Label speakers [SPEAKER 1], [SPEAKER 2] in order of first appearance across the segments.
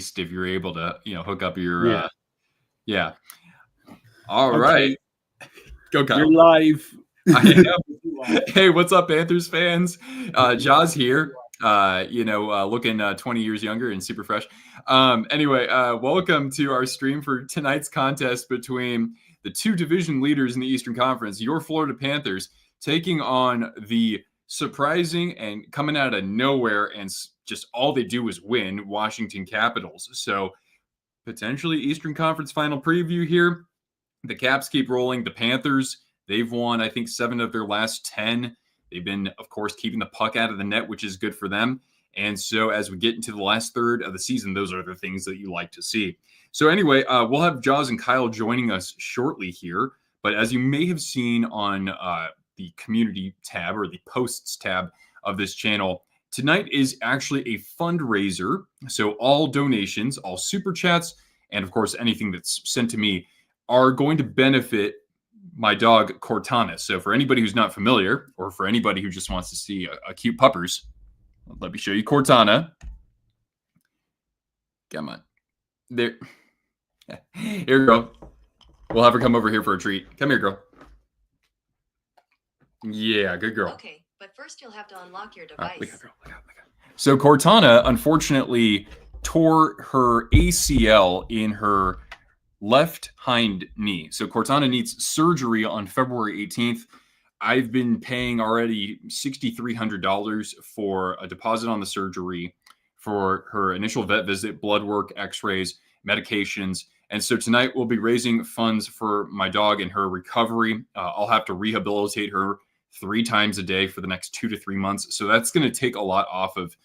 [SPEAKER 1] least if you're able to, hook up your yeah. All right. Go, Kyle.
[SPEAKER 2] You're live.
[SPEAKER 1] I am. Hey, what's up, Panthers fans? Jaws here. Looking 20 years younger and super fresh. Anyway, welcome to our stream for tonight's contest between the two division leaders in the Eastern Conference, your Florida Panthers, taking on the surprising and coming out of nowhere and just all they do is win Washington Capitals. So potentially Eastern Conference final preview here. The Caps keep rolling. The Panthers, they've won, I think, 7 of their last 10. They've been, of course, keeping the puck out of the net, which is good for them. And so as we get into the last third of the season, those are the things that you like to see. So anyway, we'll have Jaws and Kyle joining us shortly here. But as you may have seen on the community tab or the posts tab of this channel, tonight is actually a fundraiser. So all donations, all super chats, and of course, anything that's sent to me are going to benefit my dog, Cortana. So for anybody who's not familiar, or for anybody who just wants to see a cute puppers, let me show you Cortana. Come on. There. Here you go. We'll have her come over here for a treat. Come here, girl. Yeah, good girl.
[SPEAKER 3] Okay, but first you'll have to unlock your device.
[SPEAKER 1] Look out. So Cortana, unfortunately, tore her ACL in her left hind knee. So Cortana needs surgery on February 18th. I've been paying already $6,300 for a deposit on the surgery, for her initial vet visit, blood work, x-rays, medications. And so tonight we'll be raising funds for my dog and her recovery. I'll have to rehabilitate her 3 times a day for the next 2 to 3 months. So that's going to take a lot off of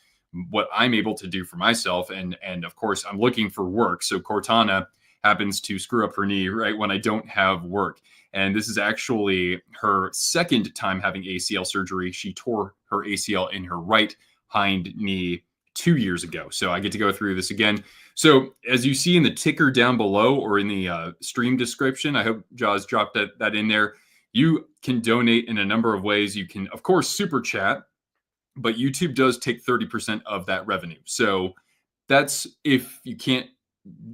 [SPEAKER 1] what I'm able to do for myself. And of course, I'm looking for work. So Cortana happens to screw up her knee right when I don't have work. And this is actually her second time having ACL surgery. She tore her ACL in her right hind knee 2 years ago. So I get to go through this again. So as you see in the ticker down below or in the stream description, I hope Jaws dropped that in there. You can donate in a number of ways. You can, of course, super chat, but YouTube does take 30% of that revenue. So that's if you can't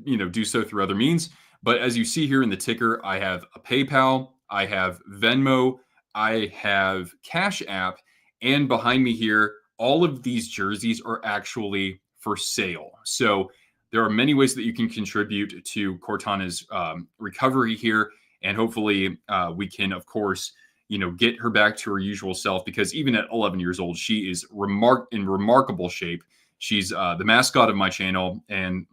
[SPEAKER 1] do so through other means. But as you see here in the ticker, I have a PayPal, I have Venmo, I have Cash App, and behind me here, all of these jerseys are actually for sale. So there are many ways that you can contribute to Cortana's recovery here. And hopefully we can, of course, get her back to her usual self, because even at 11 years old, she is in remarkable shape. She's the mascot of my channel and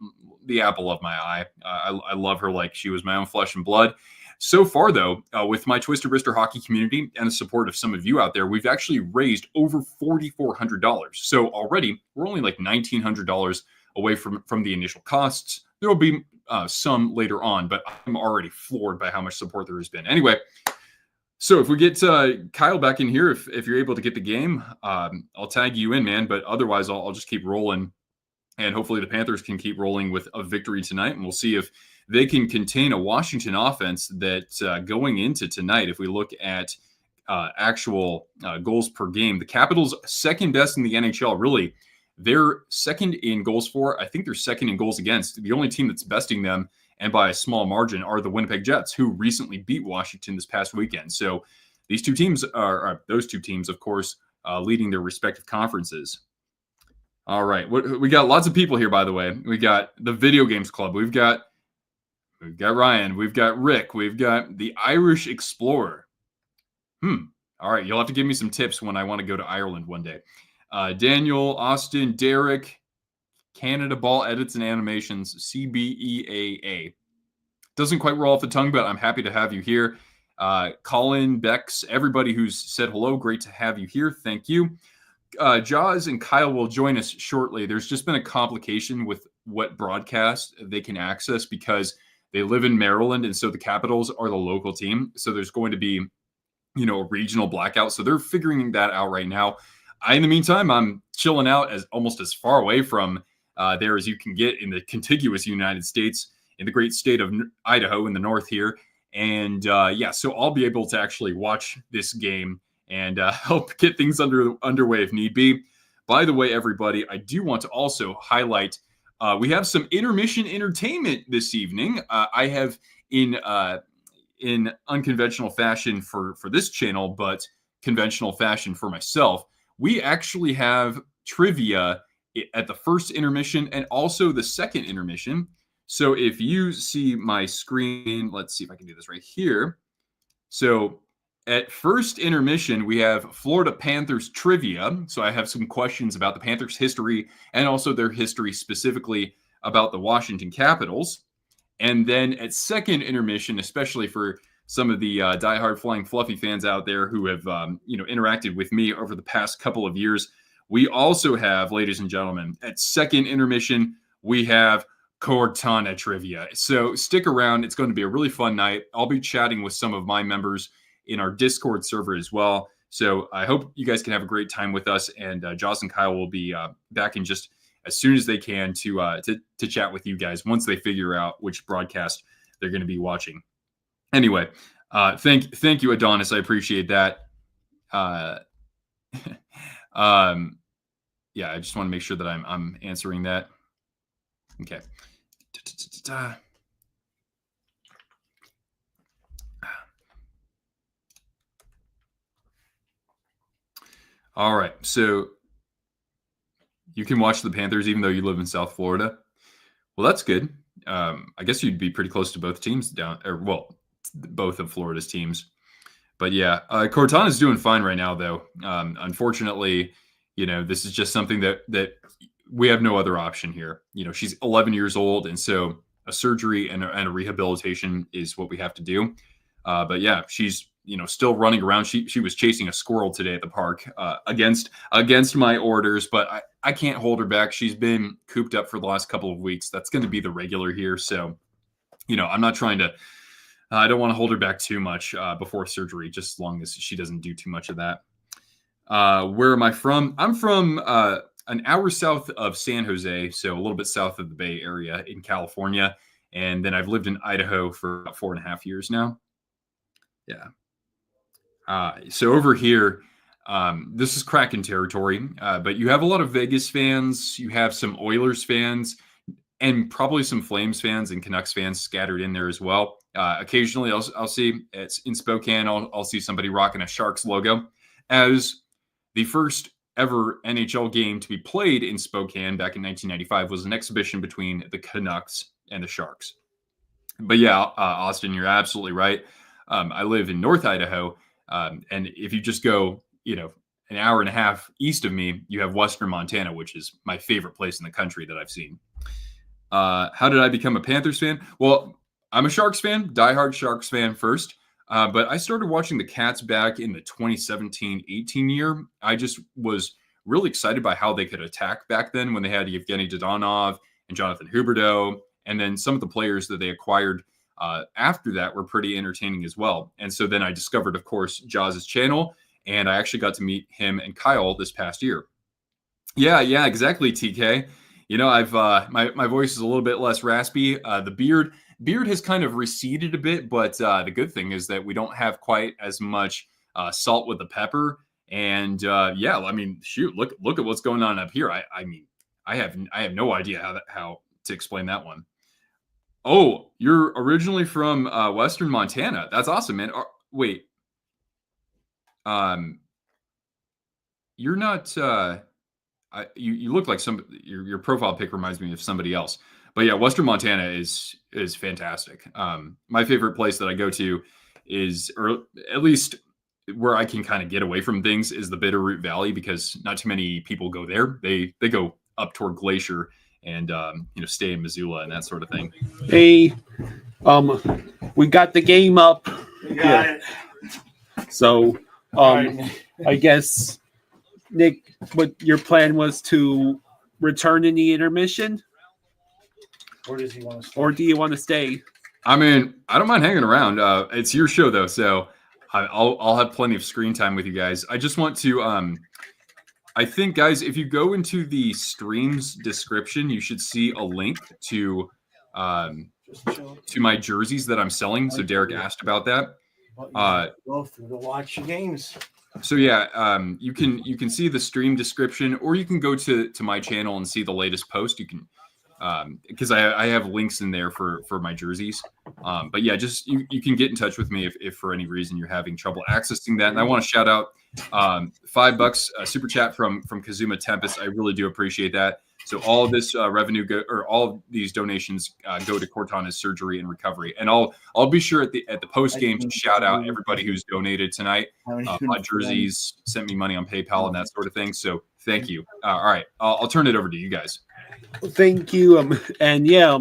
[SPEAKER 1] the apple of my eye. I love her like she was my own flesh and blood. So far, though, with my Twisted Wrister hockey community and the support of some of you out there, we've actually raised over $4,400. So already, we're only like $1,900 away from the initial costs. There will be some later on, but I'm already floored by how much support there has been. Anyway, so if we get Kyle back in here, if you're able to get the game, I'll tag you in, man. But otherwise, I'll just keep rolling. And hopefully the Panthers can keep rolling with a victory tonight. And we'll see if they can contain a Washington offense that going into tonight, if we look at actual goals per game, the Capitals second best in the NHL, really. They're second in goals for. I think they're second in goals against. The only team that's besting them, and by a small margin, are the Winnipeg Jets, who recently beat Washington this past weekend. So these two teams those two teams, of course, leading their respective conferences. All right. We got lots of people here, by the way. We got the Video Games Club. We've got Ryan. We've got Rick. We've got the Irish Explorer. All right. You'll have to give me some tips when I want to go to Ireland one day. Daniel, Austin, Derek, Canada Ball Edits and Animations, CBEAA. Doesn't quite roll off the tongue, but I'm happy to have you here. Colin, Bex, everybody who's said hello, great to have you here. Thank you. Jaws and Kyle will join us shortly. There's just been a complication with what broadcast they can access because they live in Maryland, and so the Capitals are the local team. So there's going to be, a regional blackout. So they're figuring that out right now. In the meantime, I'm chilling out almost as far away from there as you can get in the contiguous United States, in the great state of Idaho in the north here. And so I'll be able to actually watch this game and help get things underway if need be. By the way, everybody, I do want to also highlight We have some intermission entertainment this evening. I have in unconventional fashion for this channel, but conventional fashion for myself. We actually have trivia at the first intermission and also the second intermission. So if you see my screen, let's see if I can do this right here. So at first intermission, we have Florida Panthers trivia. So I have some questions about the Panthers' history and also their history specifically about the Washington Capitals. And then at second intermission, especially for some of the diehard Flying Fluffy fans out there who have interacted with me over the past couple of years, we also have, ladies and gentlemen, at second intermission, we have Cortana trivia. So stick around. It's going to be a really fun night. I'll be chatting with some of my members in our Discord server as well. So I hope you guys can have a great time with us. And Joss and Kyle will be back in just as soon as they can to chat with you guys once they figure out which broadcast they're going to be watching. Anyway, thank you, Adonis. I appreciate that. Yeah, I just want to make sure that I'm answering that. Okay. All right. So you can watch the Panthers even though you live in South Florida. Well, that's good. I guess you'd be pretty close to both teams both of Florida's teams. But yeah, Cortana's doing fine right now, though. Unfortunately, this is just something that we have no other option here. She's 11 years old, and so a surgery and a rehabilitation is what we have to do. But yeah, she's still running around. She was chasing a squirrel today at the park against my orders, but I can't hold her back. She's been cooped up for the last couple of weeks. That's going to be the regular here. So, I'm not trying to. I don't want to hold her back too much before surgery, just as long as she doesn't do too much of that. Where am I from? I'm from an hour south of San Jose, so a little bit south of the Bay Area in California. And then I've lived in Idaho for about 4.5 years now. Yeah. So over here, this is Kraken territory, but you have a lot of Vegas fans. You have some Oilers fans and probably some Flames fans and Canucks fans scattered in there as well. Occasionally I'll see it's in Spokane. I'll see somebody rocking a Sharks logo, as the first ever NHL game to be played in Spokane back in 1995 was an exhibition between the Canucks and the Sharks. But yeah, Austin, you're absolutely right. I live in North Idaho. And if you just go, an hour and a half east of me, you have Western Montana, which is my favorite place in the country that I've seen. How did I become a Panthers fan? Well, I'm a Sharks fan, diehard Sharks fan first. But I started watching the Cats back in the 2017-18 year. I just was really excited by how they could attack back then when they had Yevgeny Dodonov and Jonathan Huberdeau. And then some of the players that they acquired after that were pretty entertaining as well. And so then I discovered, of course, Jaws' channel, and I actually got to meet him and Kyle this past year. Yeah, exactly, TK. I've my voice is a little bit less raspy. The beard has kind of receded a bit, but the good thing is that we don't have quite as much salt with the pepper. And shoot, look at what's going on up here. I have no idea how to explain that one. Oh, you're originally from Western Montana. That's awesome, man. Wait, you're not. You look like your profile pic reminds me of somebody else. But yeah, Western Montana is fantastic. My favorite place that I go to is, or at least where I can kind of get away from things, is the Bitterroot Valley, because not too many people go there. They go up toward Glacier and stay in Missoula and that sort of thing.
[SPEAKER 2] Hey, we got the game up.
[SPEAKER 4] We got it.
[SPEAKER 2] So, I guess, Nick, what your plan was to return in the intermission?
[SPEAKER 4] Or does he want to stay?
[SPEAKER 2] Or do you want to stay?
[SPEAKER 1] I mean, I don't mind hanging around. It's your show, though, so I'll have plenty of screen time with you guys. I just want to, I think, guys, if you go into the stream's description, you should see a link to my jerseys that I'm selling. So Derek asked about that.
[SPEAKER 4] Go through to watch the games.
[SPEAKER 1] So yeah, you can see the stream description, or you can go to my channel and see the latest post. You can because I have links in there for my jerseys. But yeah, just you can get in touch with me if for any reason you're having trouble accessing that. And I want to shout out $5 super chat from Kazuma Tempest. I really do appreciate that. So all of this revenue all of these donations go to Cortana's surgery and recovery. And I'll be sure at the post game to shout out everybody who's donated tonight. Bought jerseys, sent me money on PayPal and that sort of thing. So thank you. All right, I'll turn it over to you guys.
[SPEAKER 2] Thank you. And yeah,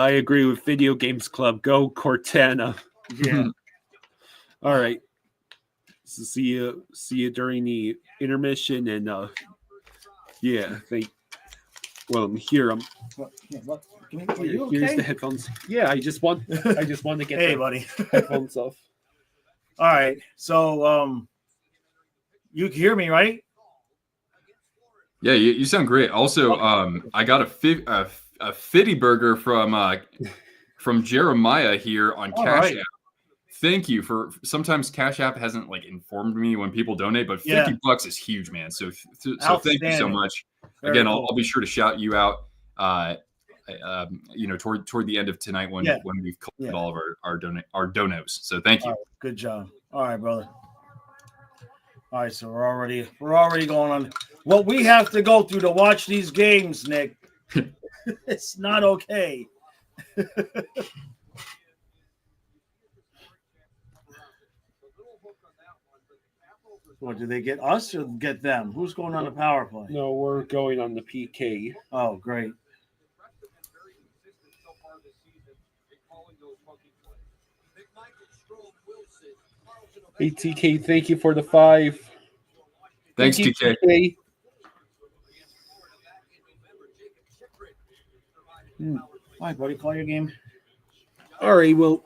[SPEAKER 2] I agree with Video Games Club. Go Cortana.
[SPEAKER 4] Yeah.
[SPEAKER 2] All right. So see you during the intermission, and yeah, here I'm.
[SPEAKER 4] What? Are you
[SPEAKER 2] Here's
[SPEAKER 4] okay?
[SPEAKER 2] the headphones. Yeah, I just want to get
[SPEAKER 4] Hey,
[SPEAKER 2] the
[SPEAKER 4] buddy.
[SPEAKER 2] headphones off.
[SPEAKER 4] All right. So, you can hear me, right?
[SPEAKER 1] Yeah, you sound great. Also, I got a fitty burger from Jeremiah here on
[SPEAKER 4] All
[SPEAKER 1] Cash
[SPEAKER 4] right.
[SPEAKER 1] App. Thank you for. Sometimes Cash App hasn't informed me when people donate, but
[SPEAKER 4] Yeah.
[SPEAKER 1] $50 is huge, man. So thank you so
[SPEAKER 4] Outstanding.
[SPEAKER 1] much.
[SPEAKER 4] Very
[SPEAKER 1] Again,
[SPEAKER 4] cool.
[SPEAKER 1] I'll be sure to shout you out. Toward the end of tonight when we've collected all of our donos. So thank you.
[SPEAKER 4] All right, good job. All right, brother. All right, so we're already going on what we have to go through to watch these games, Nick. It's not okay. What, do they get us or get them? Who's going on the power play?
[SPEAKER 2] No, we're going on the PK.
[SPEAKER 4] Oh, great.
[SPEAKER 2] Hey, TK, thank you for the 5.
[SPEAKER 1] Thanks,
[SPEAKER 2] Thank you,
[SPEAKER 1] TK.
[SPEAKER 2] TK.
[SPEAKER 4] All right, buddy, call your game.
[SPEAKER 2] All right, well.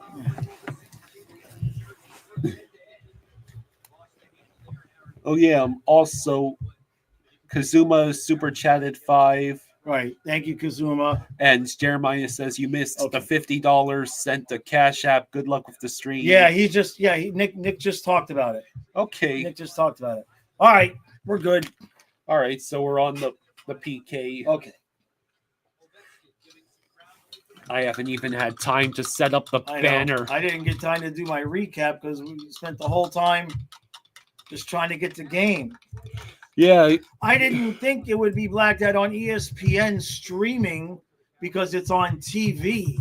[SPEAKER 2] Oh, yeah, also, Kazuma super chatted 5.
[SPEAKER 4] Right. Thank you, Kazuma.
[SPEAKER 2] And Jeremiah says you missed the $50 sent to Cash App. Good luck with the stream.
[SPEAKER 4] Yeah, Nick just talked about it.
[SPEAKER 2] Okay.
[SPEAKER 4] Nick just talked about it. All right, we're good.
[SPEAKER 2] All right, so we're on the PK.
[SPEAKER 4] Okay.
[SPEAKER 2] I haven't even had time to set up the
[SPEAKER 4] I know.
[SPEAKER 2] banner.
[SPEAKER 4] I didn't get time to do my recap because we spent the whole time just trying to get the game.
[SPEAKER 2] Yeah.
[SPEAKER 4] I didn't think it would be blacked out on ESPN streaming because it's on TV.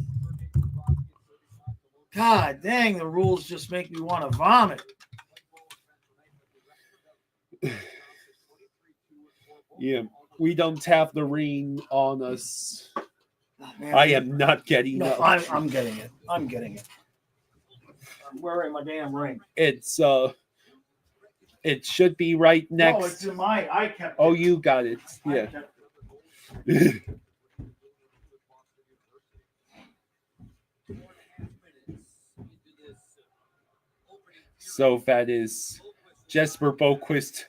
[SPEAKER 4] God dang, the rules just make me want to vomit.
[SPEAKER 2] Yeah, we don't have the ring on us.
[SPEAKER 4] Man,
[SPEAKER 2] I am not getting
[SPEAKER 4] No,
[SPEAKER 2] up.
[SPEAKER 4] I'm getting it. I'm wearing my damn ring.
[SPEAKER 2] It's it should be right next.
[SPEAKER 4] No, it's in I kept it.
[SPEAKER 2] Oh, you got it.
[SPEAKER 4] I
[SPEAKER 2] Yeah.
[SPEAKER 4] kept it.
[SPEAKER 2] So that is Jesper Boquist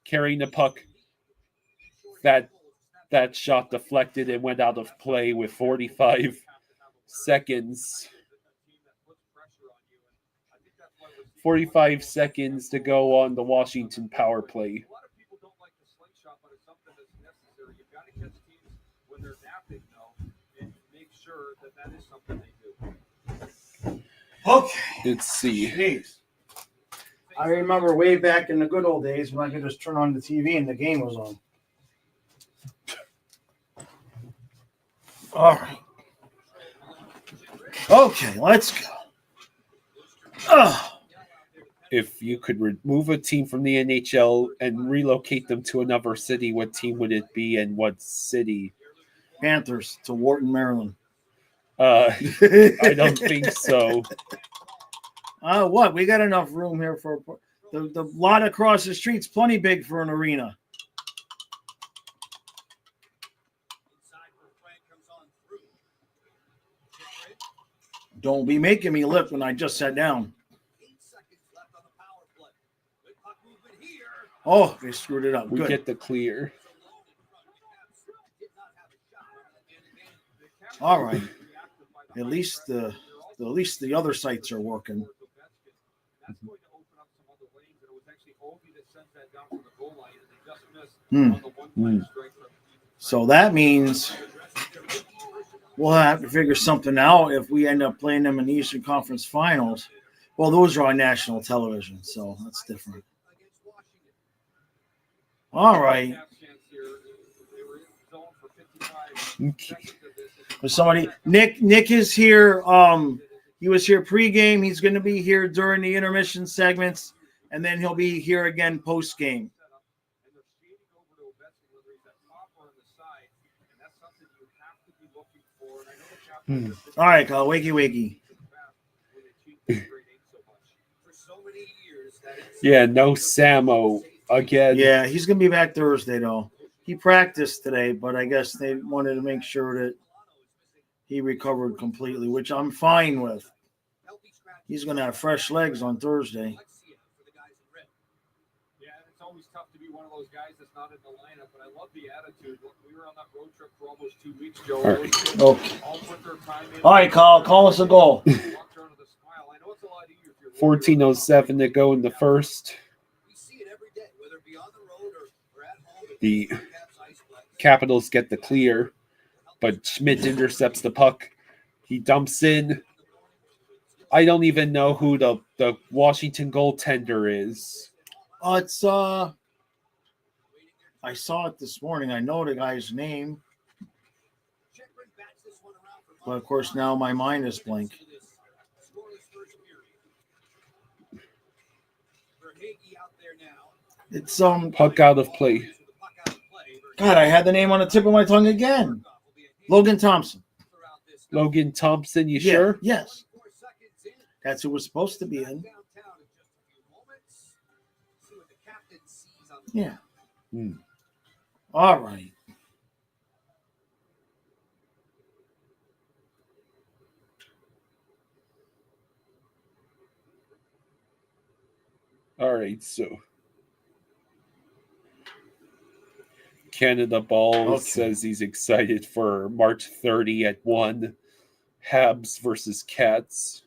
[SPEAKER 2] carrying the puck. That shot deflected and went out of play with 45 seconds. 45 seconds to go on the Washington power play.
[SPEAKER 4] Okay.
[SPEAKER 2] Let's see.
[SPEAKER 4] Jeez. I remember way back in the good old days when I could just turn on the TV and the game was on. All right. Okay, let's go.
[SPEAKER 2] If you could remove a team from the NHL and relocate them to another city, what team would it be and what city?
[SPEAKER 4] Panthers to Wharton, Maryland.
[SPEAKER 2] I don't think so.
[SPEAKER 4] What? We got enough room here for the lot across the street's plenty big for an arena. Don't be making me lift when I just sat down. Oh, they screwed it up.
[SPEAKER 2] We
[SPEAKER 4] Good.
[SPEAKER 2] get the clear.
[SPEAKER 4] All right. At least the other sites are working. So that means we'll have to figure something out if we end up playing them in the Eastern Conference Finals. Well, those are on national television, so that's different. All right.
[SPEAKER 2] Okay.
[SPEAKER 4] Somebody, Nick is here. He was here pregame. He's going to be here during the intermission segments, and then he'll be here again postgame. All right, Kyle, wakey.
[SPEAKER 2] Yeah, no Samo again.
[SPEAKER 4] Yeah, he's going to be back Thursday, though. He practiced today, but I guess they wanted to make sure that he recovered completely, which I'm fine with. He's going to have fresh legs on Thursday.
[SPEAKER 5] Yeah, it's always tough to be one of those guys that's not in the lineup, but I love the attitude. We were on that road trip for almost 2 weeks, Joe.
[SPEAKER 4] Okay.
[SPEAKER 5] All put their time in.
[SPEAKER 4] All right, Kyle, call us a goal.
[SPEAKER 2] 14:07 to go in the first. The Capitals get the clear, but Schmidt intercepts the puck. He dumps in. I don't even know who the Washington goaltender is.
[SPEAKER 4] It's I saw it this morning. I know the guy's name, but of course now my mind is blank. It's
[SPEAKER 2] Puck out of play.
[SPEAKER 4] God, I had the name on the tip of my tongue again. Logan Thompson.
[SPEAKER 2] Logan Thompson, you sure?
[SPEAKER 4] Yes. That's who we're supposed to be in. Yeah. All right.
[SPEAKER 2] All right, so Canada Ball says he's excited for March 30 at 1. Habs versus Cats.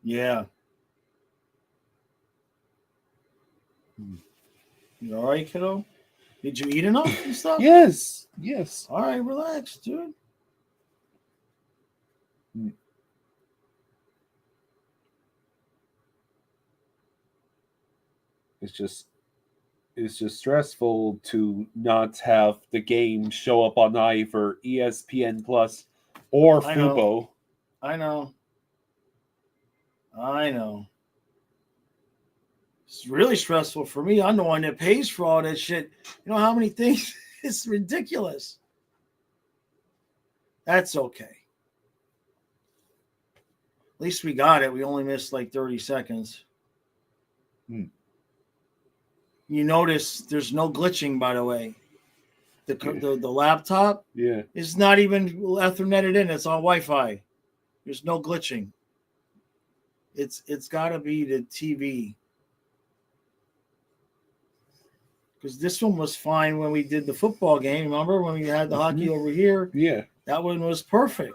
[SPEAKER 4] Yeah. You all right, kiddo? Did you eat enough and stuff?
[SPEAKER 2] Yes.
[SPEAKER 4] All right, relax, dude.
[SPEAKER 2] It's just stressful to not have the game show up on either ESPN Plus or Fubo.
[SPEAKER 4] I know. It's really stressful for me. I'm the one that pays for all that shit. You know how many things? It's ridiculous. That's okay. At least we got it. We only missed like 30 seconds. You notice there's no glitching, by the way. The laptop is not even Etherneted in. It's on Wi-Fi. There's no glitching. It's got to be the TV. Because this one was fine when we did the football game. Remember when we had the hockey over here?
[SPEAKER 2] Yeah.
[SPEAKER 4] That one was perfect.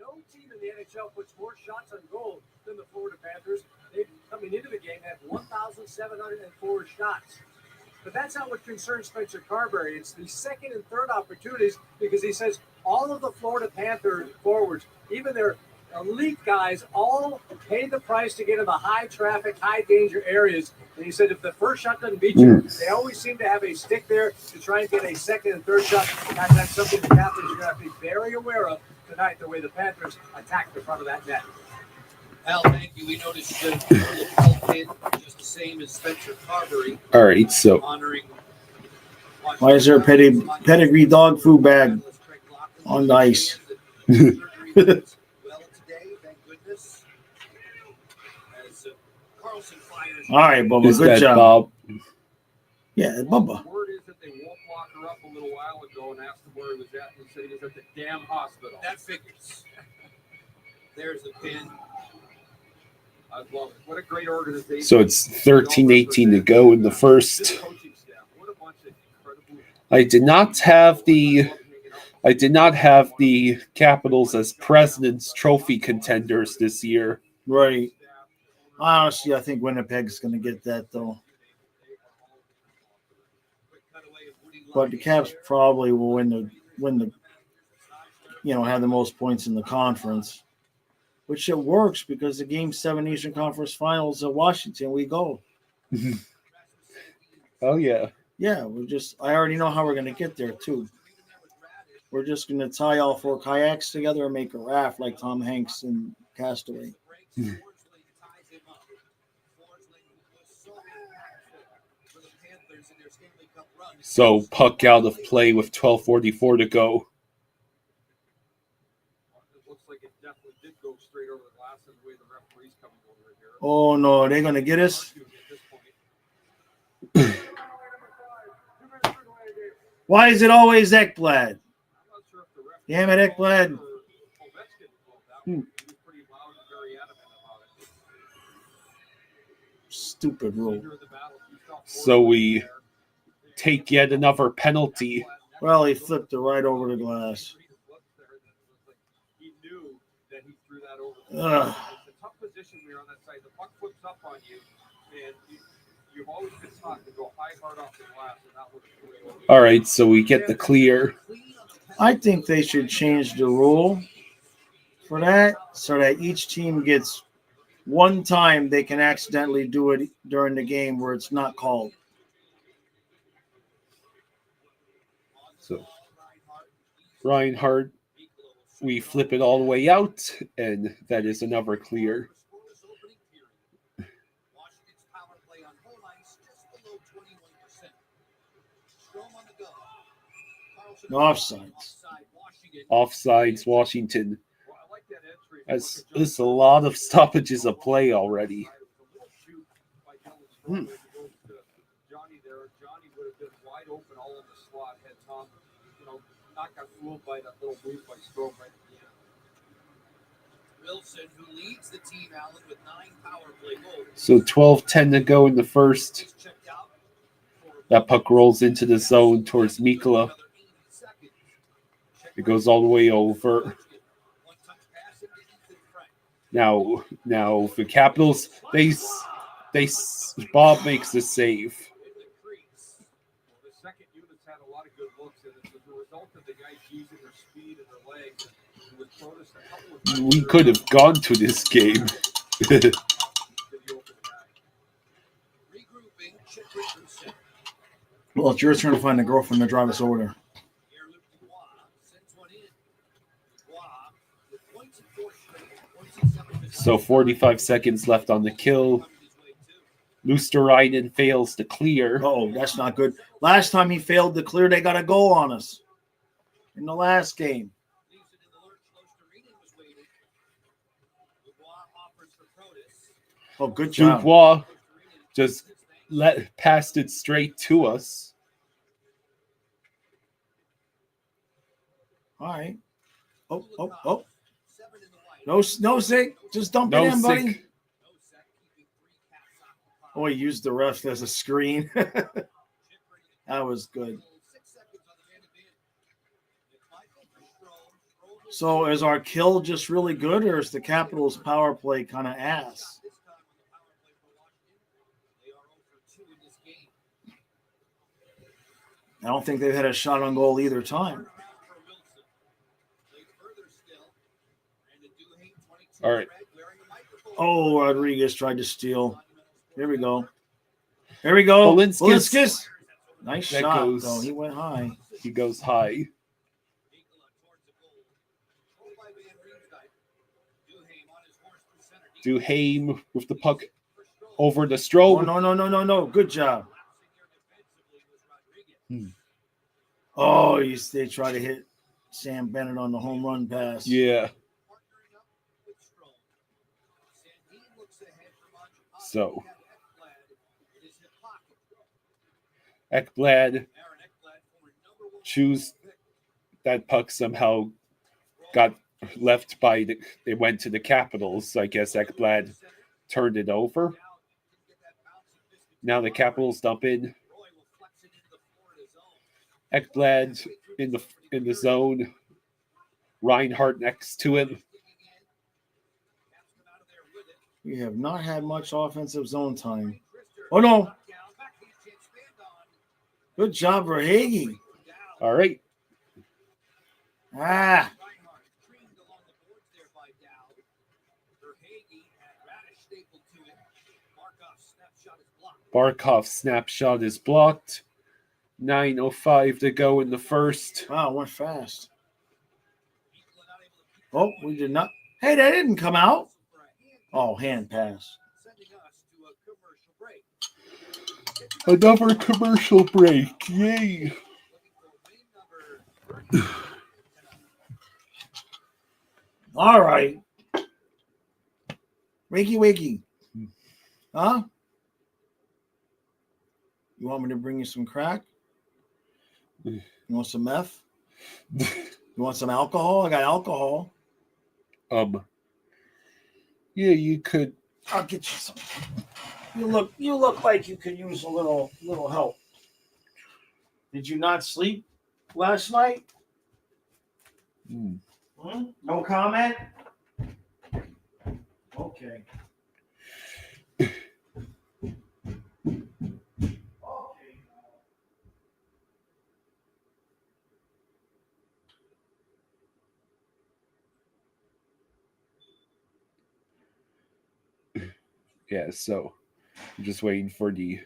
[SPEAKER 5] No team in the NHL puts more shots on goal than the Florida Panthers. They, coming into the game, had 1,704 shots. But that's not what concerns Spencer Carberry. It's the second and third opportunities because he says all of the Florida Panthers forwards, even their elite guys, all pay the price to get in the high traffic, high danger areas. And he said if the first shot doesn't beat you, they always seem to have a stick there to try and get a second and third shot. That's something the Capitals are going to have to be very aware of tonight, the way the Panthers attack the front of that net.
[SPEAKER 6] Al, thank you. We noticed the hit just the same as Spencer Carberry.
[SPEAKER 2] All right, so
[SPEAKER 6] Honoring.
[SPEAKER 4] Why is there a pedigree dog food bag on the ice?
[SPEAKER 6] Well today, thank goodness. As Carlson fires.
[SPEAKER 4] All right, Bubba.
[SPEAKER 2] is
[SPEAKER 4] Good
[SPEAKER 2] that
[SPEAKER 4] job.
[SPEAKER 2] Bob?
[SPEAKER 4] Yeah, Bubba.
[SPEAKER 5] Word is that they woke Walker up a little while ago and asked him where he was at, and he said he was at the damn hospital.
[SPEAKER 6] That figures. There's the pin.
[SPEAKER 5] I love it. What a great organization.
[SPEAKER 2] So it's 13:18 to go in the first.
[SPEAKER 5] This coaching staff, what a bunch of incredible.
[SPEAKER 2] I did not have the Capitals as President's Trophy contenders this year.
[SPEAKER 4] Right. Honestly, I think Winnipeg's going to get that, though. But the Caps probably will win the have the most points in the conference, which it works because the Game 7 Eastern Conference Finals at Washington, we go.
[SPEAKER 2] Oh, yeah.
[SPEAKER 4] Yeah, I already know how we're going to get there, too. We're just going to tie all 4 kayaks together and make a raft like Tom Hanks in Castaway.
[SPEAKER 2] So puck out of play with 12:44 to go.
[SPEAKER 5] It looks like it definitely did go straight over the glass and the way the referee's coming over here.
[SPEAKER 4] Oh, no, they're going to get us? Why is it always Ekblad? Damn it, Ekblad. Stupid rule.
[SPEAKER 2] So we take yet another penalty.
[SPEAKER 4] Well, he flipped it right over the glass.
[SPEAKER 5] He knew that he threw that over.
[SPEAKER 4] Ugh.
[SPEAKER 5] It's a tough position when you're on that side. The puck flips up on you, and you've always been taught to go high hard off the glass and not look at the
[SPEAKER 2] All right, so we get the clear.
[SPEAKER 4] I think they should change the rule for that so that each team gets one time they can accidentally do it during the game where it's not called.
[SPEAKER 2] So Reinhardt, we flip it all the way out, and that is another clear.
[SPEAKER 4] Offsides.
[SPEAKER 2] Offsides, Washington. That's a lot of stoppages of play already.
[SPEAKER 5] Johnny there. Johnny would have been wide open all in the slot had Tom, not got fooled by that little move by Strome right at the end.
[SPEAKER 6] Wilson, who leads the team, Allen, with 9 power play goals.
[SPEAKER 2] So 12:10 to go in the first. That puck rolls into the zone towards Mikkola. It goes all the way over. Now the Capitals, Bob makes the save.
[SPEAKER 5] The second unit's had a lot of good looks, and it's as a result of the guys using their speed and their legs. It was noticed a couple of times
[SPEAKER 2] We could have gone to this game.
[SPEAKER 4] Well, it's your turn to find a girlfriend to drive us over there.
[SPEAKER 2] So 45 seconds left on the kill. Luosterainen fails to clear.
[SPEAKER 4] Oh, that's not good. Last time he failed to clear, they got a goal on us in the last game. Oh, good job.
[SPEAKER 2] Dubois just passed it straight to us.
[SPEAKER 4] All right. Oh. No sick. Just dump
[SPEAKER 2] No
[SPEAKER 4] it in, buddy.
[SPEAKER 2] sick.
[SPEAKER 4] Oh, he used the ref as a screen. That was good. So is our kill just really good, or is the Capitals' power play kind of ass? I don't think they've had a shot on goal either time.
[SPEAKER 2] All right.
[SPEAKER 4] Oh, Rodriguez tried to steal. Here we go. Polinskis. Nice
[SPEAKER 2] That
[SPEAKER 4] shot,
[SPEAKER 2] goes-
[SPEAKER 4] though. He went high.
[SPEAKER 2] He goes high. Duhaime with the puck over the
[SPEAKER 4] Oh,
[SPEAKER 2] Strome.
[SPEAKER 4] no. Good job. Oh, they try to hit Sam Bennett on the home run pass.
[SPEAKER 2] Yeah. So Ekblad choose that puck somehow got left by it went to the Capitals. I guess Ekblad turned it over. Now the Capitals dump in. Ekblad in the zone. Reinhardt next to him.
[SPEAKER 4] We have not had much offensive zone time. Oh, no. Good job, Verhaeghe.
[SPEAKER 2] All right. Barkov's snapshot is blocked. 9:05 to go in the first.
[SPEAKER 4] Wow, it went fast. Oh, we did not. Hey, that didn't come out. Oh, hand pass.
[SPEAKER 2] Another commercial break. Yay.
[SPEAKER 4] All right. Wakey. Huh? You want me to bring you some crack? You want some meth? You want some alcohol? I got alcohol.
[SPEAKER 2] Yeah, you could.
[SPEAKER 4] I'll get you some. You look like you could use a little help. Did you not sleep last night? No comment? Okay.
[SPEAKER 2] Yeah, so I'm just waiting for the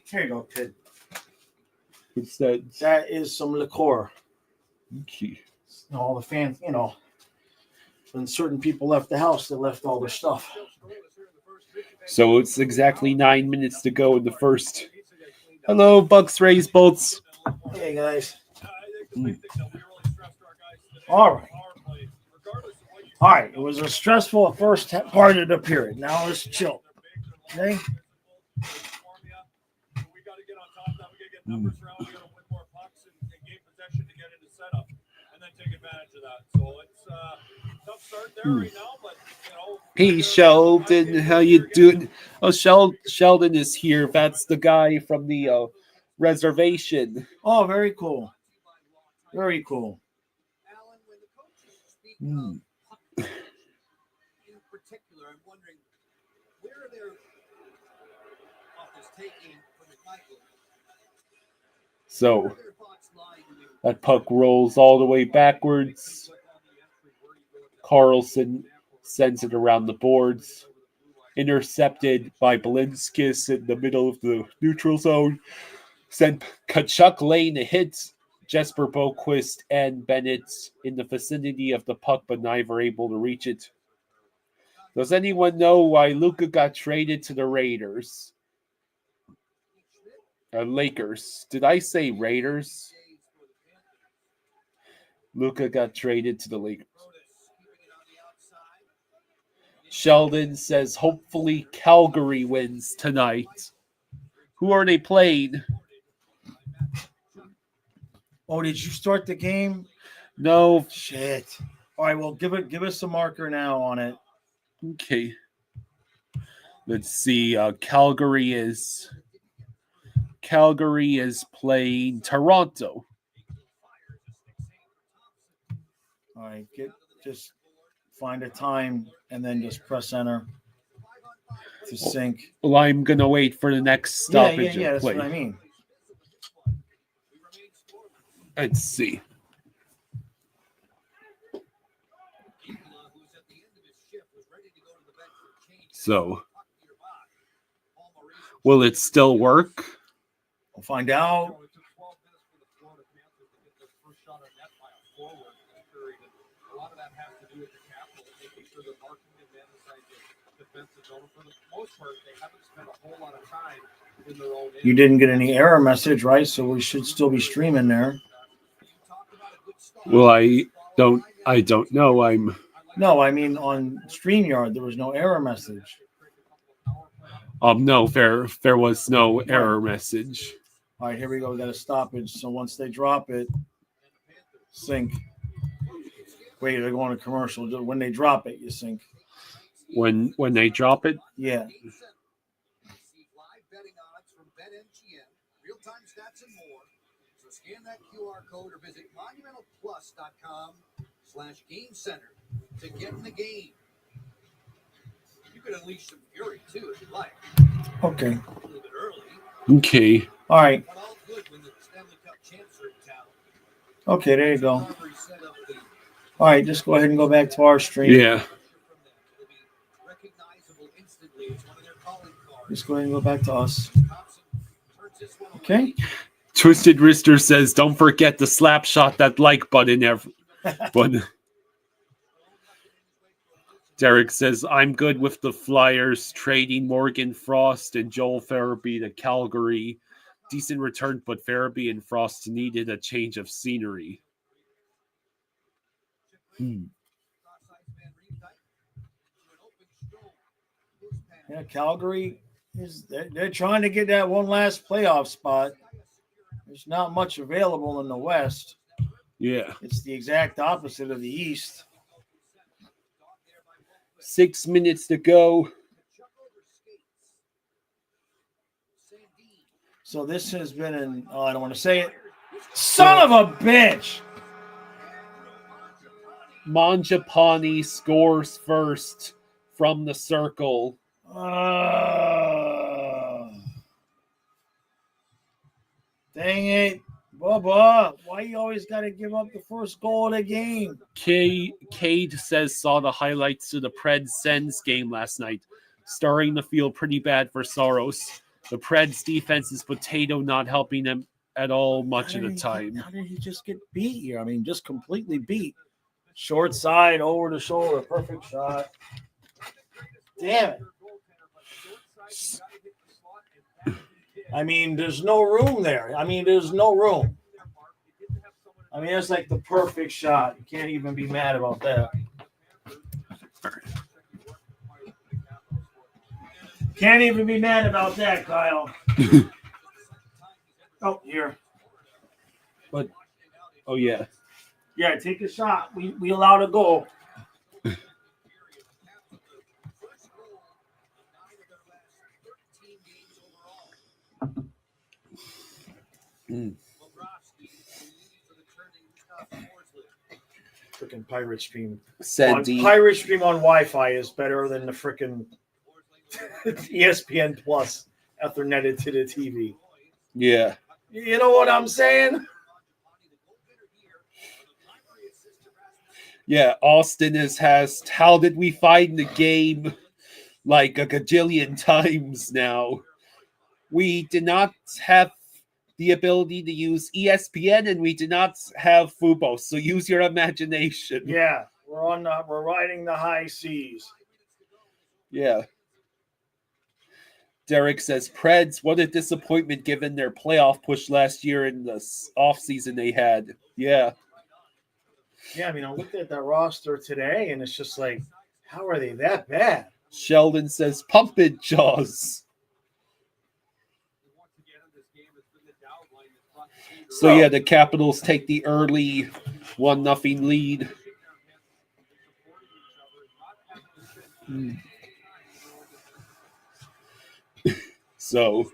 [SPEAKER 4] Here you go, kid.
[SPEAKER 2] what's that?
[SPEAKER 4] That is some liqueur.
[SPEAKER 2] Okay.
[SPEAKER 4] All the fans, when certain people left the house, they left all their stuff.
[SPEAKER 2] So it's exactly 9 minutes to go in the first. Hello, Bucks, Rays, Bolts.
[SPEAKER 4] Hey guys. All right. It was a stressful first part of the period. Now let's chill. Okay.
[SPEAKER 7] Numbers around, we got to win more pucks and gain possession to get into setup, and then take advantage of that. So it's a tough start there right now, but
[SPEAKER 2] Hey Sheldon, how you doing? Oh, Sheldon is here. That's the guy from the reservation.
[SPEAKER 4] Oh, very cool. Very cool.
[SPEAKER 6] Alan, when the coaches speak of puck in particular, I'm wondering where their office taking from McMichael.
[SPEAKER 2] So that puck rolls all the way backwards. Carlson sends it around the boards. Intercepted by Balinskis in the middle of the neutral zone. Sent Kachuk Lane a hit. Jesper Boquist and Bennett in the vicinity of the puck, but neither able to reach it. Does anyone know why Luka got traded to the Raiders? Lakers. Did I say Raiders? Luka got traded to the Lakers. Sheldon says hopefully Calgary wins tonight. Who are they playing?
[SPEAKER 4] Oh, did you start the game?
[SPEAKER 2] No.
[SPEAKER 4] Shit. All right, well, give us a marker now on it.
[SPEAKER 2] Okay. Let's see. Calgary is playing Toronto.
[SPEAKER 4] All right, just find a time and then just press enter to sync.
[SPEAKER 2] Well, I'm gonna wait for the next stoppage.
[SPEAKER 4] Yeah,
[SPEAKER 2] of
[SPEAKER 4] that's
[SPEAKER 2] play.
[SPEAKER 4] what I mean.
[SPEAKER 2] Let's see. So, will it still work?
[SPEAKER 4] We'll find out.
[SPEAKER 5] It took 12 minutes for the Florida Panthers to get their first shot on net by a forward in this period. And a lot of that has to do with the Capitals making sure they're marking them down inside the defensive zone. For the most part, they haven't spent a whole lot of time in their own end.
[SPEAKER 4] You didn't get any error message, right? So we should still be streaming there.
[SPEAKER 2] Well, I don't know.
[SPEAKER 4] No, I mean on StreamYard there was no error message.
[SPEAKER 2] No, there was no error message.
[SPEAKER 4] All right, here we go. We got a stoppage. So once they drop it, sync. Wait, they're going to commercial. When they drop it, you sync.
[SPEAKER 2] When they drop it?
[SPEAKER 4] Yeah.
[SPEAKER 6] stats and more. So scan that QR code or visit monumentalplus.com/game center to get in the game. You could unleash some fury too if you like.
[SPEAKER 4] Okay.
[SPEAKER 6] A little bit early,
[SPEAKER 2] Okay.
[SPEAKER 4] All right.
[SPEAKER 6] but all good when the Stanley Cup champs are in town.
[SPEAKER 4] Okay, there you go.
[SPEAKER 6] Carberry set up the
[SPEAKER 4] All right, just go ahead and go back to our stream.
[SPEAKER 2] Yeah.
[SPEAKER 6] It'll be recognizable instantly. It's one of their calling cards.
[SPEAKER 4] Just go ahead and go back to us.
[SPEAKER 6] Thompson turns this one away.
[SPEAKER 4] Okay.
[SPEAKER 2] Twisted Wrister says, don't forget to slap shot that like button. But Derek says, I'm good with the Flyers trading Morgan Frost and Joel Farabee to Calgary. Decent return, but Farabee and Frost needed a change of scenery.
[SPEAKER 4] Yeah, Calgary they're trying to get that one last playoff spot. There's not much available in the West.
[SPEAKER 2] Yeah.
[SPEAKER 4] It's the exact opposite of the East.
[SPEAKER 2] 6 minutes to go.
[SPEAKER 4] So this has been I don't want to say it. Son of a bitch!
[SPEAKER 2] Mangiapane scores first from the circle.
[SPEAKER 4] Dang it. Bubba, why you always got to give up the first goal of the game?
[SPEAKER 2] Cade says saw the highlights to the Preds Sens game last night. Starting to feel pretty bad for Soros. The Preds defense is potato, not helping them at all much of the time.
[SPEAKER 4] How did he just get beat here? I mean, just completely beat. Short side, over the shoulder, perfect shot. Damn it. I mean, there's no room there. There's no room. It's like the perfect shot. You can't even be mad about that. Can't even be mad about that, Kyle. Oh, here.
[SPEAKER 2] But, oh, yeah.
[SPEAKER 4] Yeah, take a shot. We allowed a goal. Freaking Pirate Stream. Pirate Stream on Wi-Fi is better than the freaking ESPN Plus Etherneted to the TV.
[SPEAKER 2] Yeah.
[SPEAKER 4] You know what I'm saying?
[SPEAKER 2] Yeah, Austin has asked, how did we find the game like a gajillion times now? We did not have the ability to use ESPN, and we did not have Fubo, so use your imagination.
[SPEAKER 4] Yeah, we're riding the high seas.
[SPEAKER 2] Yeah. Derek says, Preds, what a disappointment given their playoff push last year in the offseason they had. Yeah.
[SPEAKER 4] Yeah, I looked at that roster today, and it's just like, how are they that bad?
[SPEAKER 2] Sheldon says, pump it, Jaws. So, yeah, the Capitals take the early 1-0 lead. So,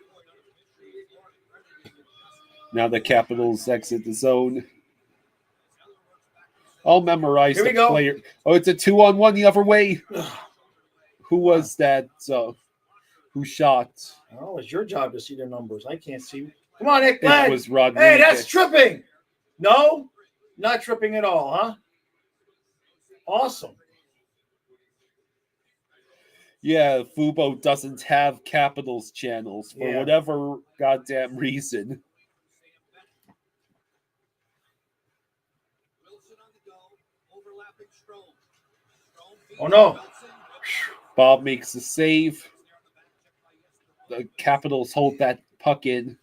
[SPEAKER 2] now the Capitals exit the zone. I'll memorize the player. Oh, it's a 2-on-1 the other way. Who was that? Who shot?
[SPEAKER 4] Oh, it's your job to see the numbers. I can't see. Come on, Nick.
[SPEAKER 2] It was Rodriguez.
[SPEAKER 4] Hey, that's tripping. No, not tripping at all, huh? Awesome.
[SPEAKER 2] Yeah, Fubo doesn't have Capitals channels for whatever goddamn reason.
[SPEAKER 4] Oh, no.
[SPEAKER 2] Bob makes a save. The Capitals hold that puck in.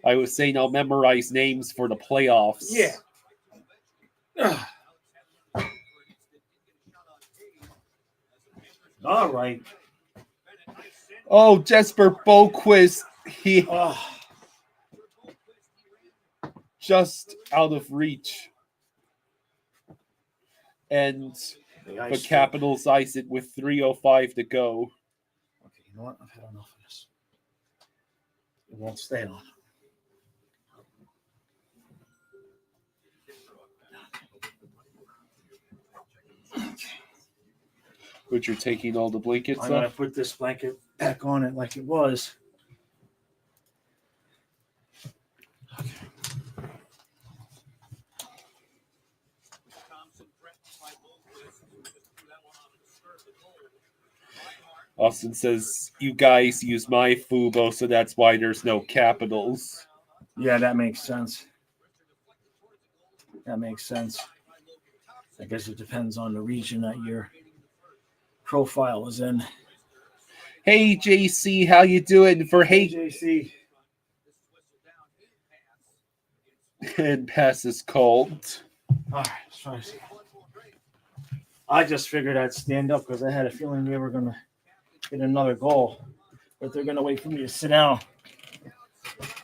[SPEAKER 2] I was saying I'll memorize names for the playoffs.
[SPEAKER 4] Yeah. All right.
[SPEAKER 2] Oh, Jesper Boquist. He just out of reach. And the Capitals ice it with 3:05 to go.
[SPEAKER 4] Okay, you know what? I've had enough of this. It won't stay on.
[SPEAKER 2] But you're taking all the blankets
[SPEAKER 4] I'm going to
[SPEAKER 2] off?
[SPEAKER 4] put this blanket back on it like it was.
[SPEAKER 2] Austin says, you guys use my Fubo, so that's why there's no capitals.
[SPEAKER 4] Yeah, that makes sense. That makes sense. I guess it depends on the region that your profile is in.
[SPEAKER 2] Hey, JC, how you doing? For hey,
[SPEAKER 4] JC.
[SPEAKER 2] and pass is called.
[SPEAKER 4] All right, let's try to see. I just figured I'd stand up because I had a feeling they were going to get another goal, but they're going to wait for me to sit down.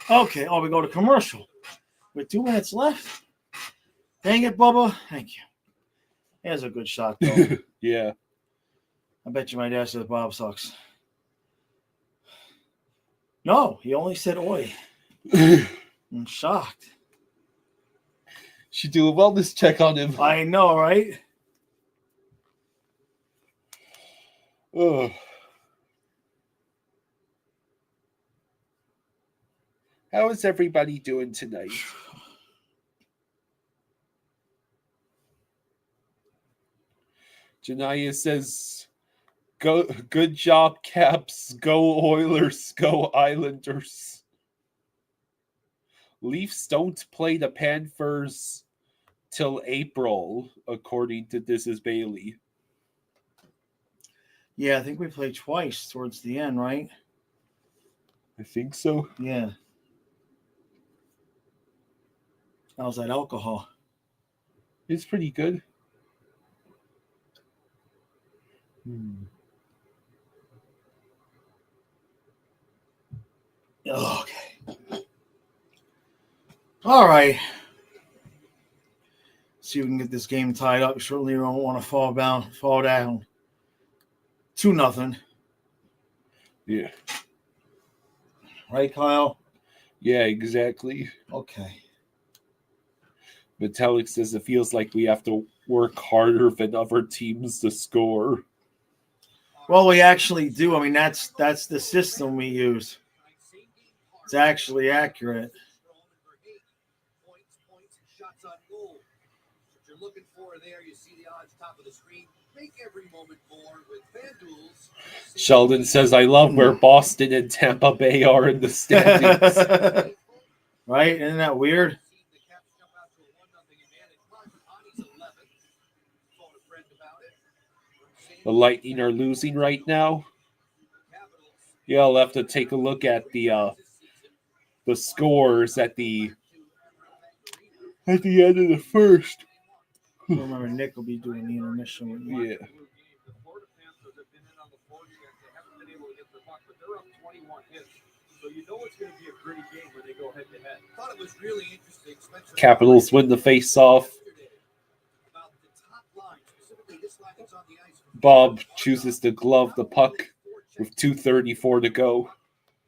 [SPEAKER 4] Okay, we go to commercial with 2 minutes left. Dang it, Bubba. Thank you. There's a good shot, though.
[SPEAKER 2] Yeah.
[SPEAKER 4] I bet you my dad says Bob sucks. No, he only said oi. I'm shocked.
[SPEAKER 2] Should do a wellness check on him.
[SPEAKER 4] I know, right?
[SPEAKER 2] Oh. How is everybody doing tonight? Janaya says, "Go, good job, Caps. Go Oilers. Go Islanders." Leafs don't play the Panthers till April, according to This Is Bailey.
[SPEAKER 4] Yeah, I think we played twice towards the end, right?
[SPEAKER 2] I think so.
[SPEAKER 4] Yeah. How's that alcohol?
[SPEAKER 2] It's pretty good.
[SPEAKER 4] Okay. All right. See if we can get this game tied up. Certainly don't want to fall down 2-0.
[SPEAKER 2] Yeah.
[SPEAKER 4] Right, Kyle?
[SPEAKER 2] Yeah, exactly.
[SPEAKER 4] Okay.
[SPEAKER 2] Metallic says it feels like we have to work harder than other teams to score.
[SPEAKER 4] Well, we actually do. I mean, that's the system we use. It's actually accurate.
[SPEAKER 6] Shots on goal. What you're looking for there, you see the odds top of the screen. Make every moment more with FanDuel's.
[SPEAKER 2] Sheldon says, I love where Boston and Tampa Bay are in the standings.
[SPEAKER 4] Right? Isn't that weird?
[SPEAKER 2] The Lightning are losing right now. Yeah, I'll have to take a look at the scores at the end of the first.
[SPEAKER 4] I remember Nick will be doing the intermission with me.
[SPEAKER 2] Yeah.
[SPEAKER 7] The Florida Panthers have been in on the floor. They haven't been able to get the puck, but they're up 21 hits. So you know it's going to be a gritty game when they go head to head.
[SPEAKER 6] Thought it was really interesting.
[SPEAKER 2] Capitals win the face-off.
[SPEAKER 6] About the top line, specifically this line that's on the ice.
[SPEAKER 2] Bob chooses to glove the puck with 2:34 to go.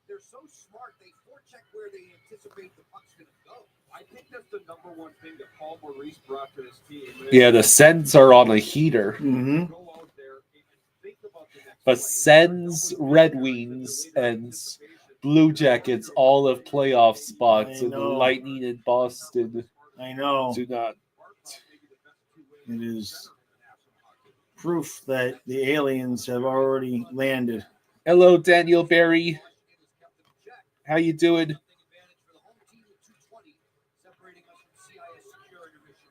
[SPEAKER 6] They're so smart, they forecheck where they anticipate the puck's going to go.
[SPEAKER 7] I think that's the number one thing that Paul Maurice brought to his team.
[SPEAKER 2] Yeah, the Sens are on a heater.
[SPEAKER 4] Mm-hmm.
[SPEAKER 7] Go out there and think about the next
[SPEAKER 2] But
[SPEAKER 7] play.
[SPEAKER 2] Sens, Red Wings, and Blue Jackets all have playoff spots,
[SPEAKER 4] I
[SPEAKER 2] and the
[SPEAKER 4] know.
[SPEAKER 2] Lightning and Boston
[SPEAKER 4] I know.
[SPEAKER 2] do not.
[SPEAKER 4] It is proof that the aliens have already landed.
[SPEAKER 2] Hello, Daniel Barry. How you doing?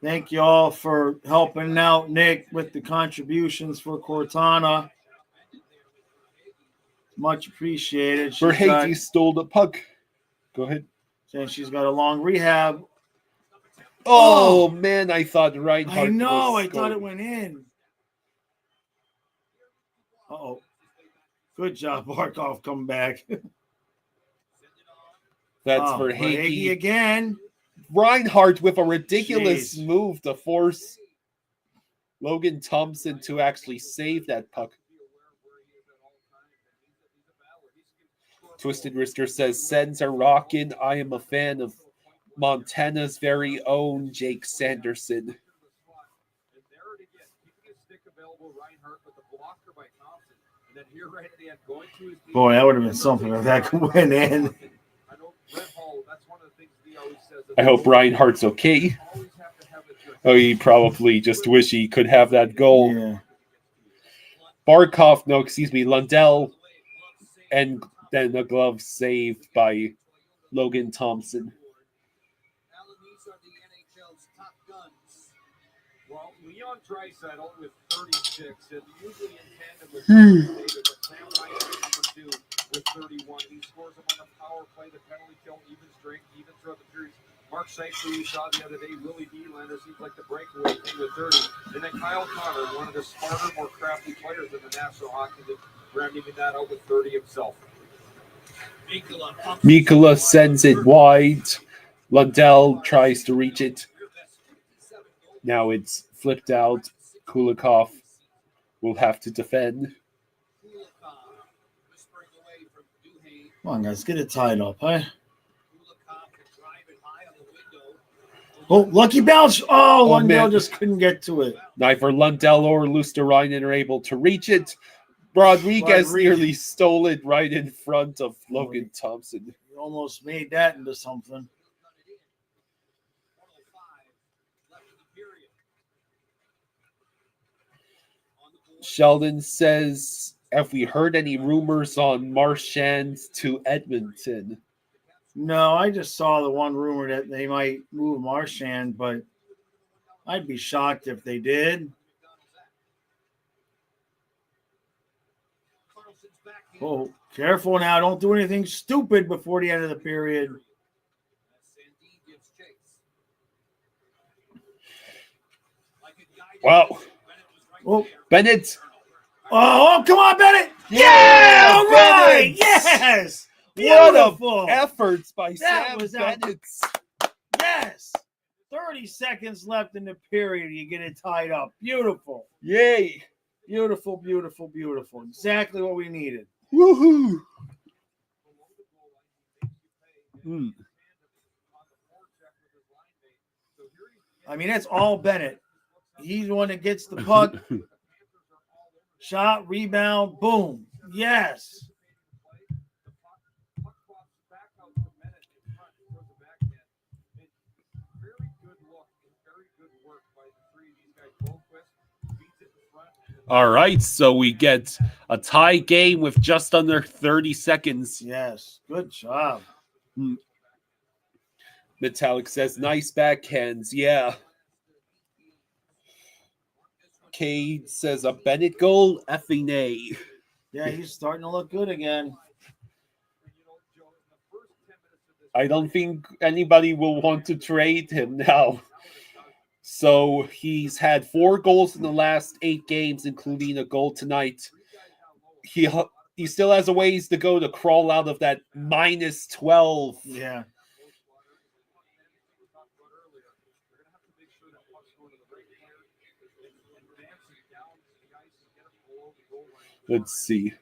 [SPEAKER 4] Thank you all for helping out Nick with the contributions for Cortana. Much appreciated.
[SPEAKER 2] Verhage stole the puck. Go ahead.
[SPEAKER 4] Saying she's got a long rehab.
[SPEAKER 2] Oh, man, I thought Reinhardt.
[SPEAKER 4] I know.
[SPEAKER 2] was
[SPEAKER 4] I thought it
[SPEAKER 2] going.
[SPEAKER 4] went in. Uh-oh. Good job, Barkov. Come back.
[SPEAKER 2] That's
[SPEAKER 4] Verhage
[SPEAKER 2] Verhage.
[SPEAKER 4] again.
[SPEAKER 2] Reinhardt with a ridiculous
[SPEAKER 4] Jeez.
[SPEAKER 2] move to force Logan Thompson to actually save that puck. Twisted Wrister says, Sens are rocking. I am a fan of Montana's very own Jake Sanderson.
[SPEAKER 7] available, Reinhardt, but the blocker by Thompson. And then here right at the end, going to his
[SPEAKER 4] Boy, that would have been something if that could win in.
[SPEAKER 7] I know Brett Hall, that's one of the things he always says.
[SPEAKER 2] I hope Reinhardt's okay. Oh, he probably just wish he could have that goal.
[SPEAKER 4] Yeah.
[SPEAKER 2] Lundell, and then a glove saved by Logan Thompson.
[SPEAKER 7] Well, Leon Draisaitl with 36, and usually in tandem with David, but Sam Reinhart number 2 with 31. He scores them on the power play, the penalty kill, even strength, even throughout the periods. Mark Sykes, who we saw the other day, Willie Nylander seems like the breakaway king with 30. And then Kyle Connor, one of the smarter, more crafty players in the National Hockey League, rounding that out with 30 himself.
[SPEAKER 2] Mikkola sends it wide. Lundell tries to reach it. Now it's flipped out. Kulikov will have to defend.
[SPEAKER 4] Come on, guys, get it tied up, huh? Oh, lucky bounce. Oh, Lundell just couldn't get to it.
[SPEAKER 2] Neither Lundell or Luosterainen are able to reach it. Rodriguez nearly stole it right in front of Logan Thompson.
[SPEAKER 4] He almost made that into something.
[SPEAKER 2] Sheldon says, have we heard any rumors on Marchand to Edmonton?
[SPEAKER 4] No, I just saw the one rumor that they might move Marchand, but I'd be shocked if they did. Oh, careful now. Don't do anything stupid before the end of the period.
[SPEAKER 2] Wow.
[SPEAKER 4] Oh,
[SPEAKER 2] Bennett.
[SPEAKER 4] Oh, come on, Bennett. Yeah, all right. Yes. Beautiful.
[SPEAKER 2] What efforts by
[SPEAKER 4] That
[SPEAKER 2] Sam
[SPEAKER 4] was
[SPEAKER 2] Bennett.
[SPEAKER 4] Yes. 30 seconds left in the period. You get it tied up. Beautiful.
[SPEAKER 2] Yay.
[SPEAKER 4] Beautiful, beautiful, beautiful. Exactly what we needed.
[SPEAKER 2] Woohoo.
[SPEAKER 4] I mean, that's all Bennett. He's the one that gets the puck. Shot, rebound, boom. Yes.
[SPEAKER 2] All right, so we get a tie game with just under 30 seconds.
[SPEAKER 4] Yes, good job.
[SPEAKER 2] Metallic says, nice backhands. Yeah. Cade says, a Bennett goal? Effing A.
[SPEAKER 4] Yeah, he's starting to look good again.
[SPEAKER 2] I don't think anybody will want to trade him now. So he's had 4 goals in the last 8 games, including a goal tonight. He still has a ways to go to crawl out of that minus 12.
[SPEAKER 4] Yeah.
[SPEAKER 2] Let's see.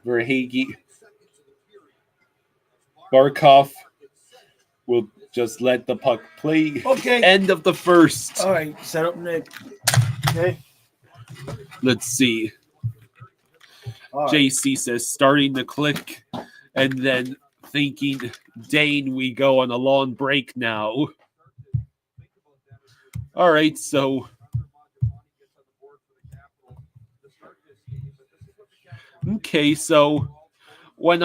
[SPEAKER 2] Verhage. Barkov will just let the puck play.
[SPEAKER 4] Okay.
[SPEAKER 2] End of the first.
[SPEAKER 4] All right. Set up Nick. Okay.
[SPEAKER 2] Let's see.
[SPEAKER 4] All right.
[SPEAKER 2] JC says starting to click and then thinking, Dane, we go on a long break now. All right. So. Okay. So when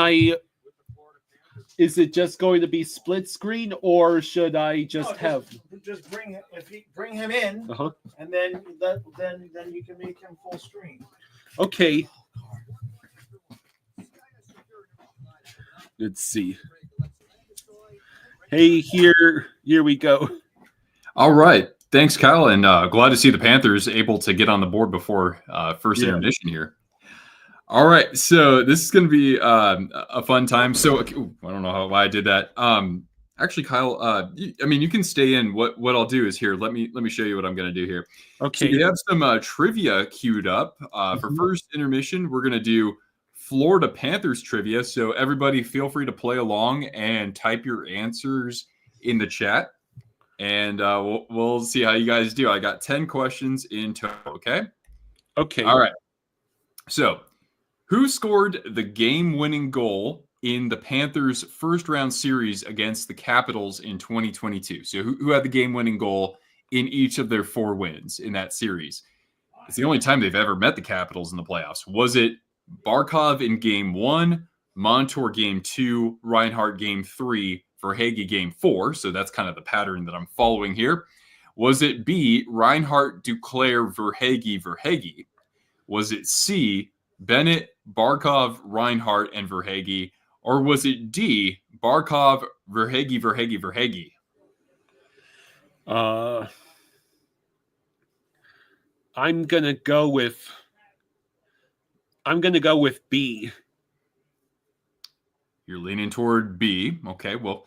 [SPEAKER 2] is it just going to be split screen, or should I just
[SPEAKER 4] bring him in, and then you can make him full screen.
[SPEAKER 2] Okay. Let's see. Hey, here we go.
[SPEAKER 1] All right, thanks, Kyle, and glad to see the Panthers able to get on the board before first intermission here. All right, so this is going to be a fun time. So I don't know why I did that. Actually, Kyle, you can stay in. What I'll do is here. Let me show you what I'm going to do here.
[SPEAKER 2] Okay.
[SPEAKER 1] So we have some trivia queued up for first intermission. We're going to do Florida Panthers trivia. So everybody, feel free to play along and type your answers in the chat. and we'll see how you guys do. I got 10 questions in total, okay?
[SPEAKER 2] Okay.
[SPEAKER 1] All right. So, who scored the game-winning goal in the Panthers' first-round series against the Capitals in 2022? So, who had the game-winning goal in each of their 4 wins in that series? It's the only time they've ever met the Capitals in the playoffs. Was it Barkov in Game 1, Montour Game 2, Reinhart Game 3, Verhaeghe Game 4? So that's kind of the pattern that I'm following here. Was it B, Reinhart, Duclair, Verhaeghe? Was it C, Bennett, Barkov, Reinhart, and Verhaeghe? Or was it D, Barkov, Verhaeghe?
[SPEAKER 2] I'm gonna go with B.
[SPEAKER 1] You're leaning toward B. Okay, well,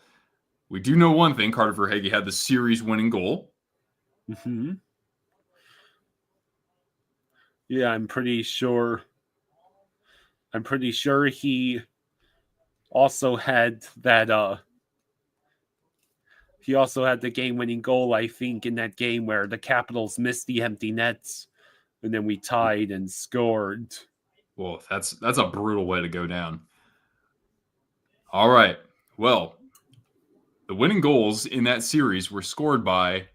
[SPEAKER 1] we do know one thing. Carter Verhaeghe had the series-winning goal.
[SPEAKER 2] Mm-hmm. Yeah, I'm pretty sure he also had that. He also had the game-winning goal, I think, in that game where the Capitals missed the empty nets, and then we tied and scored.
[SPEAKER 1] Well, that's a brutal way to go down. All right. Well, the winning goals in that series were scored by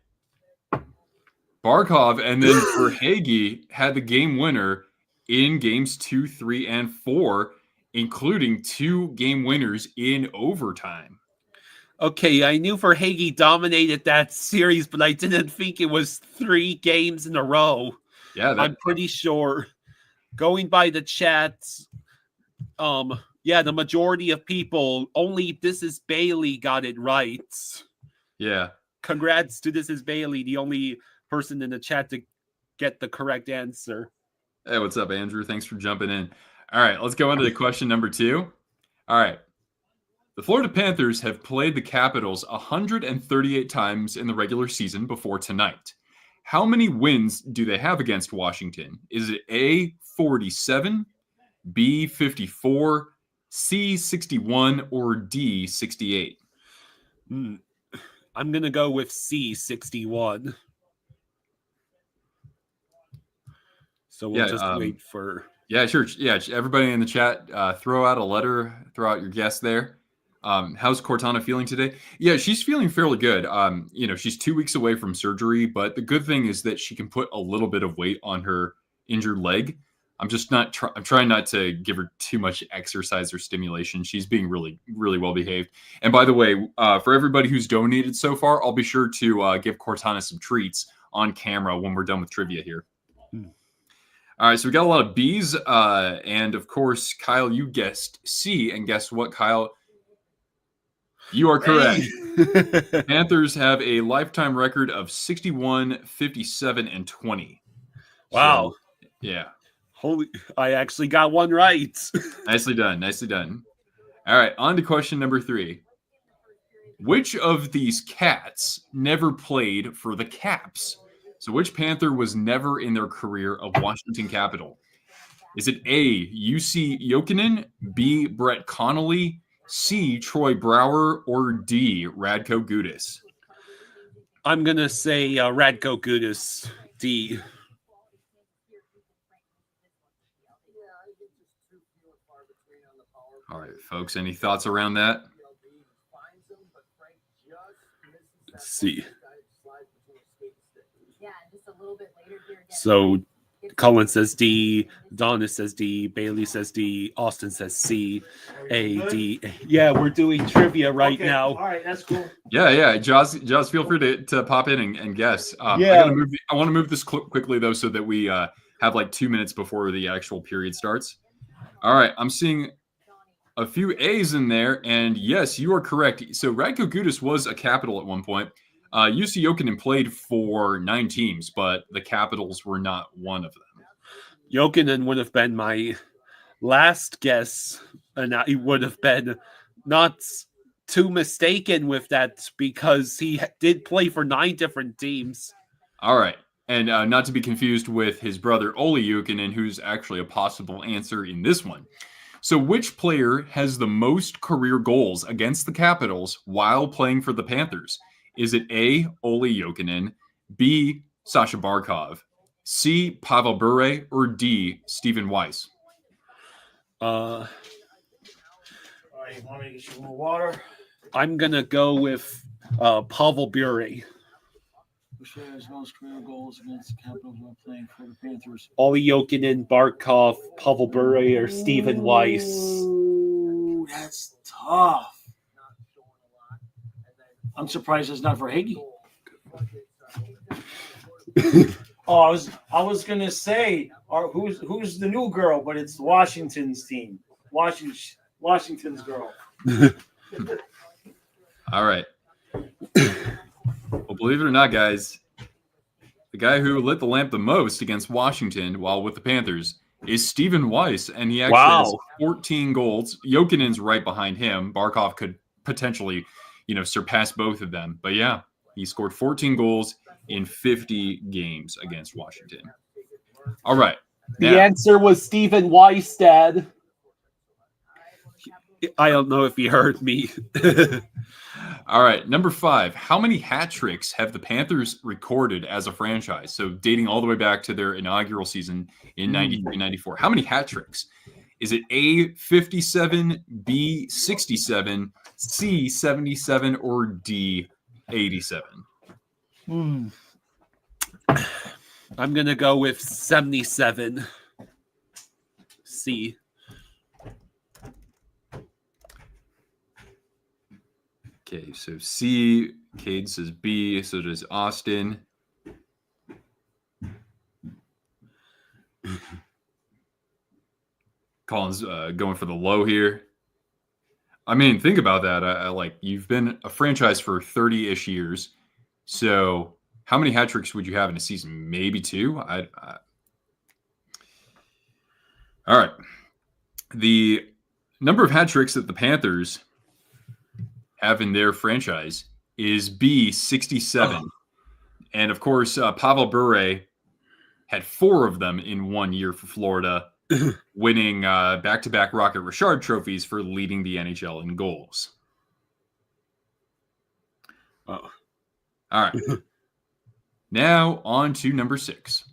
[SPEAKER 1] Barkov, and then Verhaeghe had the game winner in games 2, 3, and 4, including 2 game winners in overtime.
[SPEAKER 2] Okay, I knew Verhaeghe dominated that series, but I didn't think it was 3 games in a row.
[SPEAKER 1] Yeah,
[SPEAKER 2] I'm pretty sure. Going by the chats, the majority of people, only This Is Bailey got it right.
[SPEAKER 1] Yeah.
[SPEAKER 2] Congrats to This Is Bailey, the only person in the chat to get the correct answer.
[SPEAKER 1] Hey, what's up, Andrew? Thanks for jumping in. All right, let's go on to the question number 2. All right. The Florida Panthers have played the Capitals 138 times in the regular season before tonight. How many wins do they have against Washington? Is it A, 47, B, 54, C, 61, or D, 68?
[SPEAKER 2] I'm going to go with C, 61. So we'll just wait for...
[SPEAKER 1] Yeah, sure. Yeah, everybody in the chat, throw out a letter, throw out your guess there. How's Cortana feeling today? Yeah, she's feeling fairly good. She's 2 weeks away from surgery, but the good thing is that she can put a little bit of weight on her injured leg. I'm just not. I'm trying not to give her too much exercise or stimulation. She's being really, really well behaved. And by the way, for everybody who's donated so far, I'll be sure to give Cortana some treats on camera when we're done with trivia here. All right, so we got a lot of B's, and of course, Kyle, you guessed C, and guess what, Kyle? You are correct. Hey. Panthers have a lifetime record of 61, 57, and 20.
[SPEAKER 2] Wow.
[SPEAKER 1] So, yeah.
[SPEAKER 2] I actually got one right.
[SPEAKER 1] Nicely done. Nicely done. All right, on to question number 3. Which of these cats never played for the Caps? So which Panther was never in their career a Washington Capital? Is it A, UC Jokinen, B, Brett Connolly, C, Troy Brouwer, or D, Radko Gudas?
[SPEAKER 2] I'm going to say Radko Gudas, D.
[SPEAKER 1] All right, folks, any thoughts around that?
[SPEAKER 2] Let's see. So Cullen says D, Donna says D, Bailey says D, Austin says C, A, D. Yeah, we're doing trivia right now.
[SPEAKER 4] All right, that's cool.
[SPEAKER 1] Yeah. Jaws, feel free to pop in and guess. I want to move this quickly, though, so that we have like 2 minutes before the actual period starts. All right, I'm seeing a few A's in there, and yes, you are correct. So Radko Gudas was a Capital at one point. UC Jokinen played for 9 teams, but the Capitals were not one of them.
[SPEAKER 2] Jokinen would have been my last guess, and I would have been not too mistaken with that because he did play for 9 different teams.
[SPEAKER 1] All right. And not to be confused with his brother, Olli Jokinen, who's actually a possible answer in this one. So which player has the most career goals against the Capitals while playing for the Panthers? Is it A, Olli Jokinen, B, Sasha Barkov, C, Pavel Bure, or D, Stephen Weiss?
[SPEAKER 4] All right, want me to get you more water?
[SPEAKER 2] I'm going to go with Pavel Bure.
[SPEAKER 4] Who shares most career goals against the Capitals while playing for the Panthers?
[SPEAKER 2] Olli Jokinen, Barkov, Pavel Bure, or Stephen Weiss.
[SPEAKER 4] Ooh, that's tough. I'm surprised it's not for Higgy. Oh, I was gonna say, who's the new girl, but it's Washington's team. Washington's girl.
[SPEAKER 1] All right. Well, believe it or not, guys, the guy who lit the lamp the most against Washington while with the Panthers is Stephen Weiss, and he actually has 14 goals. Jokinen's right behind him. Barkov could potentially, surpass both of them. But yeah, he scored 14 goals in 50 games against Washington. All right.
[SPEAKER 2] The answer was Stephen Weiss, Dad. I don't know if he heard me.
[SPEAKER 1] All right, number 5. How many hat tricks have the Panthers recorded as a franchise? So dating all the way back to their inaugural season in 93-94. How many hat tricks? Is it A, 57, B, 67, C, 77, or D, 87?
[SPEAKER 2] I'm going to go with 77. C.
[SPEAKER 1] Okay, so C, Cade says B, so does Austin. Colin's going for the low here. I mean, think about that. I like, you've been a franchise for 30-ish years. So how many hat tricks would you have in a season? Maybe 2? All right. The number of hat tricks that the Panthers have in their franchise is B, 67. And of course, Pavel Bure had 4 of them in 1 year for Florida, winning back-to-back Rocket Richard trophies for leading the NHL in goals.
[SPEAKER 2] Oh.
[SPEAKER 1] All right. Now on to number 6.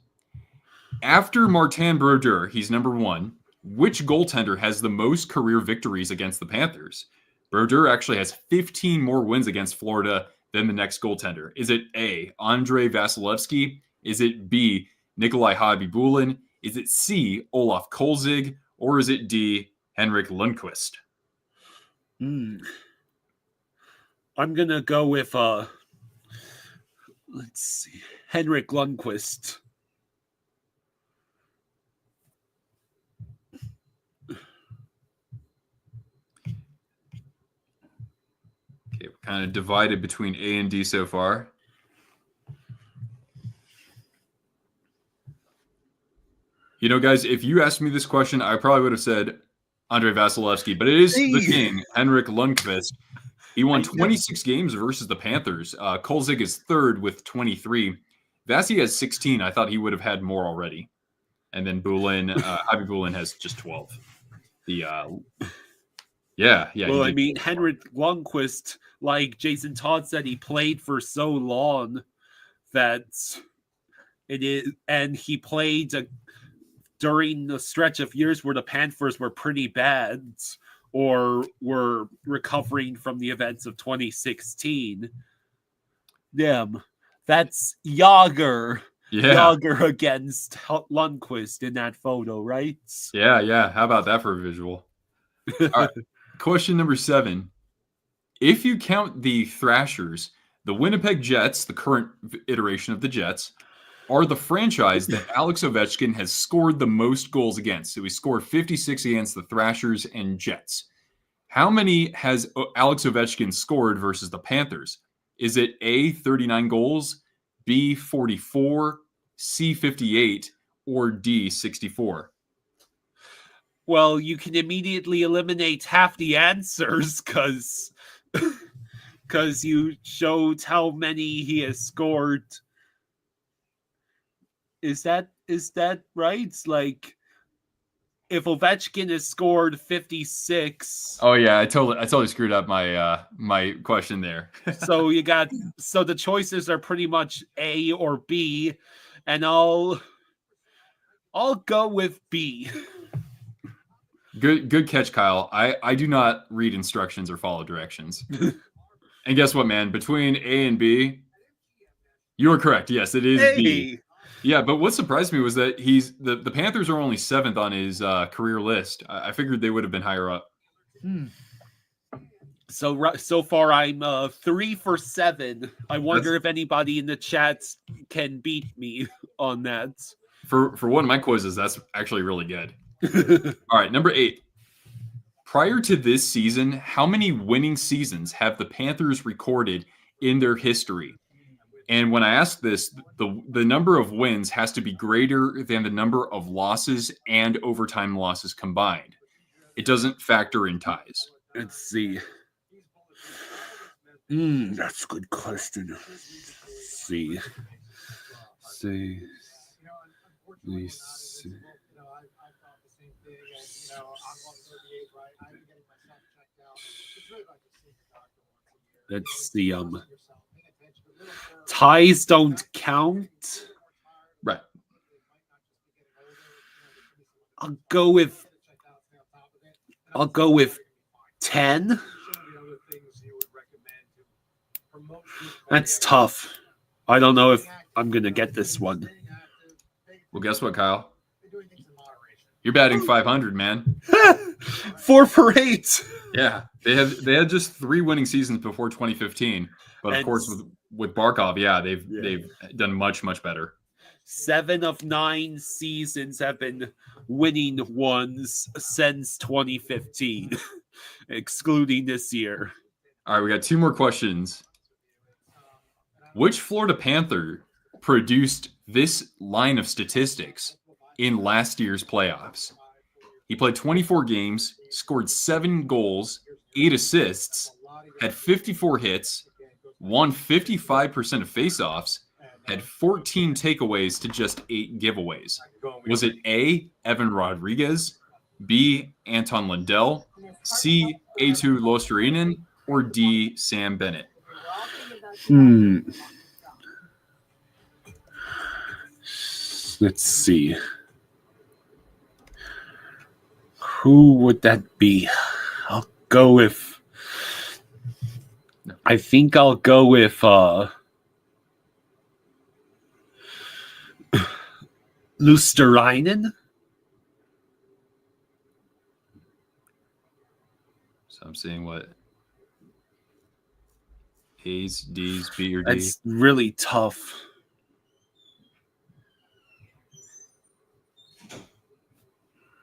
[SPEAKER 1] After Martin Brodeur, he's number 1. Which goaltender has the most career victories against the Panthers? Brodeur actually has 15 more wins against Florida than the next goaltender. Is it A, Andrei Vasilevsky? Is it B, Nikolai Khabibulin? Is it C, Olaf Kolzig? Or is it D, Henrik Lundqvist?
[SPEAKER 2] I'm going to go with, let's see, Henrik Lundqvist.
[SPEAKER 1] Okay, we're kind of divided between A and D so far. Guys, if you asked me this question, I probably would have said Andrei Vasilevsky, but it is the king, Henrik Lundqvist. He won 26 games versus the Panthers. Kolzig is 3rd with 23. Vasi has 16. I thought he would have had more already. And then Javi Bulin has just 12. Yeah.
[SPEAKER 2] Well, I mean, Henrik Lundqvist, like Jason Todd said, he played for so long that it is, and he played during the stretch of years where the Panthers were pretty bad or were recovering from the events of 2016. That's Yager.
[SPEAKER 1] Yeah.
[SPEAKER 2] Yager against Lundqvist in that photo, right?
[SPEAKER 1] Yeah. How about that for a visual? All right. Question number 7. If you count the Thrashers, the Winnipeg Jets, the current iteration of the Jets, are the franchise that Alex Ovechkin has scored the most goals against. So he scored 56 against the Thrashers and Jets. How many has Alex Ovechkin scored versus the Panthers? Is it A, 39 goals, B, 44, C, 58, or D, 64?
[SPEAKER 2] Well, you can immediately eliminate half the answers because you showed how many he has scored. Is that right? Like, if Ovechkin has scored 56.
[SPEAKER 1] Oh yeah, I totally screwed up my my question there.
[SPEAKER 2] So the choices are pretty much A or B, and I'll go with B.
[SPEAKER 1] Good catch, Kyle. I do not read instructions or follow directions. And guess what, man? Between A and B, you are correct. Yes, it is B. Yeah, but what surprised me was that the Panthers are only 7th on his career list. I figured they would have been higher up.
[SPEAKER 2] So far, I'm 3 for 7. I wonder if anybody in the chats can beat me on that.
[SPEAKER 1] For one of my quizzes, that's actually really good. All right, number 8. Prior to this season, how many winning seasons have the Panthers recorded in their history? And when I ask this, the number of wins has to be greater than the number of losses and overtime losses combined. It doesn't factor in ties.
[SPEAKER 2] Let's see. That's a good question. Let's see. Let's see. Ties don't count.
[SPEAKER 1] Right.
[SPEAKER 2] I'll go with 10. That's tough. I don't know if I'm gonna get this one.
[SPEAKER 1] Well, guess what, Kyle? You're batting 500, man.
[SPEAKER 2] 4 for 8.
[SPEAKER 1] Yeah, they had just 3 winning seasons before 2015, but of course with Barkov, yeah, they've done much better.
[SPEAKER 2] 7 of 9 seasons have been winning ones since 2015, excluding this year.
[SPEAKER 1] All right, we got 2 more questions. Which Florida Panther produced this line of statistics in last year's playoffs? He played 24 games, scored 7 goals, 8 assists, had 54 hits, won 55% of faceoffs, had 14 takeaways to just 8 giveaways. Was it A, Evan Rodriguez, B, Anton Lundell, C, A2 Losterinen, or D, Sam Bennett?
[SPEAKER 2] Let's see. Who would that be? I think I'll go with Luosterainen.
[SPEAKER 1] So I'm seeing what A's, D's, B, or D.
[SPEAKER 2] That's really tough.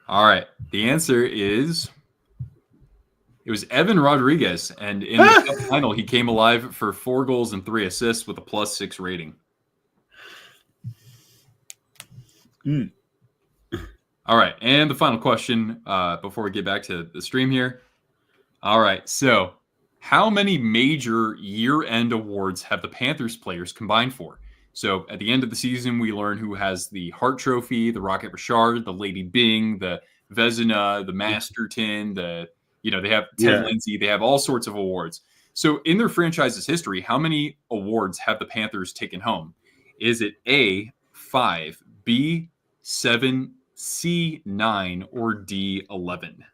[SPEAKER 1] All right. The answer is it was Evan Rodriguez, and in the final, he came alive for 4 goals and 3 assists with a +6 rating. All right, and the final question before we get back to the stream here. All right, so how many major year-end awards have the Panthers players combined for? So at the end of the season, we learn who has the Hart Trophy, the Rocket Richard, the Lady Byng, the Vezina, the Masterton, they have Ted Lindsay, they have all sorts of awards. So in their franchise's history, how many awards have the Panthers taken home? Is it A, 5, B, 7, C, 9, or D, 11?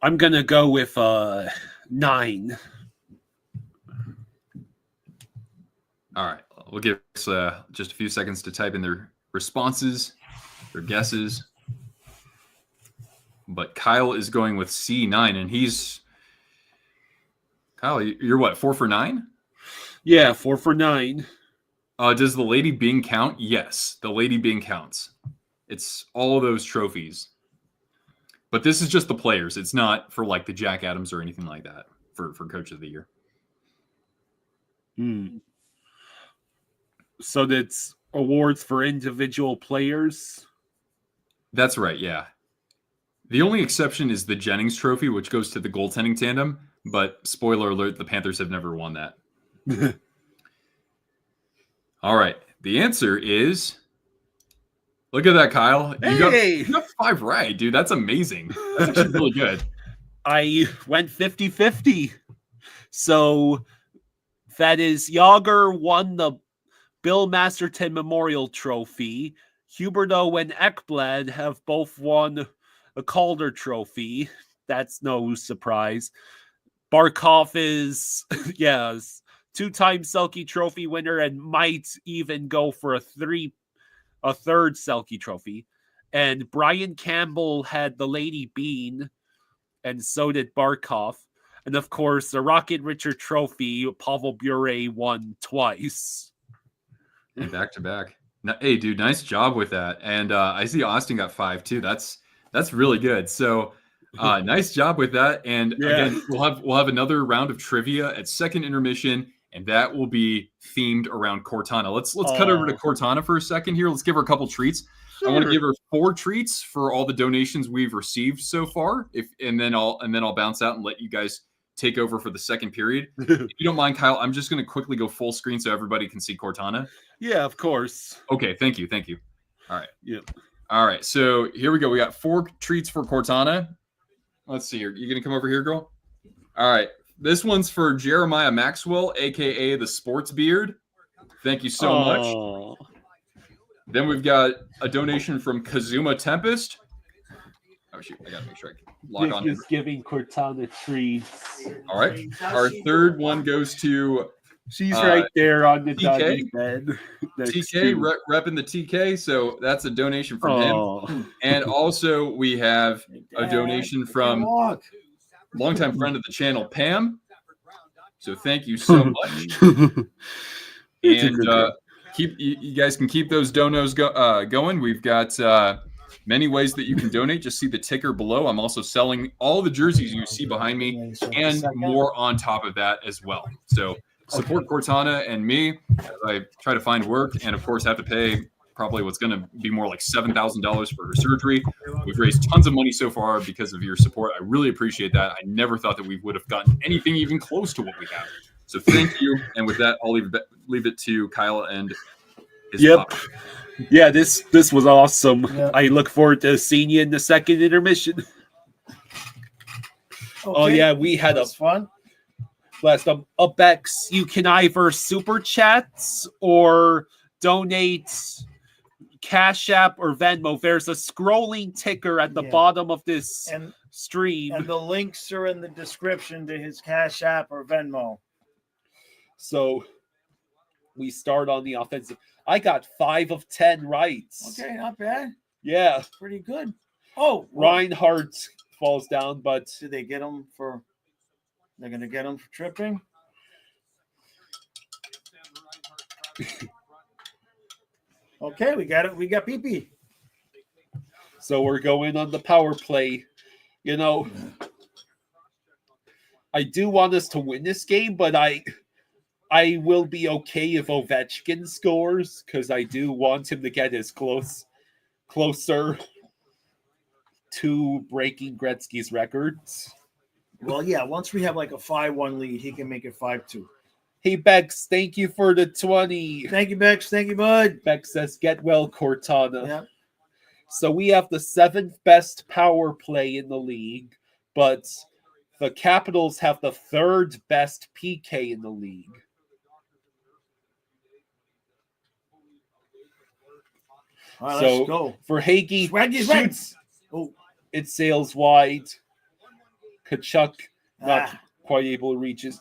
[SPEAKER 2] I'm going to go with 9.
[SPEAKER 1] All right. We'll give us just a few seconds to type in their responses, their guesses. But Kyle is going with C9, and Kyle, you're what, 4 for 9?
[SPEAKER 2] Yeah, 4 for 9.
[SPEAKER 1] Does the Lady Byng count? Yes, the Lady Byng counts. It's all of those trophies. But this is just the players. It's not for like the Jack Adams or anything like that for Coach of the Year.
[SPEAKER 2] So that's awards for individual players?
[SPEAKER 1] That's right, yeah. The only exception is the Jennings Trophy, which goes to the goaltending tandem. But spoiler alert, the Panthers have never won that. All right. The answer is Look at that, Kyle.
[SPEAKER 2] Hey!
[SPEAKER 1] You got 5 right, dude. That's amazing. That's actually really good.
[SPEAKER 2] I went 50-50. So that is Yager won the Bill Masterton Memorial Trophy. Huberdeau and Ekblad have both won a Calder Trophy. That's no surprise. Barkov is, yes, 2-time Selke Trophy winner and might even go for a third Selke Trophy. And Brian Campbell had the Lady Bean, and so did Barkov. And of course, the Rocket Richard Trophy, Pavel Bure won twice.
[SPEAKER 1] And back to back. Hey, dude, nice job with that. And I see Austin got 5 too. That's really good. So nice job with that. And again, we'll have another round of trivia at second intermission, and that will be themed around Cortana. Let's cut over to Cortana for a second here. Let's give her a couple treats. Sure. I want to give her 4 treats for all the donations we've received so far. And then I'll bounce out and let you guys take over for the second period. If you don't mind, Kyle, I'm just going to quickly go full screen so everybody can see Cortana.
[SPEAKER 2] Yeah, of course.
[SPEAKER 1] Okay, thank you. All right.
[SPEAKER 2] Yep.
[SPEAKER 1] All right, so here we go. We got 4 treats for Cortana. Let's see here. You going to come over here, girl? All right. This one's for Jeremiah Maxwell, a.k.a. the Sports Beard. Thank you so much. Then we've got a donation from Kazuma Tempest. Oh, shoot. I got to make sure I log on.
[SPEAKER 2] Just giving Cortana treats.
[SPEAKER 1] All right. Our third one goes to...
[SPEAKER 2] She's right there on the
[SPEAKER 1] TK
[SPEAKER 2] bed.
[SPEAKER 1] TK, repping the TK. So that's a donation from him. And also we have a donation from longtime friend of the channel, Pam. So thank you so much. And you guys can keep those donos going. We've got many ways that you can donate. Just see the ticker below. I'm also selling all the jerseys you see behind me and more on top of that as well. So support Cortana and me as I try to find work, and of course have to pay probably what's going to be more like $7,000 for her surgery. We've raised tons of money so far because of your support. I really appreciate that. I never thought that we would have gotten anything even close to what we have. So thank you. And with that, I'll leave it to Kyle and his pop.
[SPEAKER 2] Yeah, this was awesome. Yep. I look forward to seeing you in the second intermission. Okay. Oh yeah, we had a fun. Last up X, you can either super chats or donate Cash App or Venmo. There's a scrolling ticker at the bottom of this stream.
[SPEAKER 4] And the links are in the description to his Cash App or Venmo.
[SPEAKER 2] So we start on the offensive. I got 5 of 10 rights.
[SPEAKER 4] Okay, not bad.
[SPEAKER 2] Yeah.
[SPEAKER 4] Pretty good. Oh,
[SPEAKER 2] Reinhardt falls down, but
[SPEAKER 4] did they get him for... They're going to get him for tripping. Okay, we got it. We got PP.
[SPEAKER 2] So we're going on the power play. You know, I do want us to win this game, but I will be okay if Ovechkin scores because I do want him to get as closer to breaking Gretzky's records.
[SPEAKER 4] Well, yeah, once we have like a 5-1 lead, he can make it 5-2.
[SPEAKER 2] Hey, Bex, thank you for the 20.
[SPEAKER 4] Thank you, Bex. Thank you, bud.
[SPEAKER 2] Bex says, get well, Cortana.
[SPEAKER 4] Yeah.
[SPEAKER 2] So we have the 7th best power play in the league, but the Capitals have the 3rd best PK in the league.
[SPEAKER 4] All right,
[SPEAKER 2] so
[SPEAKER 4] let's go.
[SPEAKER 2] For Hagee, shoots. Oh, it sails wide. Kachuk not quite able to reach it.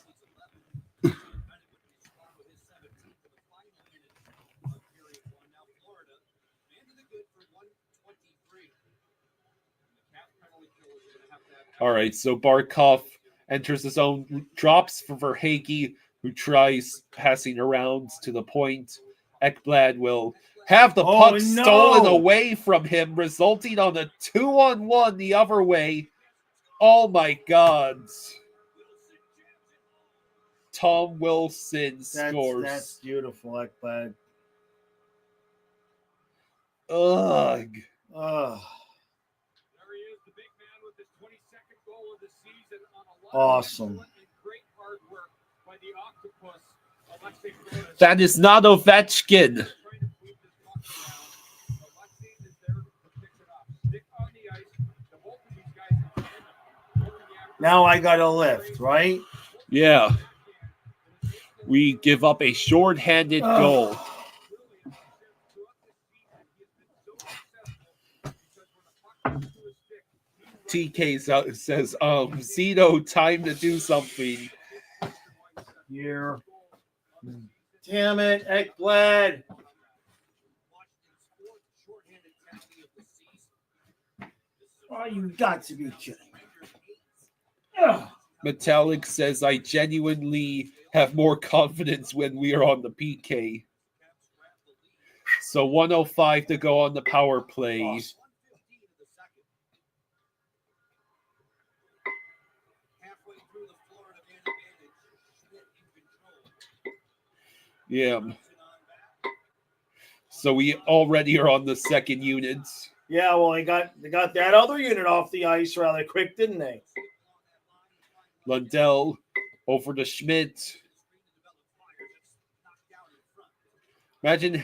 [SPEAKER 2] All right, so Barkov enters his own, drops for Verhaeghe, who tries passing around to the point. Ekblad will have the puck stolen away from him, resulting on a 2-on-1 the other way. Oh my God. Tom Wilson scores.
[SPEAKER 4] That's beautiful, Ekblad.
[SPEAKER 2] Ugh.
[SPEAKER 7] There he is, the big man with his 22nd goal of the season on a lot
[SPEAKER 4] awesome.
[SPEAKER 7] Of great hard work by the Octopus. Alexei
[SPEAKER 2] that is not Ovechkin.
[SPEAKER 4] Now I got to lift, right?
[SPEAKER 2] Yeah. We give up a short-handed goal. TK says, Zito, time to do something.
[SPEAKER 4] Here. Damn it, Ekblad. Oh, you got to be kidding me.
[SPEAKER 2] Metallic says, I genuinely have more confidence when we are on the PK. So 1:05 to go on the power play.
[SPEAKER 4] Awesome.
[SPEAKER 2] Yeah. So we already are on the second units.
[SPEAKER 4] Yeah, well, they got that other unit off the ice rather quick, didn't they?
[SPEAKER 2] Lundell over to Schmidt. Imagine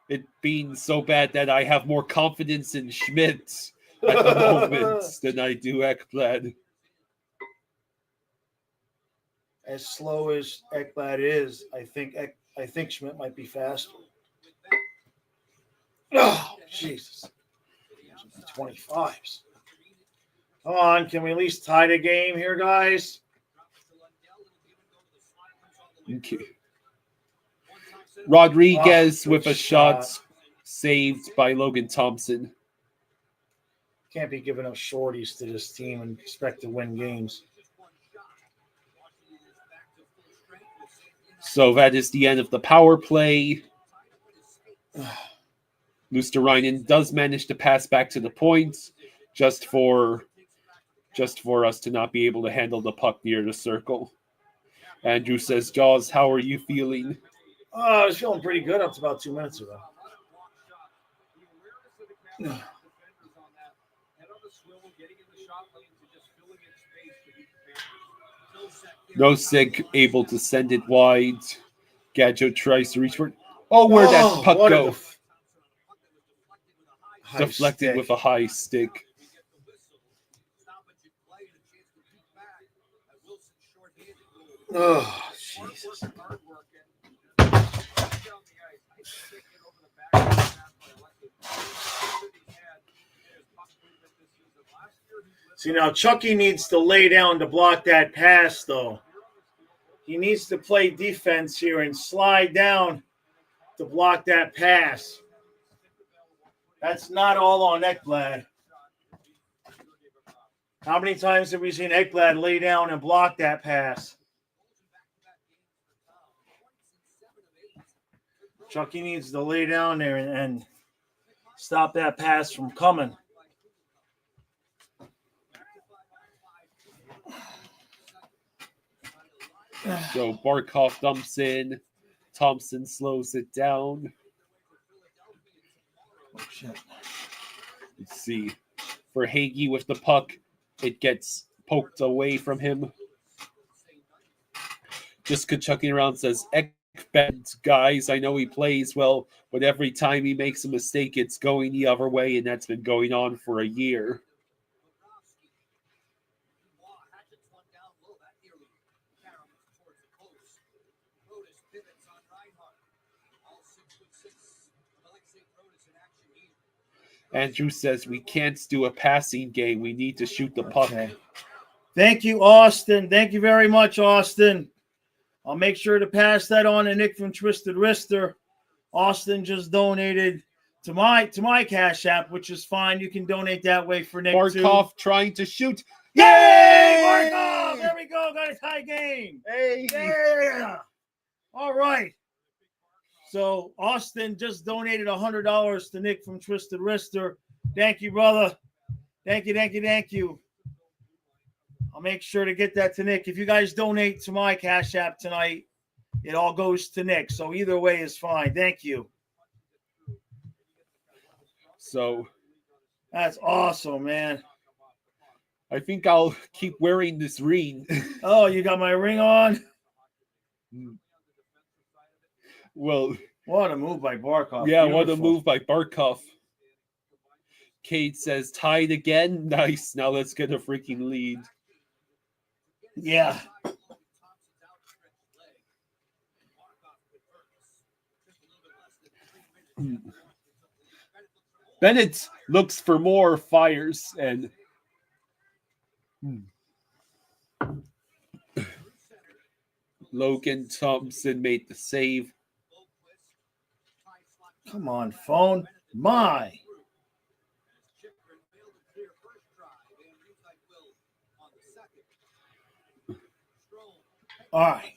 [SPEAKER 2] it being so bad that I have more confidence in Schmidt at the moment than I do Ekblad.
[SPEAKER 4] As slow as Ekblad is, I think Schmidt might be faster. Oh, Jesus. 25s. Come on, can we at least tie the game here, guys?
[SPEAKER 2] Okay. Rodriguez with a shot saved by Logan Thompson.
[SPEAKER 4] Can't be giving up shorties to this team and expect to win games.
[SPEAKER 2] So that is the end of the power play. Luosterainen does manage to pass back to the points just for us to not be able to handle the puck near the circle. Andrew says, Jaws, how are you feeling?
[SPEAKER 4] I was feeling pretty good up to about 2 minutes ago.
[SPEAKER 2] Nosek able to send it wide. Gadjo tries to reach for it. Oh, where'd that puck go? Deflected with a high stick.
[SPEAKER 4] Oh, Jesus. See, now Chucky needs to lay down to block that pass, though. He needs to play defense here and slide down to block that pass. That's not all on Ekblad. How many times have we seen Ekblad lay down and block that pass? Chucky needs to lay down there and stop that pass from coming.
[SPEAKER 2] So Barkov dumps in. Thompson slows it down.
[SPEAKER 4] Oh, shit.
[SPEAKER 2] Let's see. For Hagee with the puck, it gets poked away from him. Just chucking around says, Ekblad, guys, I know he plays well, but every time he makes a mistake, it's going the other way, and that's been going on for a year. Andrew says we can't do a passing game. We need to shoot the puck.
[SPEAKER 4] Okay. Thank you, Austin. Thank you very much, Austin. I'll make sure to pass that on to Nick from Twisted Wrister. Austin just donated to my Cash App, which is fine. You can donate that way for Nick
[SPEAKER 2] Barkov
[SPEAKER 4] too.
[SPEAKER 2] trying to shoot.
[SPEAKER 4] Yay! Barkov! There we go. Got a tie game.
[SPEAKER 2] Hey!
[SPEAKER 4] Yeah. All right. So Austin just donated $100 to Nick from Twisted Wrister. Thank you, brother. Thank you. I'll make sure to get that to Nick. If you guys donate to my Cash App tonight, it all goes to Nick. So either way is fine. Thank you.
[SPEAKER 2] So
[SPEAKER 4] that's awesome, man.
[SPEAKER 2] I think I'll keep wearing this ring.
[SPEAKER 4] Oh, you got my ring on?
[SPEAKER 2] Well,
[SPEAKER 4] what a move by Barkov.
[SPEAKER 2] Yeah,
[SPEAKER 4] Beautiful.
[SPEAKER 2] what a move by Barkov. Kate says, tied again. Nice. Now let's get a freaking lead.
[SPEAKER 4] Yeah.
[SPEAKER 2] Bennett looks for more, fires, and Logan Thompson made the save.
[SPEAKER 4] Come on, phone. My. All right.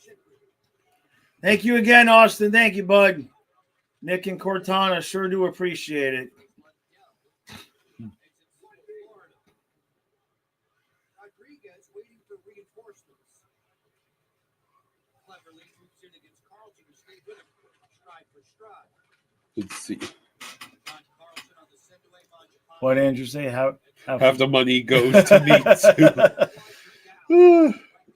[SPEAKER 4] Thank you again, Austin. Thank you, bud. Nick and Cortana sure do appreciate it.
[SPEAKER 6] Rodriguez waiting for reinforcements. Cleverly moves in against Carlson, who stayed with him stride for stride.
[SPEAKER 2] Let's see.
[SPEAKER 6] Carlson on the send away.
[SPEAKER 4] What did Andrew say?
[SPEAKER 2] Half the money goes to me too.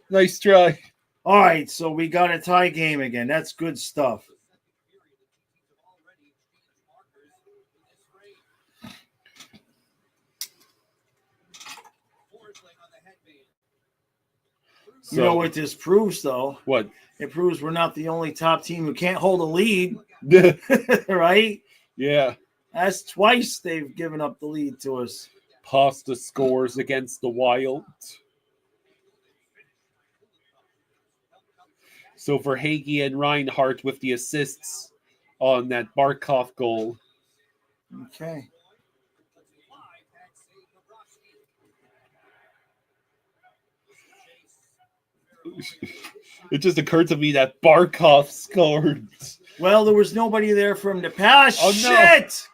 [SPEAKER 2] Nice try.
[SPEAKER 4] All right, so we got a tie game again. That's good stuff. You know what this proves, though?
[SPEAKER 2] What?
[SPEAKER 4] It proves we're not the only top team who can't hold a lead, right?
[SPEAKER 2] Yeah.
[SPEAKER 4] That's twice they've given up the lead to us.
[SPEAKER 2] Pasta scores against the Wild. So for Hagee and Reinhardt with the assists on that Barkov goal.
[SPEAKER 4] Okay.
[SPEAKER 2] It just occurred to me that Barkov scored.
[SPEAKER 4] Well, there was nobody there for him to pass.
[SPEAKER 2] Oh, no.
[SPEAKER 4] Shit!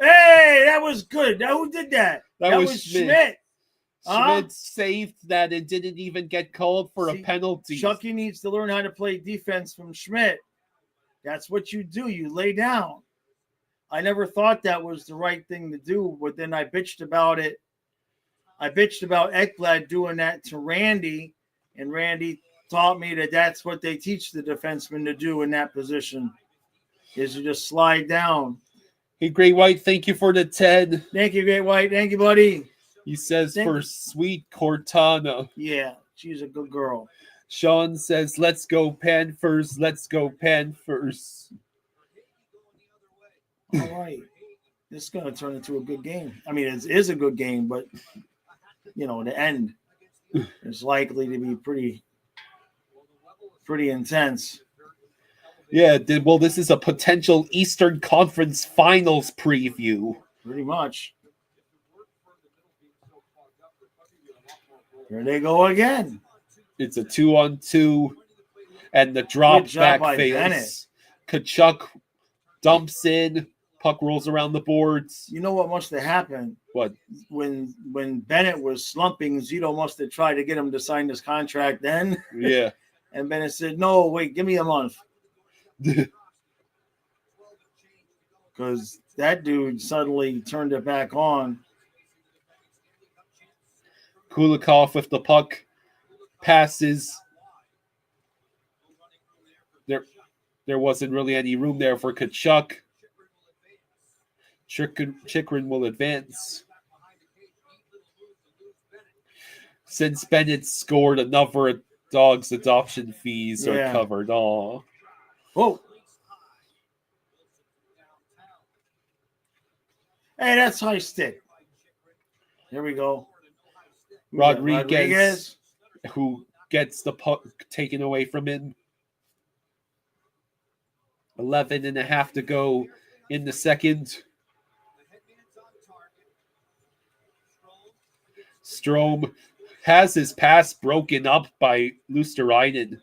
[SPEAKER 4] Hey, that was good. Now, who did that?
[SPEAKER 2] That was Schmidt. Schmidt saved that and didn't even get called for a penalty.
[SPEAKER 4] Chucky needs to learn how to play defense from Schmidt. That's what you do. You lay down. I never thought that was the right thing to do, but then I bitched about it. I bitched about Ekblad doing that to Randy, and Randy taught me that that's what they teach the defenseman to do in that position, is to just slide down.
[SPEAKER 2] Hey, Great White, thank you for the 10.
[SPEAKER 4] Thank you, Great White. Thank you, buddy.
[SPEAKER 2] He says for sweet Cortana.
[SPEAKER 4] Yeah, she's a good girl.
[SPEAKER 2] Sean says, let's go Panthers. Let's go Panthers.
[SPEAKER 4] All right. This is going to turn into a good game. I mean, it is a good game, but, you know, the end is likely to be pretty intense.
[SPEAKER 2] Yeah, well, this is a potential Eastern Conference Finals preview.
[SPEAKER 4] Pretty much. Here they go again.
[SPEAKER 2] It's a 2-on-2, and the drop back fails. Kachuk dumps in, puck rolls around the boards.
[SPEAKER 4] You know what must have happened?
[SPEAKER 2] What?
[SPEAKER 4] When Bennett was slumping, Zito must have tried to get him to sign this contract then.
[SPEAKER 2] Yeah.
[SPEAKER 4] And Bennett said, no, wait, give me a month. Because that dude suddenly turned it back on.
[SPEAKER 2] Kulikov with the puck passes. There wasn't really any room there for Kachuk. Chikrin will advance. Since Bennett scored, another dog's adoption fees are covered. Oh.
[SPEAKER 4] Whoa. Hey, that's high stick. Here we go.
[SPEAKER 2] Rodriguez, who gets the puck taken away from him. 11 and a half to go in the second. Strome has his pass broken up by Luosterainen,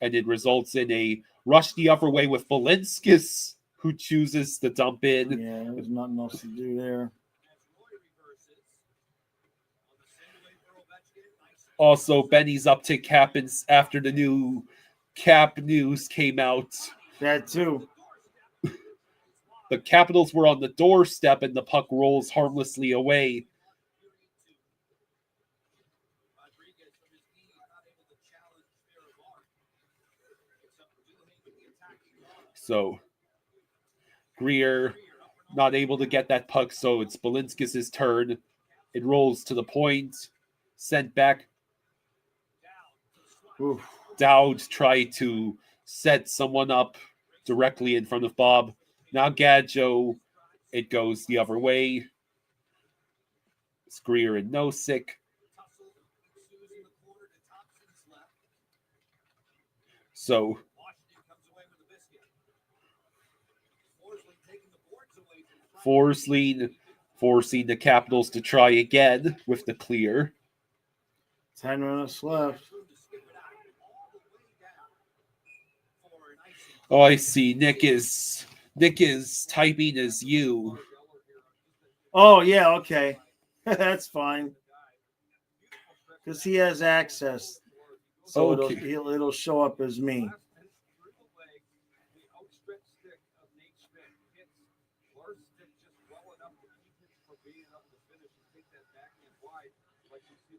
[SPEAKER 2] and it results in a rush the other way with Balinskis, who chooses to dump in.
[SPEAKER 4] Yeah, there's nothing else to do there.
[SPEAKER 2] Also, Benny's uptick happens after the new cap news came out.
[SPEAKER 4] That too.
[SPEAKER 2] The Capitals were on the doorstep and the puck rolls harmlessly away. So, Greer not able to get that puck, so it's Balinskis' turn. It rolls to the point, sent back.
[SPEAKER 4] Oof.
[SPEAKER 2] Dowd tried to set someone up directly in front of Bob. Now Gadjo, it goes the other way. Greer and Nosek. So Forsling forcing the Capitals to try again with the clear.
[SPEAKER 4] 10 minutes left.
[SPEAKER 2] Oh, I see. Nick is typing as you.
[SPEAKER 4] Oh, yeah, okay. That's fine. Because he has access. So
[SPEAKER 2] Okay.
[SPEAKER 4] it'll show up as me.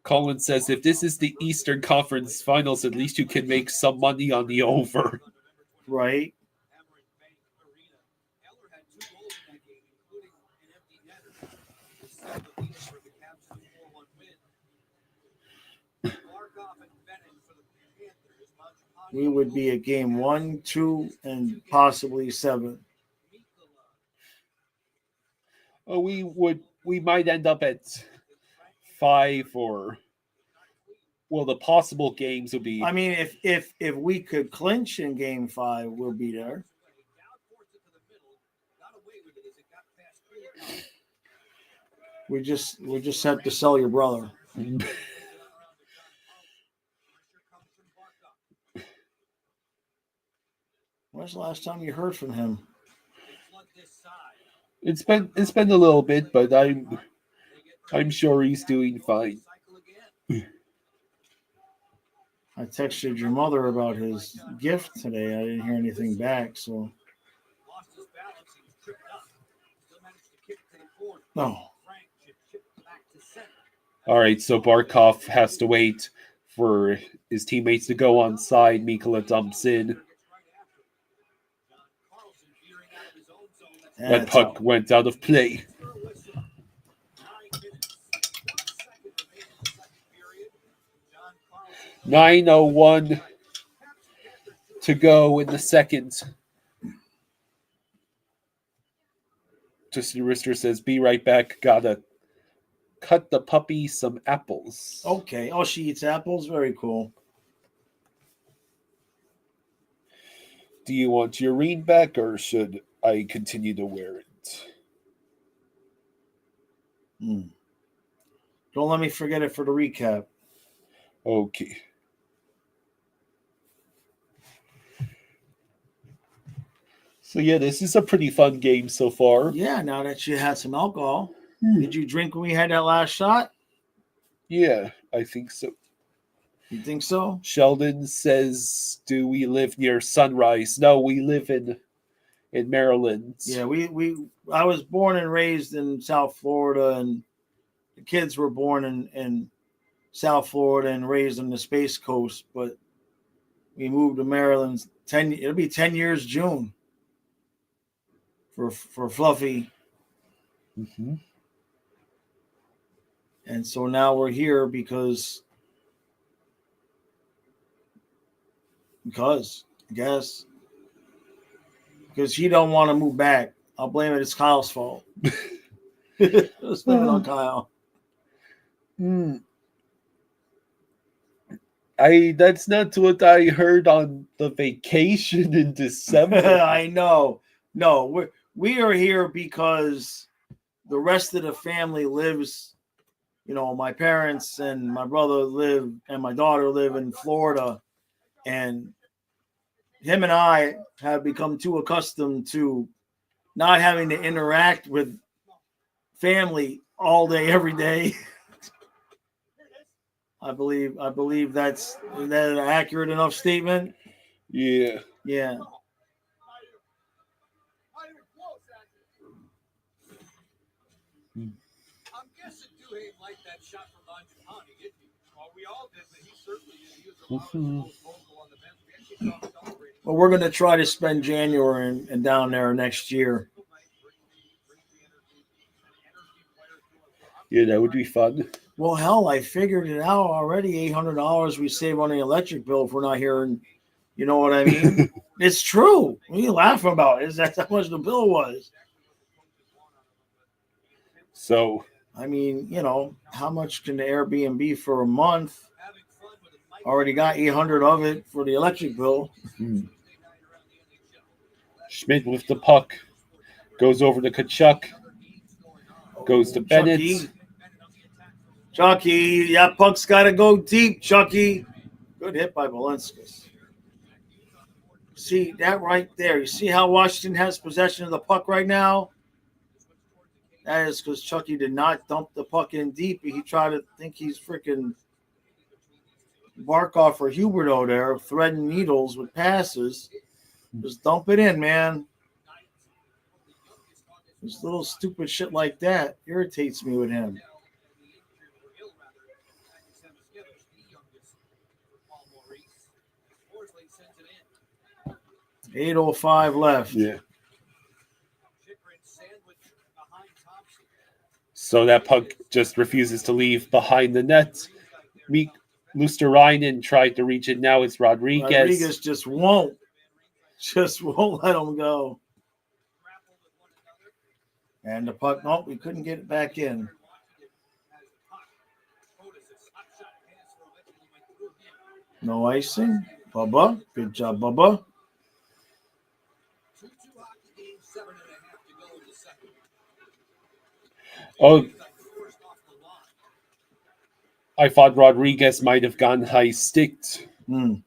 [SPEAKER 2] Colin says, if this is the Eastern Conference Finals, at least you can make some money on the over.
[SPEAKER 4] Right. We would be at game 1, 2, and possibly 7.
[SPEAKER 2] Oh, we might end up at 5 or, well, the possible games would be.
[SPEAKER 4] I mean, if we could clinch in game 5, we'll be there. We just have to sell your brother. When's the last time you heard from him?
[SPEAKER 2] It's been a little bit, but I'm sure he's doing fine.
[SPEAKER 4] I texted your mother about his gift today. I didn't hear anything back, so. No.
[SPEAKER 2] All right, so Barkov has to wait for his teammates to go on side. Mikkola dumps in. That puck went out of play. .9:01 to go in the second. Twisted Wrister says, be right back. Gotta cut the puppy some apples.
[SPEAKER 4] Okay. Oh, she eats apples? Very cool.
[SPEAKER 2] Do you want your ring back or should I continue to wear it?
[SPEAKER 4] Don't let me forget it for the recap.
[SPEAKER 2] Okay. So yeah, this is a pretty fun game so far.
[SPEAKER 4] Yeah, now that you had some alcohol. Did you drink when we had that last shot?
[SPEAKER 2] Yeah, I think so.
[SPEAKER 4] You think so?
[SPEAKER 2] Sheldon says, do we live near Sunrise? No, we live in Maryland.
[SPEAKER 4] Yeah, I was born and raised in South Florida, and the kids were born in South Florida and raised on the Space Coast, but we moved to Maryland. It'll be 10 years June for Fluffy.
[SPEAKER 2] Mm-hmm.
[SPEAKER 4] And so now we're here because I guess. Because he don't want to move back. I'll blame it. It's Kyle's fault. Let's blame it on Kyle.
[SPEAKER 2] That's not what I heard on the vacation in December.
[SPEAKER 4] I know. No, we are here because the rest of the family lives. You know, my parents and my brother live, and my daughter live in Florida, and him and I have become too accustomed to not having to interact with family all day, every day. I believe that's an accurate enough statement.
[SPEAKER 2] Yeah.
[SPEAKER 4] Yeah.
[SPEAKER 7] I'm guessing Duhane liked that shot from Mangiapane, didn't he? Well, we all did, but he certainly did. He was a lot of most vocal on the bench. We actually saw him celebrating.
[SPEAKER 4] Well, we're going to try to spend January and down there next year.
[SPEAKER 2] Yeah, that would be fun.
[SPEAKER 4] Well, hell, I figured it out already. $800 we save on the electric bill if we're not hearing. You know what I mean? It's true. What are you laughing about? That's how much the bill was.
[SPEAKER 2] So,
[SPEAKER 4] I mean, how much can the Airbnb for a month? Already got 800 of it for the electric bill.
[SPEAKER 2] Schmidt with the puck. Goes over to Kachuk. Goes to Bennett.
[SPEAKER 4] Chucky, that puck's got to go deep, Chucky. Good hit by Balenskis. See that right there? You see how Washington has possession of the puck right now? That is because Chucky did not dump the puck in deep. He tried to think he's freaking Barkov or Huberto there, threading needles with passes. Just dump it in, man. This little stupid shit like that irritates me with him. 8:05 left.
[SPEAKER 2] Yeah. So that puck just refuses to leave behind the net. Luosterainen tried to reach it. Now it's Rodriguez.
[SPEAKER 4] Rodriguez just won't let him go. And the puck, nope, we couldn't get it back in. No icing. Bubba. Good job, Bubba.
[SPEAKER 2] Oh, I thought Rodriguez might have gone high sticked.
[SPEAKER 4] He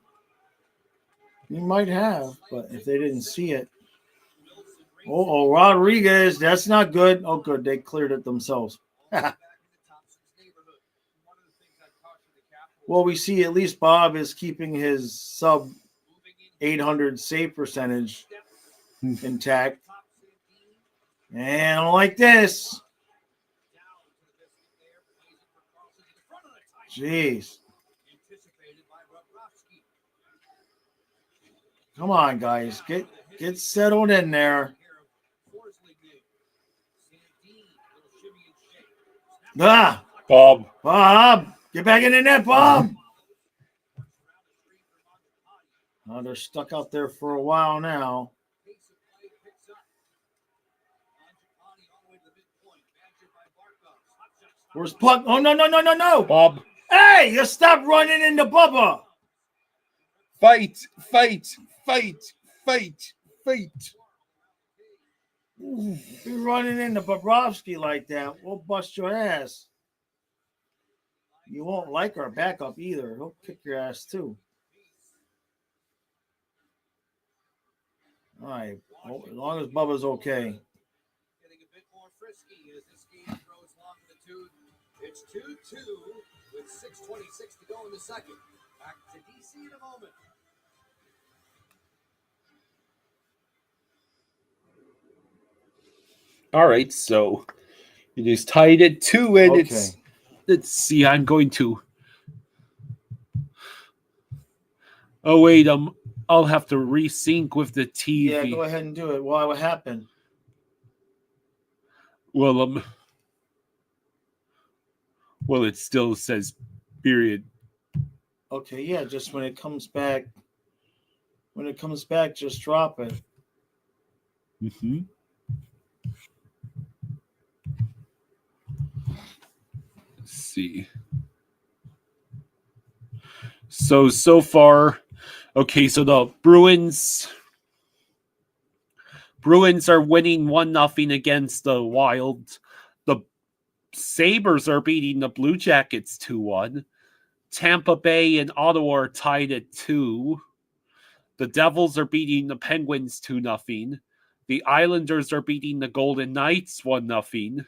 [SPEAKER 4] might have, but if they didn't see it. Oh, Rodriguez, that's not good. Oh, good, they cleared it themselves. Well, we see at least Bob is keeping his sub 800 save percentage intact. And I don't like this. Jeez. Come on, guys. Get settled in there. Bob. Get back in the net, Bob. Oh, they're stuck out there for a while now. Where's puck? Oh, no.
[SPEAKER 2] Bob.
[SPEAKER 4] Hey, you stop running into Bubba.
[SPEAKER 2] Fight.
[SPEAKER 4] If you're running into Bobrovsky like that, we'll bust your ass. You won't like our backup either. He'll kick your ass too. All right. Well, as long as Bubba's okay.
[SPEAKER 6] Getting a bit more frisky as this game grows long in the tooth. It's 2-2 with 6:26 to go in the second. Back to DC in a moment.
[SPEAKER 2] All right, so it is tied at 2, and
[SPEAKER 4] Okay.
[SPEAKER 2] let's see. I'm going to. Oh wait, I'll have to resync with the TV.
[SPEAKER 4] Yeah, go ahead and do it. Why? What happened?
[SPEAKER 2] Well, it still says period.
[SPEAKER 4] Okay, yeah, just when it comes back, just drop it.
[SPEAKER 2] Mm-hmm. Let's see. So far, okay, so the Bruins are winning 1-0 against the Wild. The Sabres are beating the Blue Jackets 2-1. Tampa Bay and Ottawa are tied at 2. The Devils are beating the Penguins 2-0. The Islanders are beating the Golden Knights 1-0.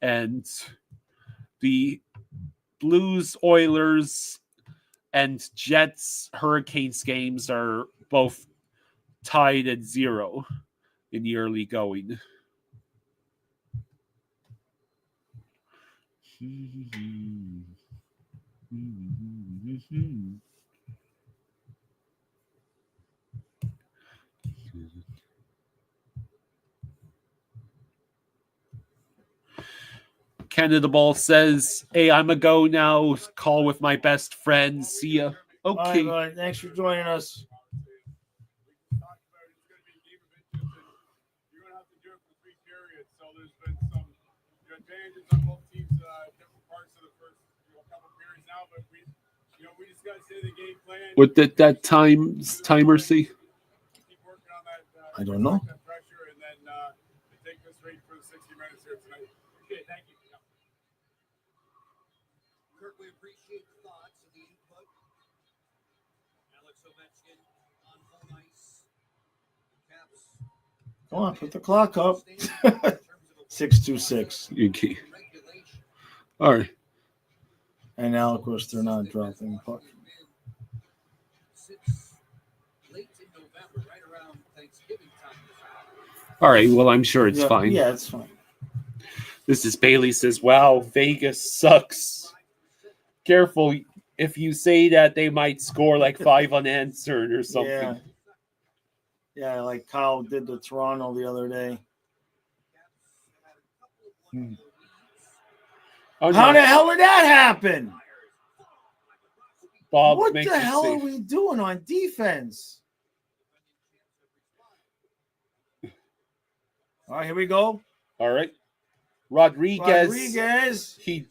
[SPEAKER 2] And the Blues, Oilers, and Jets, Hurricanes games are both tied at 0 in the early going. Canada Ball says, "Hey, I'm a go now. Call with my best friend. See ya." Okay.
[SPEAKER 4] Bye, bye. Thanks for joining us.
[SPEAKER 7] You're gonna have to do it for 3 periods. So there's been some advantages on both teams, different parts of the first couple periods now. But we just gotta stay the game plan.
[SPEAKER 2] What did that timer say?
[SPEAKER 7] Keep working on that.
[SPEAKER 4] I don't know.
[SPEAKER 7] That pressure, and then take this rate for the 60 minutes here tonight. Okay, thank you.
[SPEAKER 6] Kirk, we appreciate the thoughts and the input. Alex Ovechkin on home ice. Caps.
[SPEAKER 4] Come on, put the clock up. 6:26.
[SPEAKER 2] Okay. All right.
[SPEAKER 4] And now, of course, they're not dropping the puck.
[SPEAKER 6] Since late in November, right around Thanksgiving time.
[SPEAKER 2] All right. Well, I'm sure it's fine.
[SPEAKER 4] Yeah, it's fine.
[SPEAKER 2] This is Bailey says, "Wow, Vegas sucks. Careful. If you say that, they might score like 5 unanswered or something."
[SPEAKER 4] Yeah. Yeah, like Kyle did to Toronto the other day.
[SPEAKER 2] Oh,
[SPEAKER 4] How
[SPEAKER 2] no.
[SPEAKER 4] the hell did that happen?
[SPEAKER 2] Bob
[SPEAKER 4] What
[SPEAKER 2] makes
[SPEAKER 4] the
[SPEAKER 2] it
[SPEAKER 4] hell
[SPEAKER 2] safe.
[SPEAKER 4] are we doing on defense? All right, here we go.
[SPEAKER 2] All right. Rodriguez.
[SPEAKER 4] Rodriguez.
[SPEAKER 2] He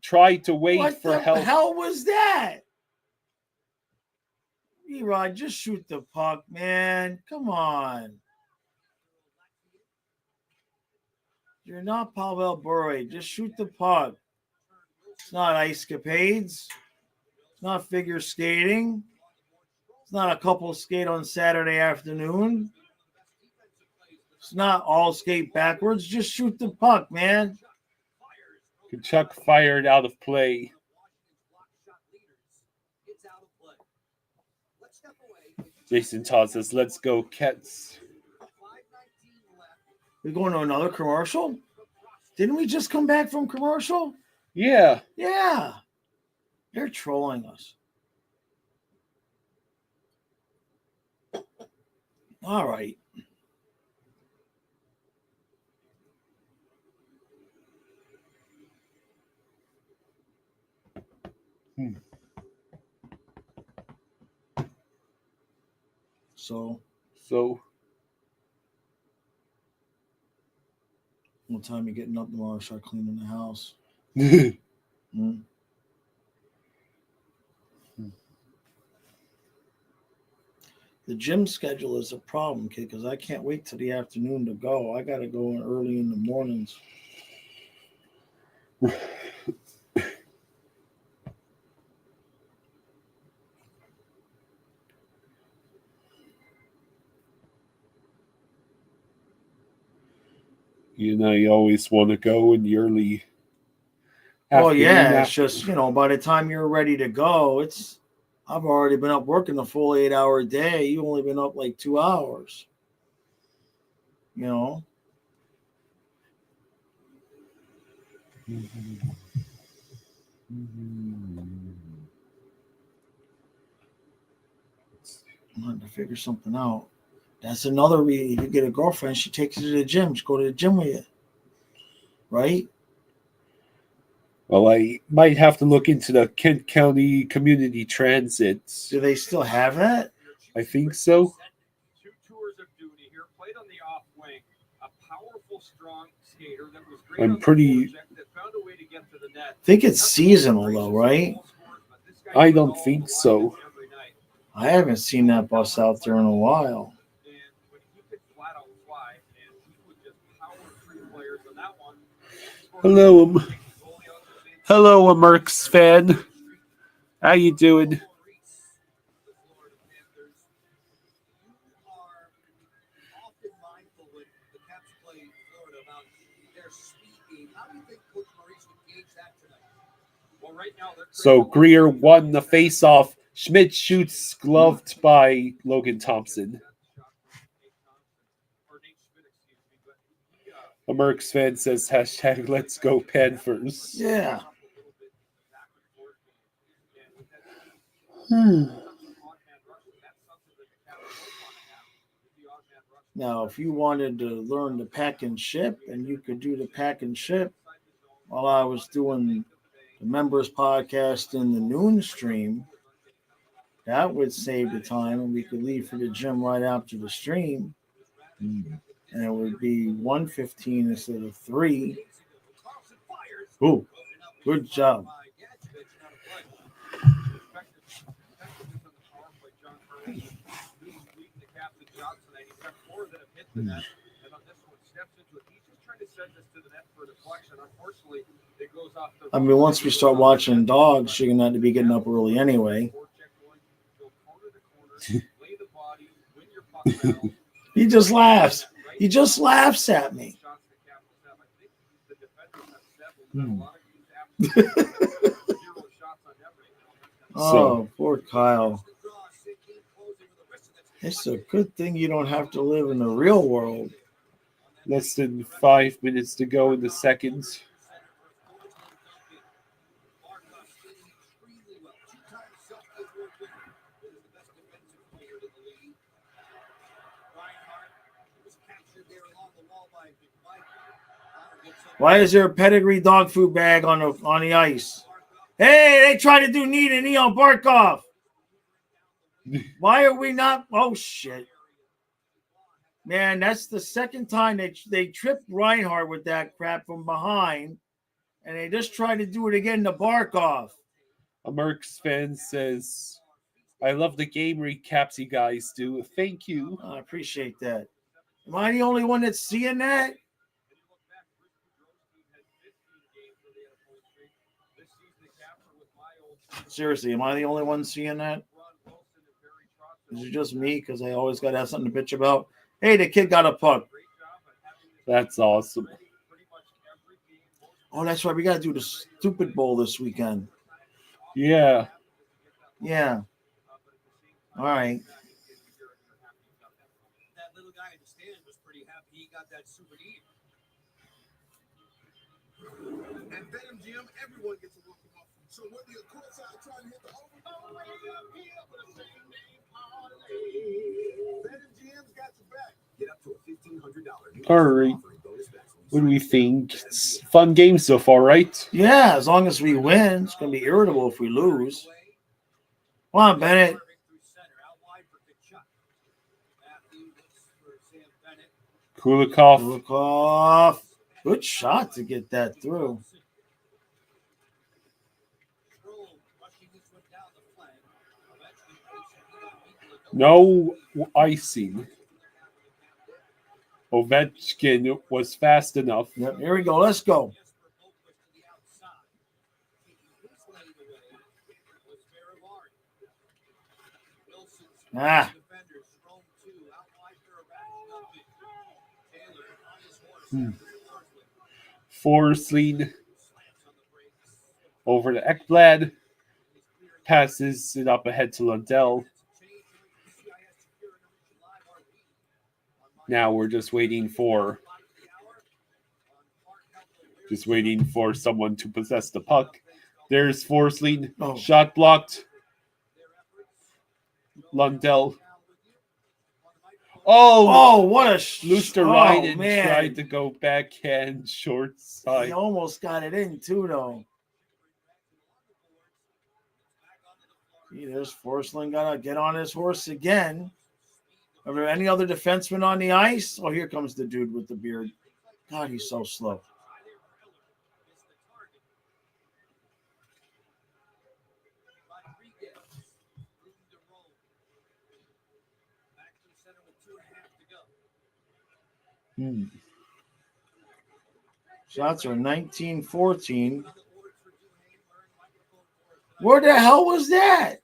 [SPEAKER 2] tried to wait
[SPEAKER 4] What
[SPEAKER 2] for
[SPEAKER 4] the
[SPEAKER 2] help.
[SPEAKER 4] hell was that? Erod, just shoot the puck, man. Come on. You're not Pavel Bure. Just shoot the puck. It's not ice capades. It's not figure skating. It's not a couple skate on Saturday afternoon. It's not all skate backwards. Just shoot the puck, man.
[SPEAKER 2] Kachuk fired out of play. Jason Todd says, "Let's go, Cats."
[SPEAKER 4] We going to another commercial? Didn't we just come back from commercial?
[SPEAKER 2] Yeah.
[SPEAKER 4] Yeah. They're trolling us. All right. So, what time you getting up tomorrow? Start cleaning the house. Hmm? The gym schedule is a problem, kid, because I can't wait till the afternoon to go. I got to go in early in the mornings.
[SPEAKER 2] You always want to go in the early.
[SPEAKER 4] Well, yeah,
[SPEAKER 2] afternoon
[SPEAKER 4] it's just, by the time you're ready to go, I've already been up working a full 8-hour day. You've only been up like 2 hours. I'm having to figure something out. That's another reason. If you get a girlfriend, she takes you to the gym. Just go to the gym with you. Right?
[SPEAKER 2] Well, I might have to look into the Kent County Community Transit.
[SPEAKER 4] Do they still have that?
[SPEAKER 2] I think so.
[SPEAKER 7] 2 tours of duty here. Played on the off wing. A powerful, strong skater that was great.
[SPEAKER 2] I'm pretty.
[SPEAKER 7] That found a way to get to the net.
[SPEAKER 4] I think it's seasonal, though, right?
[SPEAKER 2] I don't think so.
[SPEAKER 4] I haven't seen that bus out there in a while.
[SPEAKER 2] Hello, a Mercs fan. How you doing? So Greer won the face-off. Schmidt shoots gloved by Logan Thompson. A Mercs fan says hashtag let's go Panthers.
[SPEAKER 4] Yeah. Now, if you wanted to learn to pack and ship and you could do the pack and ship, while I was doing the members podcast in the noon stream. That would save the time, and we could leave for the gym right after the stream. And it would be 1:15 instead of 3. Ooh, good job. I mean, once we start watching dogs, you're going to have to be getting up early anyway. He just laughs. He just laughs at me. Oh, poor Kyle. It's a good thing you don't have to live in the real world.
[SPEAKER 2] Less than 5 minutes to go in the seconds.
[SPEAKER 4] Why is there a pedigree dog food bag on the ice? Hey, they tried to do knee on Barkov. Why are we not? Oh, shit. Man, that's the second time they tripped Reinhardt with that crap from behind, and they just tried to do it again to Barkov.
[SPEAKER 2] A Mercs fan says, I love the game recaps you guys do. Thank you.
[SPEAKER 4] I appreciate that. Am I the only one that's seeing that? Seriously, am I the only one seeing that? Is it just me? Because I always got to have something to bitch about. Hey, the kid got a puck.
[SPEAKER 2] That's awesome.
[SPEAKER 4] Oh, that's right. We got to do the stupid bowl this weekend.
[SPEAKER 2] Yeah.
[SPEAKER 4] Yeah. All right.
[SPEAKER 6] That little guy in the stand was pretty happy he got that super E. At Venom Gym, everyone gets a welcome off. So whether you're courtside trying to hit the over way up here for the same name parlay, Venom Gym's got your back. Get up to a $1,500.
[SPEAKER 2] All right. What do we think? It's fun game so far, right?
[SPEAKER 4] Yeah, as long as we win. It's going to be irritable if we lose. Come on, Bennett.
[SPEAKER 2] Kulikov.
[SPEAKER 4] Good shot to get that through.
[SPEAKER 2] No icing. Ovechkin was fast enough.
[SPEAKER 4] Yep, here we go. Let's go.
[SPEAKER 2] Forsling over to Ekblad. Passes it up ahead to Lundell. Now we're just waiting for someone to possess the puck. There's Forsling.
[SPEAKER 4] Oh.
[SPEAKER 2] Shot blocked. Lundell.
[SPEAKER 4] Oh, what a
[SPEAKER 2] Luosterainen
[SPEAKER 4] man.
[SPEAKER 2] tried to go backhand short side.
[SPEAKER 4] He almost got it in too, though. See, there's Forsling got to get on his horse again. Are there any other defensemen on the ice? Oh, here comes the dude with the beard. God, he's so slow. Shots are 19-14. Where the hell was that?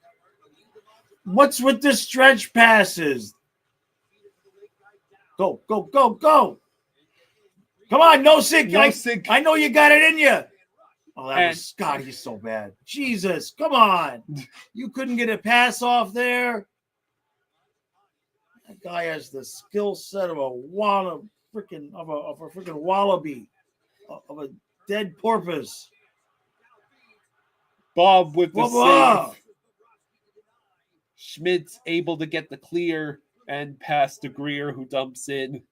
[SPEAKER 4] What's with the stretch passes? Go, go, go, go. Come on, Nosek. I know you got it in you. Oh, that was Scott. He's so bad. Jesus, come on. You couldn't get a pass off there. That guy has the skill set of a freaking wallaby, of a dead porpoise.
[SPEAKER 2] Bob with the save. Schmidt's able to get the clear and pass to Greer, who dumps in.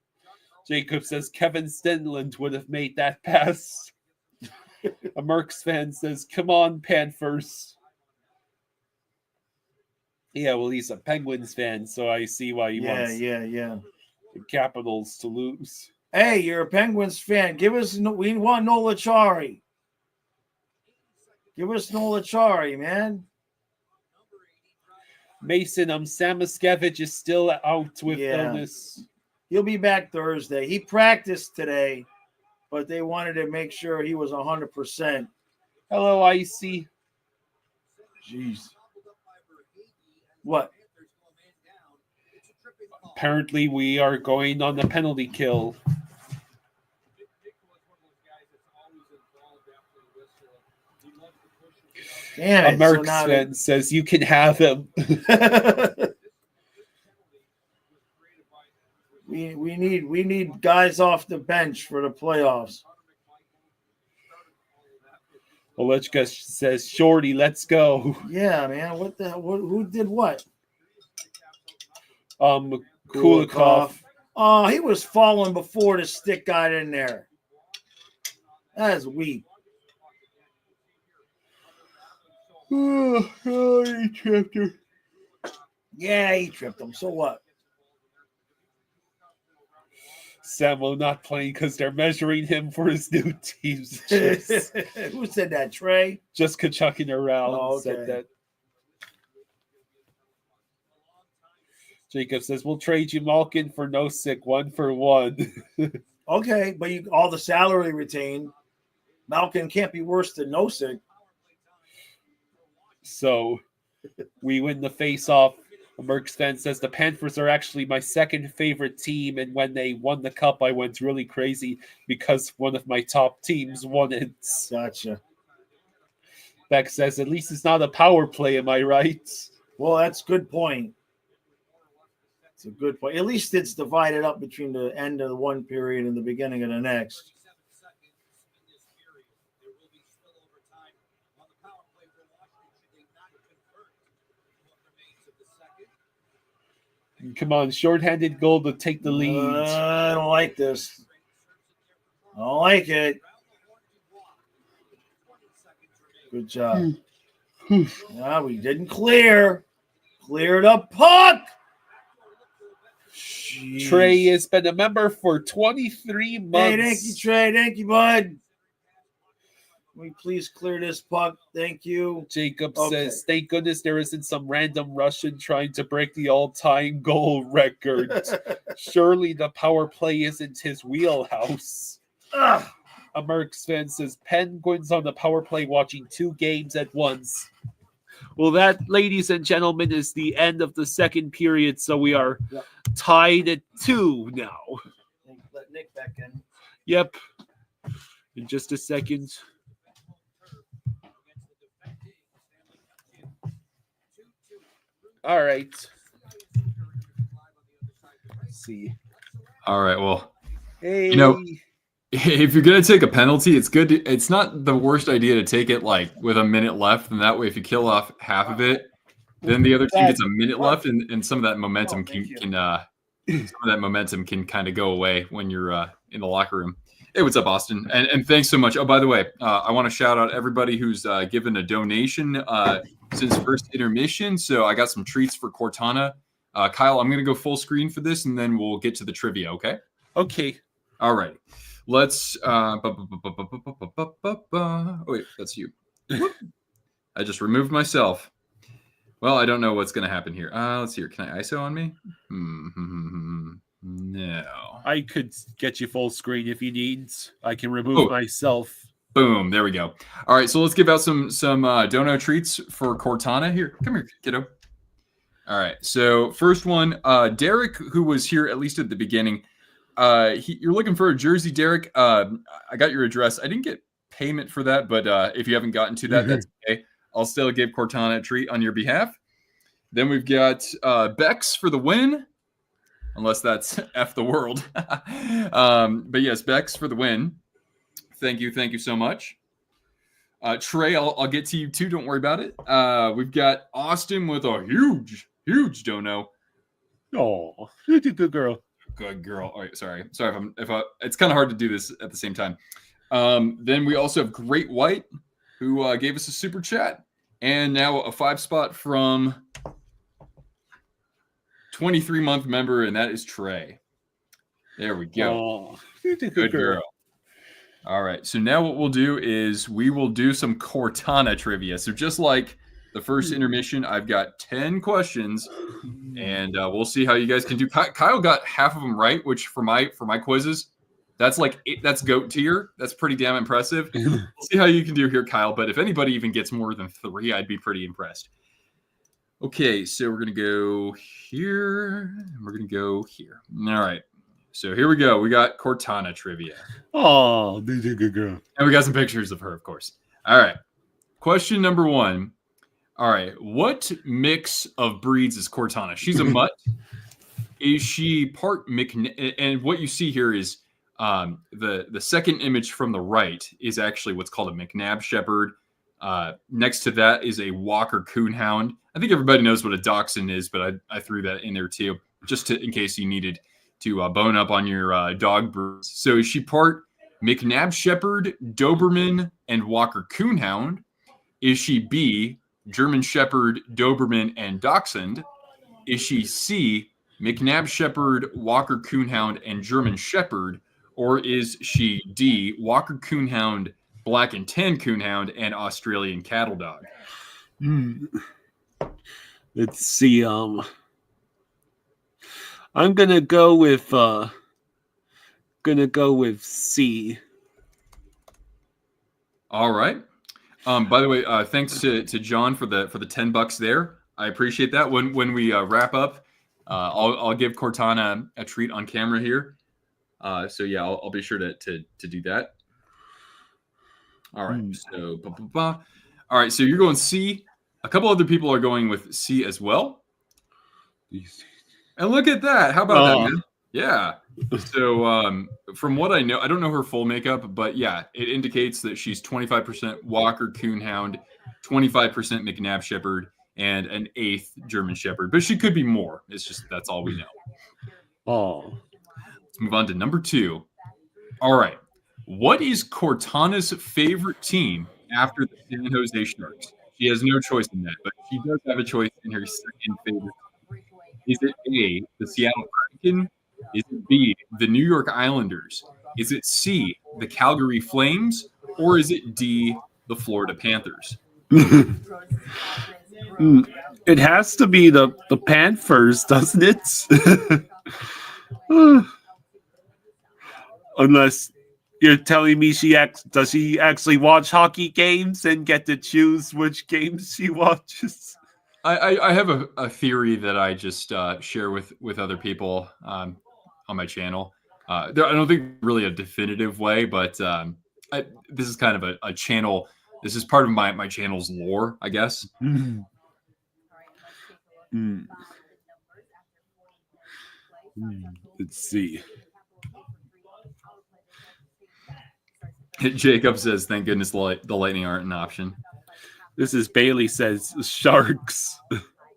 [SPEAKER 2] Jacob says Kevin Stenland would have made that pass. A Mercs fan says, "Come on, Panthers." Yeah, well, he's a Penguins fan, so I see why he wants
[SPEAKER 4] Yeah.
[SPEAKER 2] the Capitals to lose.
[SPEAKER 4] Hey, you're a Penguins fan. We want Nola Chari. Give us Nola Chari, man.
[SPEAKER 2] Mason, Samoskevich is still out with illness.
[SPEAKER 4] He'll be back Thursday. He practiced today, but they wanted to make sure he was 100%.
[SPEAKER 2] Hello, Icy.
[SPEAKER 4] Jeez. What?
[SPEAKER 2] Apparently, we are going on the penalty kill.
[SPEAKER 4] Damn
[SPEAKER 2] A
[SPEAKER 4] it.
[SPEAKER 2] Mercs fan says, "You can have him."
[SPEAKER 4] we need guys off the bench for the playoffs.
[SPEAKER 2] Olechka says, "Shorty, let's go."
[SPEAKER 4] Yeah, man. What the hell? Who did what?
[SPEAKER 2] Kulikov.
[SPEAKER 4] Oh, he was falling before the stick got in there. That is weak.
[SPEAKER 2] Oh, he tripped her.
[SPEAKER 4] Yeah, he tripped him. So what?
[SPEAKER 2] Samo not playing because they're measuring him for his new team's chips.
[SPEAKER 4] Who said that, Trey?
[SPEAKER 2] Just Kachucking around
[SPEAKER 4] Oh,
[SPEAKER 2] said
[SPEAKER 4] okay.
[SPEAKER 2] that. Jacob says, "We'll trade you Malkin for Nosek 1-for-1."
[SPEAKER 4] Okay, but all the salary retained. Malkin can't be worse than Nosek.
[SPEAKER 2] So we win the face-off. Mercs fan says, "The Panthers are actually my second favorite team, and when they won the cup, I went really crazy because one of my top teams won it."
[SPEAKER 4] Gotcha.
[SPEAKER 2] Beck says, "At least it's not a power play, am I right?"
[SPEAKER 4] Well, that's a good point. It's a good point. At least it's divided up between the end of the one period and the beginning of the next.
[SPEAKER 2] Come on, shorthanded goal to take the lead.
[SPEAKER 4] I don't like this. I don't like it. Good job. No, we didn't clear. Clear the puck. Jeez.
[SPEAKER 2] Trey has been a member for 23 months.
[SPEAKER 4] Hey, thank you, Trey. Thank you, bud. Can we please clear this puck? Thank you.
[SPEAKER 2] Jacob says, "Thank goodness there isn't some random Russian trying to break the all-time goal record. Surely the power play isn't his wheelhouse."
[SPEAKER 4] Ugh.
[SPEAKER 2] A Mercs fan says, "Penguins on the power play watching 2 games at once." Well, that, ladies and gentlemen, is the end of the second period, so we are tied at 2 now.
[SPEAKER 4] Let Nick back in.
[SPEAKER 2] Yep. In just a second. All right. Let's see.
[SPEAKER 1] All right. Well,
[SPEAKER 2] Hey.
[SPEAKER 1] If you're going to take a penalty, it's good. It's not the worst idea to take it like with a minute left. And that way, if you kill off half of it, then the other team gets a minute left, and some of that momentum can kind of go away when you're in the locker room. Hey, what's up, Austin? And thanks so much. Oh, by the way, I want to shout out everybody who's given a donation since first intermission. So I got some treats for Cortana. Kyle, I'm going to go full screen for this, and then we'll get to the trivia, okay?
[SPEAKER 2] Okay.
[SPEAKER 1] All right. Let's oh wait, that's you. I just removed myself. Well, I don't know what's going to happen here. Let's see here. Can I ISO on me? No.
[SPEAKER 2] I could get you full screen if you need. I can remove myself.
[SPEAKER 1] Boom. There we go. All right. So let's give out some dono treats for Cortana. Here, come here, kiddo. All right. So first one, Derek, who was here at least at the beginning. You're looking for a jersey, Derek. I got your address. I didn't get payment for that, but if you haven't gotten to that, that's okay. I'll still give Cortana a treat on your behalf. Then we've got Bex for the win, unless that's F the world. But yes, Bex for the win. Thank you so much. Trey, I'll get to you too. Don't worry about it. We've got Austin with a huge dono.
[SPEAKER 2] Oh, good girl.
[SPEAKER 1] Good girl. All right, sorry if it's kind of hard to do this at the same time. Then we also have Great White, who gave us a super chat. And now a 5-spot from 23-month member, and that is Trey. There we go.
[SPEAKER 2] Oh,
[SPEAKER 1] good girl. All right. So now what we'll do is we will do some Cortana trivia. So just like the first intermission, I've got 10 questions, and we'll see how you guys can do. Kyle got half of them right, which for my quizzes, that's GOAT tier. That's pretty damn impressive. We'll see how you can do here, Kyle. But if anybody even gets more than 3, I'd be pretty impressed. Okay, so we're gonna go here. And we're gonna go here. All right. So here we go. We got Cortana trivia.
[SPEAKER 2] Oh, this is a good girl.
[SPEAKER 1] And we got some pictures of her, of course. All right. Question number 1. All right. What mix of breeds is Cortana? She's a mutt. Is she part and what you see here is the second image from the right is actually what's called a McNabb Shepherd. Next to that is a Walker Coonhound. I think everybody knows what a Dachshund is, but I threw that in there too, just in case you needed to bone up on your dog breeds. So is she part McNabb Shepherd, Doberman, and Walker Coonhound? Is she B, German Shepherd, Doberman, and Dachshund? Is she C, McNabb Shepherd, Walker Coonhound, and German Shepherd? Or is she D, Walker Coonhound, Black and Tan Coonhound, and Australian Cattle Dog?
[SPEAKER 2] Let's see. I'm gonna go with C.
[SPEAKER 1] All right. By the way, thanks to John for the $10 there. I appreciate that. When we wrap up, I'll give Cortana a treat on camera here. So yeah, I'll be sure to do that. All right. So all right. So you're going C. A couple other people are going with C as well. And look at that. How about that, man? Yeah. So from what I know, I don't know her full makeup, but yeah, it indicates that she's 25% Walker Coonhound, 25% McNabb Shepherd, and an 1/8 German Shepherd. But she could be more. It's just that's all we know.
[SPEAKER 2] Oh.
[SPEAKER 1] Let's move on to number 2. All right. What is Cortana's favorite team after the San Jose Sharks? She has no choice in that, but she does have a choice in her second favorite. Is it A, the Seattle Kraken? Is it B, the New York Islanders? Is it C, the Calgary Flames? Or is it D, the Florida Panthers?
[SPEAKER 2] It has to be the Panthers, doesn't it? Unless you're telling me does she actually watch hockey games and get to choose which games she watches?
[SPEAKER 1] I have a theory that I just share with other people on my channel. I don't think really a definitive way, but this is kind of a channel. This is part of my channel's lore, I guess.
[SPEAKER 2] Let's see.
[SPEAKER 1] Jacob says, "Thank goodness the Lightning aren't an option."
[SPEAKER 2] This is Bailey says Sharks.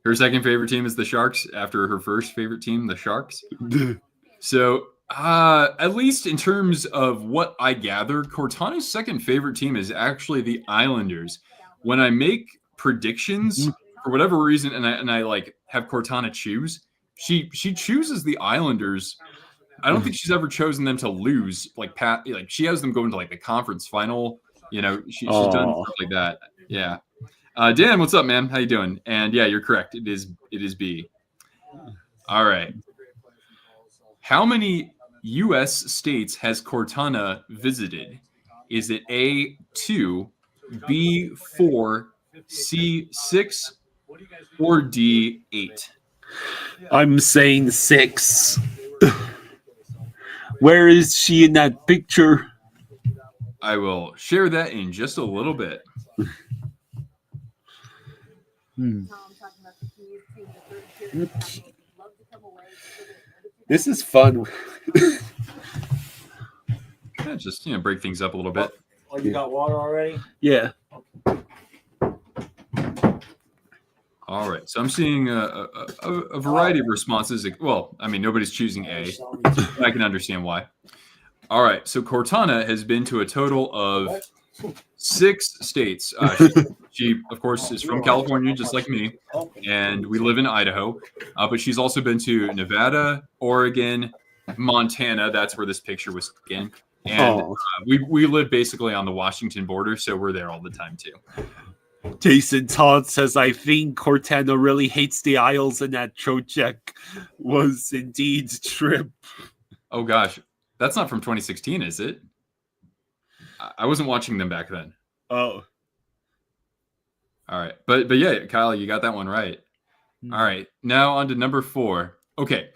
[SPEAKER 1] Her second favorite team is the Sharks after her first favorite team, the Sharks. So at least in terms of what I gather, Cortana's second favorite team is actually the Islanders. When I make predictions for whatever reason, and I like have Cortana choose, she chooses the Islanders. I don't think she's ever chosen them to lose. Like she has them going to like the conference final. You know, she's done stuff like that. Yeah. Dan, what's up, man? How you doing? And yeah, you're correct. It is B. All right. How many U.S. states has Cortana visited? Is it A, 2, B, 4, C, 6, or D, 8?
[SPEAKER 2] I'm saying 6. Where is she in that picture?
[SPEAKER 1] I will share that in just a little bit.
[SPEAKER 2] This is fun.
[SPEAKER 1] Yeah, just break things up a little bit.
[SPEAKER 4] Oh, you got water already?
[SPEAKER 2] Yeah.
[SPEAKER 1] All right. So I'm seeing a variety of responses. Well, I mean, nobody's choosing A. I can understand why. All right. So Cortana has been to a total of 6 states. She, of course, is from California, just like me, and we live in Idaho. But she's also been to Nevada, Oregon, Montana. That's where this picture was taken. And we live basically on the Washington border, so we're there all the time, too.
[SPEAKER 2] Jason Todd says, I think Cortana really hates the Isles, and that Trocheck was indeed trip.
[SPEAKER 1] Oh, gosh. That's not from 2016, is it? I wasn't watching them back then.
[SPEAKER 2] Oh.
[SPEAKER 1] All right. But yeah, Kyle, you got that one right. All right. Now on to number 4. Okay.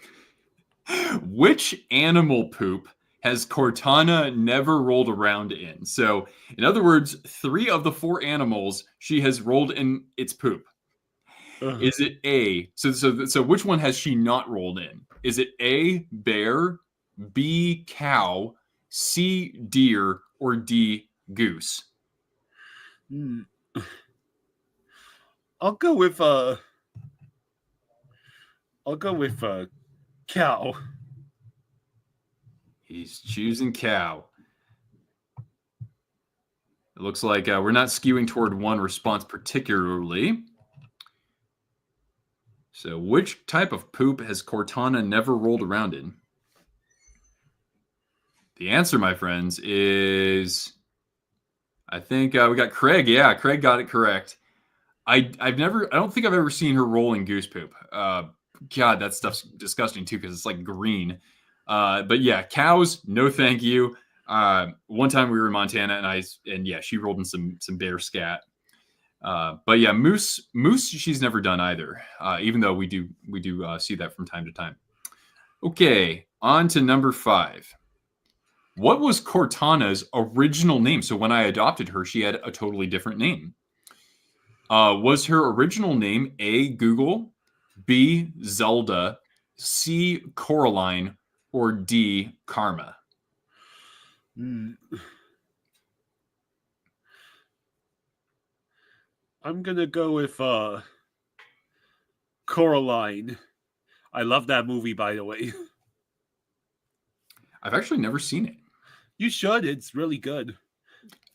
[SPEAKER 1] Which animal poop has Cortana never rolled around in? So, in other words, 3 of the 4 animals she has rolled in its poop. Is it A? So which one has she not rolled in? Is it A, bear, B, cow, C, deer, or D, goose?
[SPEAKER 2] I'll go with cow.
[SPEAKER 1] He's choosing cow. It looks like we're not skewing toward one response particularly. So which type of poop has Cortana never rolled around in? The answer, my friends, is... I think we got Craig. Yeah, Craig got it correct. I don't think I've ever seen her roll in goose poop. God, that stuff's disgusting too because it's like green. But yeah, cows, no thank you. One time we were in Montana and she rolled in some bear scat. But yeah, moose she's never done either. Even though we do see that from time to time. Okay, on to number 5. What was Cortana's original name? So when I adopted her, she had a totally different name. Was her original name A, Google, B, Zelda, C, Coraline, or D, Karma?
[SPEAKER 2] I'm going to go with Coraline. I love that movie, by the way.
[SPEAKER 1] I've actually never seen it.
[SPEAKER 2] You should. It's really good.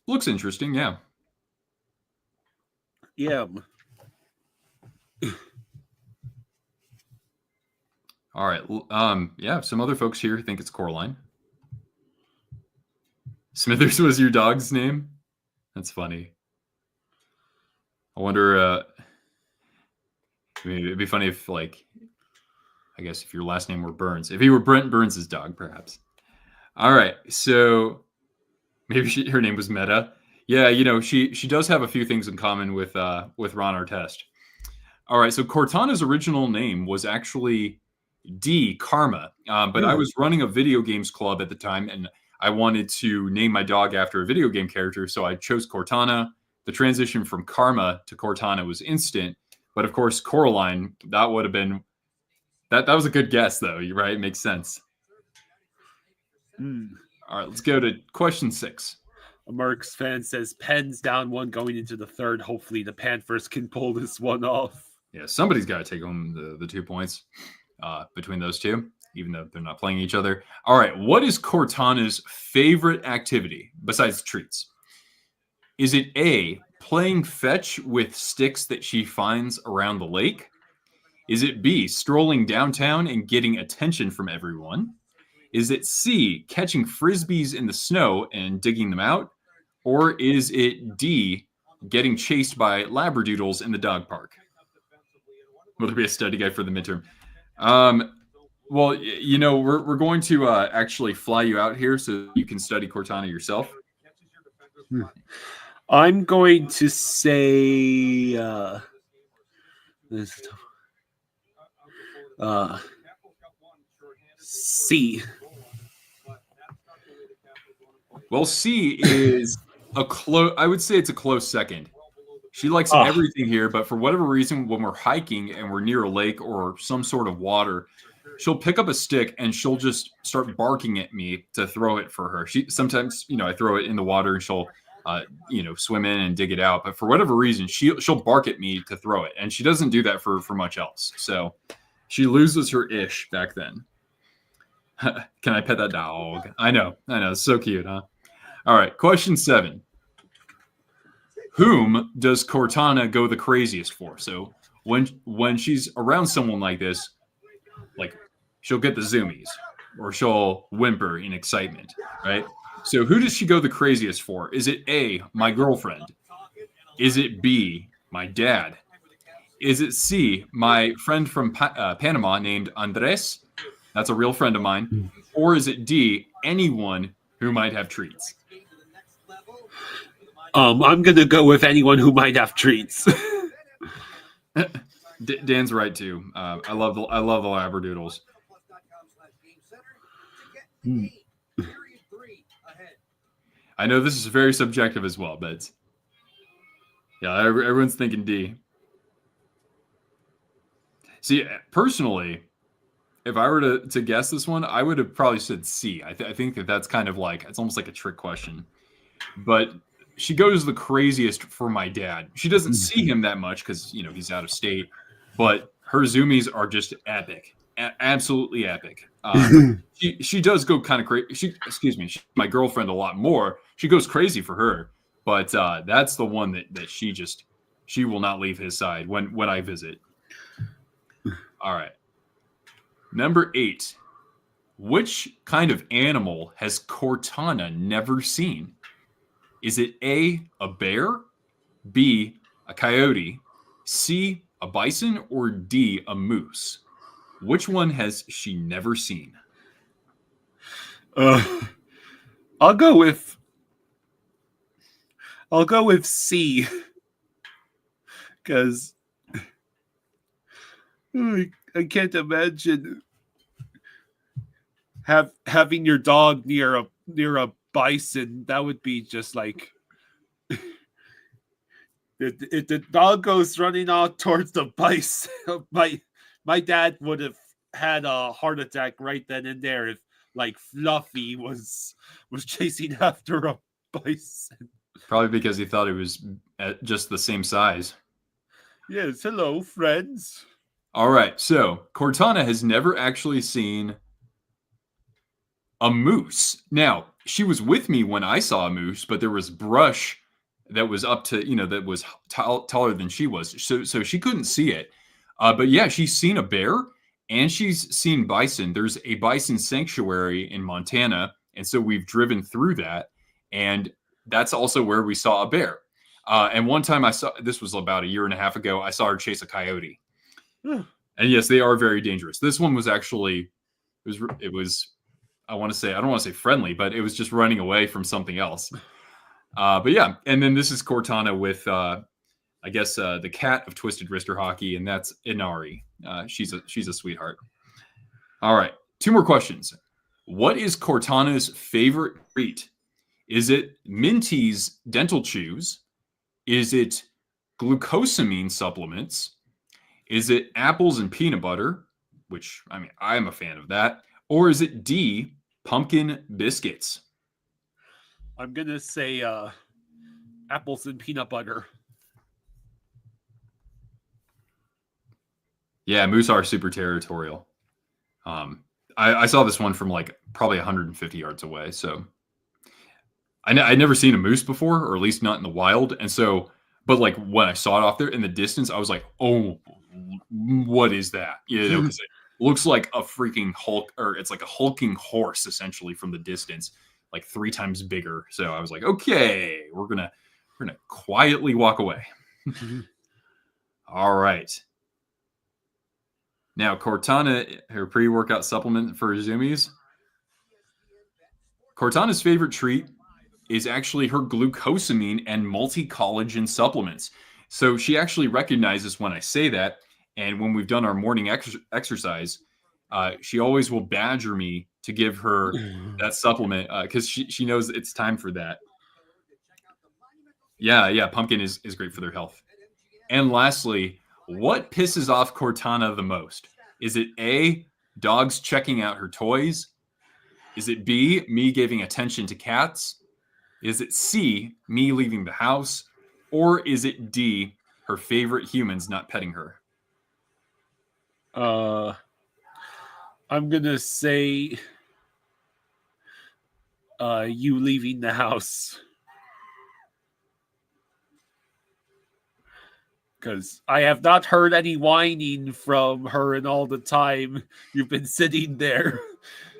[SPEAKER 1] Looks interesting, yeah.
[SPEAKER 2] Yeah.
[SPEAKER 1] All right. Yeah, some other folks here think it's Coraline. Smithers was your dog's name? That's funny. I wonder, it'd be funny if, like, I guess if your last name were Burns. If he were Brent Burns' dog, perhaps. All right. So maybe her name was Meta. Yeah, she does have a few things in common with Ron Artest. All right. So Cortana's original name was actually D, Karma. But I was running a video games club at the time, and I wanted to name my dog after a video game character. So I chose Cortana. The transition from Karma to Cortana was instant. But of course, Coraline, that would have been... That was a good guess, though, right? It makes sense. All right, let's go to question 6.
[SPEAKER 2] A Merck's fan says, Pens down 1 going into the 3rd. Hopefully the Panthers can pull this one off.
[SPEAKER 1] Yeah, somebody's got to take home the 2 points between those two, even though they're not playing each other. All right, what is Cortana's favorite activity besides treats? Is it A, playing fetch with sticks that she finds around the lake? Is it B, strolling downtown and getting attention from everyone? Is it C, catching frisbees in the snow and digging them out? Or is it D, getting chased by labradoodles in the dog park? Will there be a study guide for the midterm? Well, we're going to actually fly you out here so you can study Cortana yourself.
[SPEAKER 2] I'm going to say C.
[SPEAKER 1] Well, C is I would say it's a close second. She likes everything here, but for whatever reason, when we're hiking and we're near a lake or some sort of water, she'll pick up a stick and she'll just start barking at me to throw it for her. She sometimes, I throw it in the water and she'll, swim in and dig it out. But for whatever reason, she'll bark at me to throw it, and she doesn't do that for much else. So she loses her ish back then. Can I pet that dog? I know. It's so cute, huh? All right. Question 7. Whom does Cortana go the craziest for? So when she's around someone like this, like she'll get the zoomies or she'll whimper in excitement, right? So who does she go the craziest for? Is it A, my girlfriend? Is it B, my dad? Is it C, my friend from Panama named Andres? That's a real friend of mine. Or is it D, anyone who might have treats?
[SPEAKER 2] I'm gonna go with anyone who might have treats.
[SPEAKER 1] Dan's right too. I love the Labradoodles. I know this is very subjective as well, but yeah, everyone's thinking D. See, personally, if I were to guess this one, I would have probably said C. I think that's kind of like, it's almost like a trick question. But she goes the craziest for my dad. She doesn't see him that much because, he's out of state. But her zoomies are just epic. Absolutely epic. She does go kind of crazy. She's my girlfriend a lot more. She goes crazy for her. But that's the one that she will not leave his side when I visit. All right. Number 8. Which kind of animal has Cortana never seen? Is it A, a bear, B, a coyote, C, a bison, or D, a moose? Which one has she never seen?
[SPEAKER 2] I'll go with C, because I can't imagine having your dog near a bison. That would be just like if the dog goes running off towards the bison. My dad would have had a heart attack right then and there if like Fluffy was chasing after a bison.
[SPEAKER 1] Probably because he thought it was at just the same size.
[SPEAKER 2] Yes, hello, friends.
[SPEAKER 1] All right, so Cortana has never actually seen a moose. Now, she was with me when I saw a moose, but there was brush that was up to, that was taller than she was. So she couldn't see it. But yeah, she's seen a bear and she's seen bison. There's a bison sanctuary in Montana. And so we've driven through that. And that's also where we saw a bear. And one time this was about a year and a half ago, I saw her chase a coyote. And yes, they are very dangerous. This one was actually, it was I don't want to say friendly, but it was just running away from something else. But yeah, and then this is Cortana with, I guess, the cat of Twisted Wrister Hockey, and that's Inari. She's a sweetheart. All right, 2 more questions. What is Cortana's favorite treat? Is it Minty's dental chews? Is it glucosamine supplements? Is it apples and peanut butter? Which, I'm a fan of that. Or is it D, pumpkin biscuits?
[SPEAKER 2] I'm going to say apples and peanut butter.
[SPEAKER 1] Yeah, moose are super territorial. I saw this one from like probably 150 yards away. So I'd never seen a moose before, or at least not in the wild. And so, but like when I saw it off there in the distance, I was like, oh, what is that? Because it looks like a freaking Hulk, or it's like a hulking horse essentially from the distance, like 3 times bigger. So I was like, okay, we're gonna quietly walk away. All right. Now, Cortana, her pre-workout supplement for zoomies. Cortana's favorite treat is actually her glucosamine and multi-collagen supplements. So she actually recognizes when I say that, and when we've done our morning exercise, she always will badger me to give her that supplement because she knows it's time for that. Yeah, pumpkin is great for their health. And lastly, what pisses off Cortana the most? Is it A, dogs checking out her toys? Is it B, me giving attention to cats? Is it C, me leaving the house? Or is it D, her favorite humans not petting her?
[SPEAKER 2] I'm going to say you leaving the house. Because I have not heard any whining from her in all the time you've been sitting there.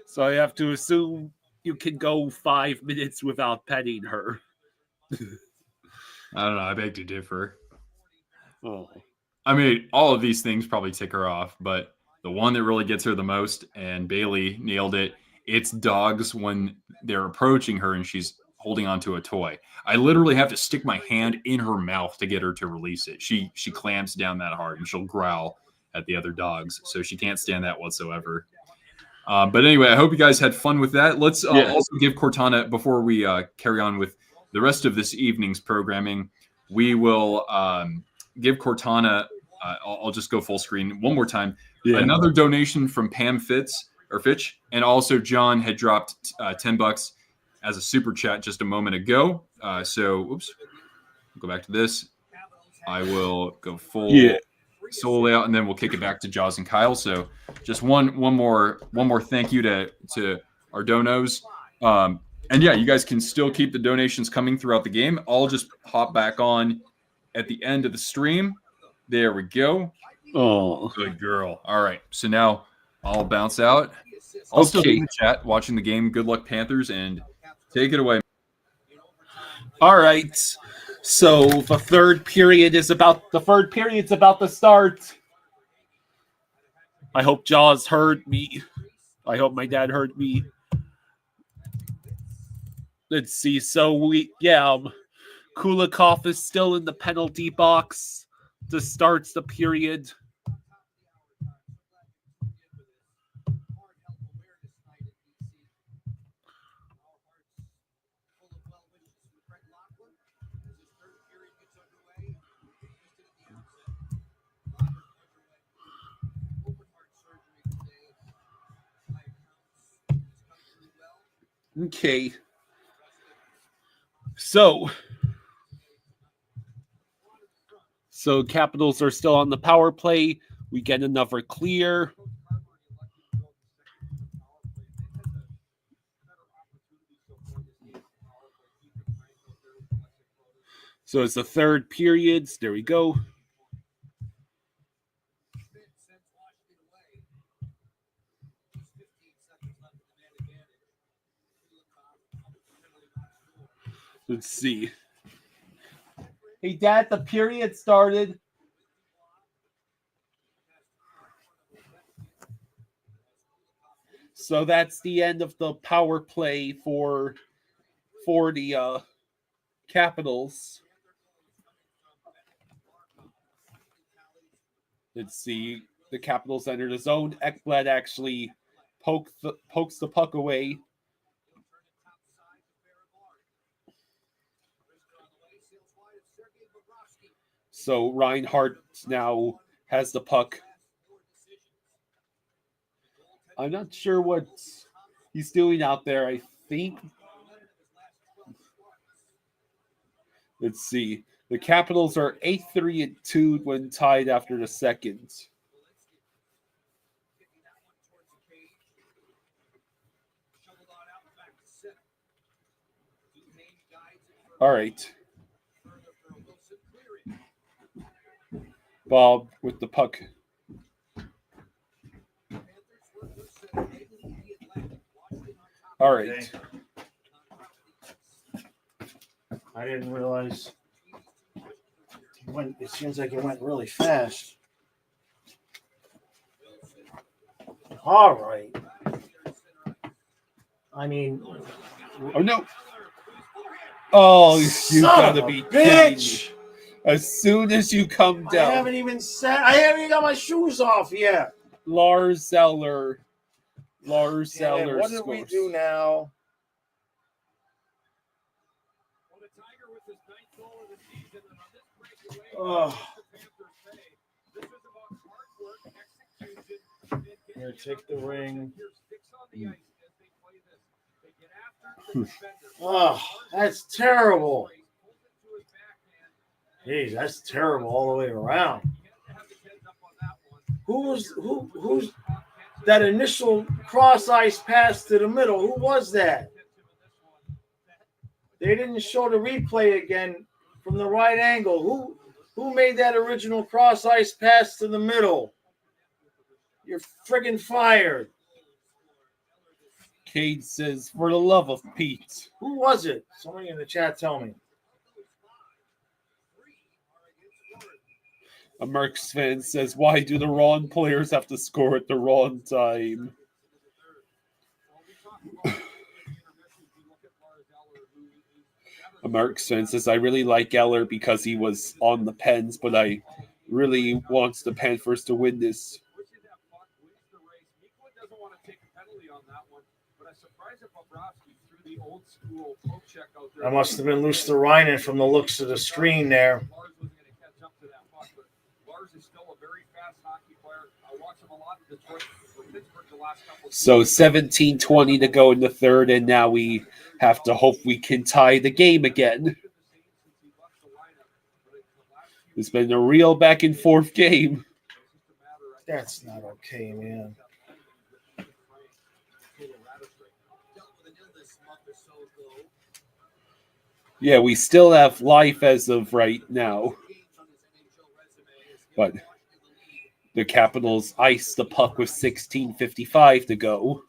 [SPEAKER 2] So I have to assume you can go 5 minutes without petting her.
[SPEAKER 1] I don't know. I beg to differ.
[SPEAKER 2] Oh.
[SPEAKER 1] I mean, all of these things probably tick her off, but the one that really gets her the most, and Bailey nailed it, it's dogs when they're approaching her and she's holding onto a toy. I literally have to stick my hand in her mouth to get her to release it. She clamps down that hard and she'll growl at the other dogs. So she can't stand that whatsoever. But anyway, I hope you guys had fun with that. Let's also give Cortana, before we carry on with the rest of this evening's programming, we will give Cortana, I'll just go full screen one more time. Yeah. Another donation from Pam Fitch, and also John had dropped $10 as a super chat just a moment ago. Oops, go back to this. I will go full solo layout, and then we'll kick it back to Jaws and Kyle. So just one more thank you to our donos. And yeah, you guys can still keep the donations coming throughout the game. I'll just hop back on at the end of the stream. There we go.
[SPEAKER 2] Oh,
[SPEAKER 1] good girl. All right, so now I'll bounce out. I'll still be in the chat watching the game. Good luck, Panthers, and take it away.
[SPEAKER 2] All right. So the third period's about to start. I hope Jaws heard me. I hope my dad heard me. Let's see. So Kulikov is still in the penalty box to start the period. Okay. So Capitals are still on the power play. We get another clear. So it's the third period. There we go. Let's see. Hey, Dad, the period started. So that's the end of the power play for the Capitals. Let's see. The Capitals enter the zone. Ekblad actually pokes the puck away. So Reinhardt now has the puck. I'm not sure what he's doing out there. I think. Let's see. The Capitals are 8-3-2 when tied after the second. All right. Bob with the puck. All right.
[SPEAKER 4] Okay. I didn't realize it seems like it went really fast. All right. I mean,
[SPEAKER 2] oh no. Oh, you gotta be
[SPEAKER 4] bitch.
[SPEAKER 2] kidding me. As soon as you come down.
[SPEAKER 4] I haven't even got my shoes off yet.
[SPEAKER 2] Lars Zeller. What
[SPEAKER 4] did we do now? Oh. Here, take the ring. Oh, that's terrible. Jeez, that's terrible all the way around. Who's that initial cross ice pass to the middle? Who was that? They didn't show the replay again from the right angle. Who made that original cross ice pass to the middle? You're friggin' fired.
[SPEAKER 2] Cade says, for the love of Pete.
[SPEAKER 4] Who was it? Somebody in the chat tell me.
[SPEAKER 2] A Mercs fan says, why do the wrong players have to score at the wrong time? A Mercs fan says, I really like Eller because he was on the Pens, but I really want the Panthers to win this.
[SPEAKER 4] I must have been Luosterainen from the looks of the screen there.
[SPEAKER 2] So 17-20 to go in the third, and now we have to hope we can tie the game again. It's been a real back and forth game.
[SPEAKER 4] That's not okay, man.
[SPEAKER 2] Yeah, we still have life as of right now. But the Capitals iced the puck with 16:55 to go.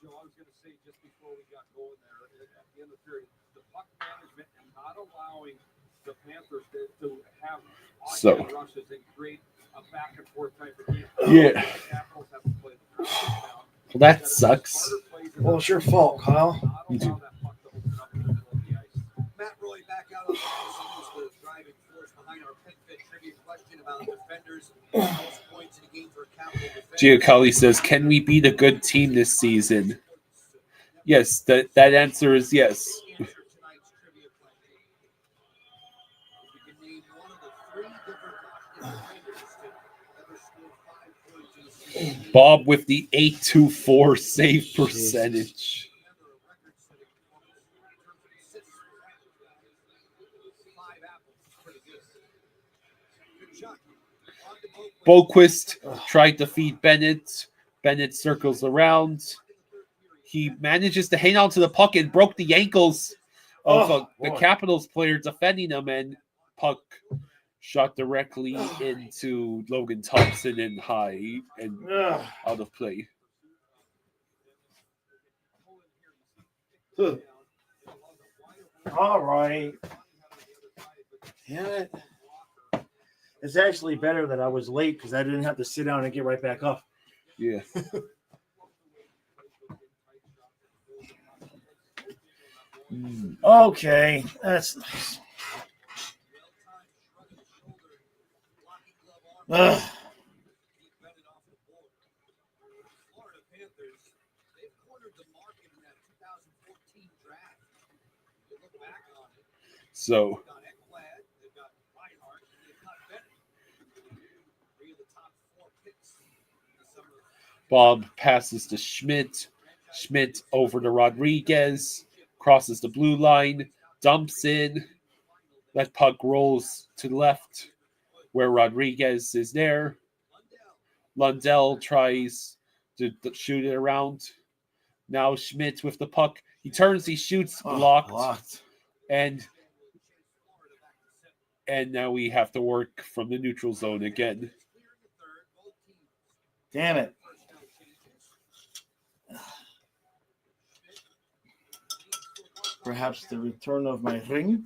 [SPEAKER 2] So, yeah. Well, that sucks.
[SPEAKER 4] Well, it's your fault, Kyle.
[SPEAKER 6] Matt Roy back out on the driving force behind our pit trivia question about defenders. Most points in the game for Capital defenders.
[SPEAKER 2] Giaculli says, can we beat a good team this season? Yes, that answer is yes. Bob with the 824 save percentage. Boquist tried to feed Bennett. Bennett circles around. He manages to hang on to the puck and broke the ankles of the Capitals player defending him, and puck shot directly into Logan Thompson and high and out of play.
[SPEAKER 4] All right. Damn it. It's actually better that I was late because I didn't have to sit down and get right back up.
[SPEAKER 2] Yeah.
[SPEAKER 4] Okay. That's nice. Ugh.
[SPEAKER 6] Florida Panthers, they've cornered the market in that 2014 draft. You look back on it.
[SPEAKER 2] So
[SPEAKER 6] They've got Ekblad, they've got Reinhardt, and they've got Bennett. Three of the top four picks in the summer.
[SPEAKER 2] Bob passes to Schmidt. Schmidt over to Rodriguez. Crosses the blue line. Dumps in. That puck rolls to the left where Rodriguez is there. Lundell tries to shoot it around. Now Schmidt with the puck. He turns, he shoots, blocked. And now we have to work from the neutral zone again.
[SPEAKER 4] Damn it. Perhaps the return of my ring.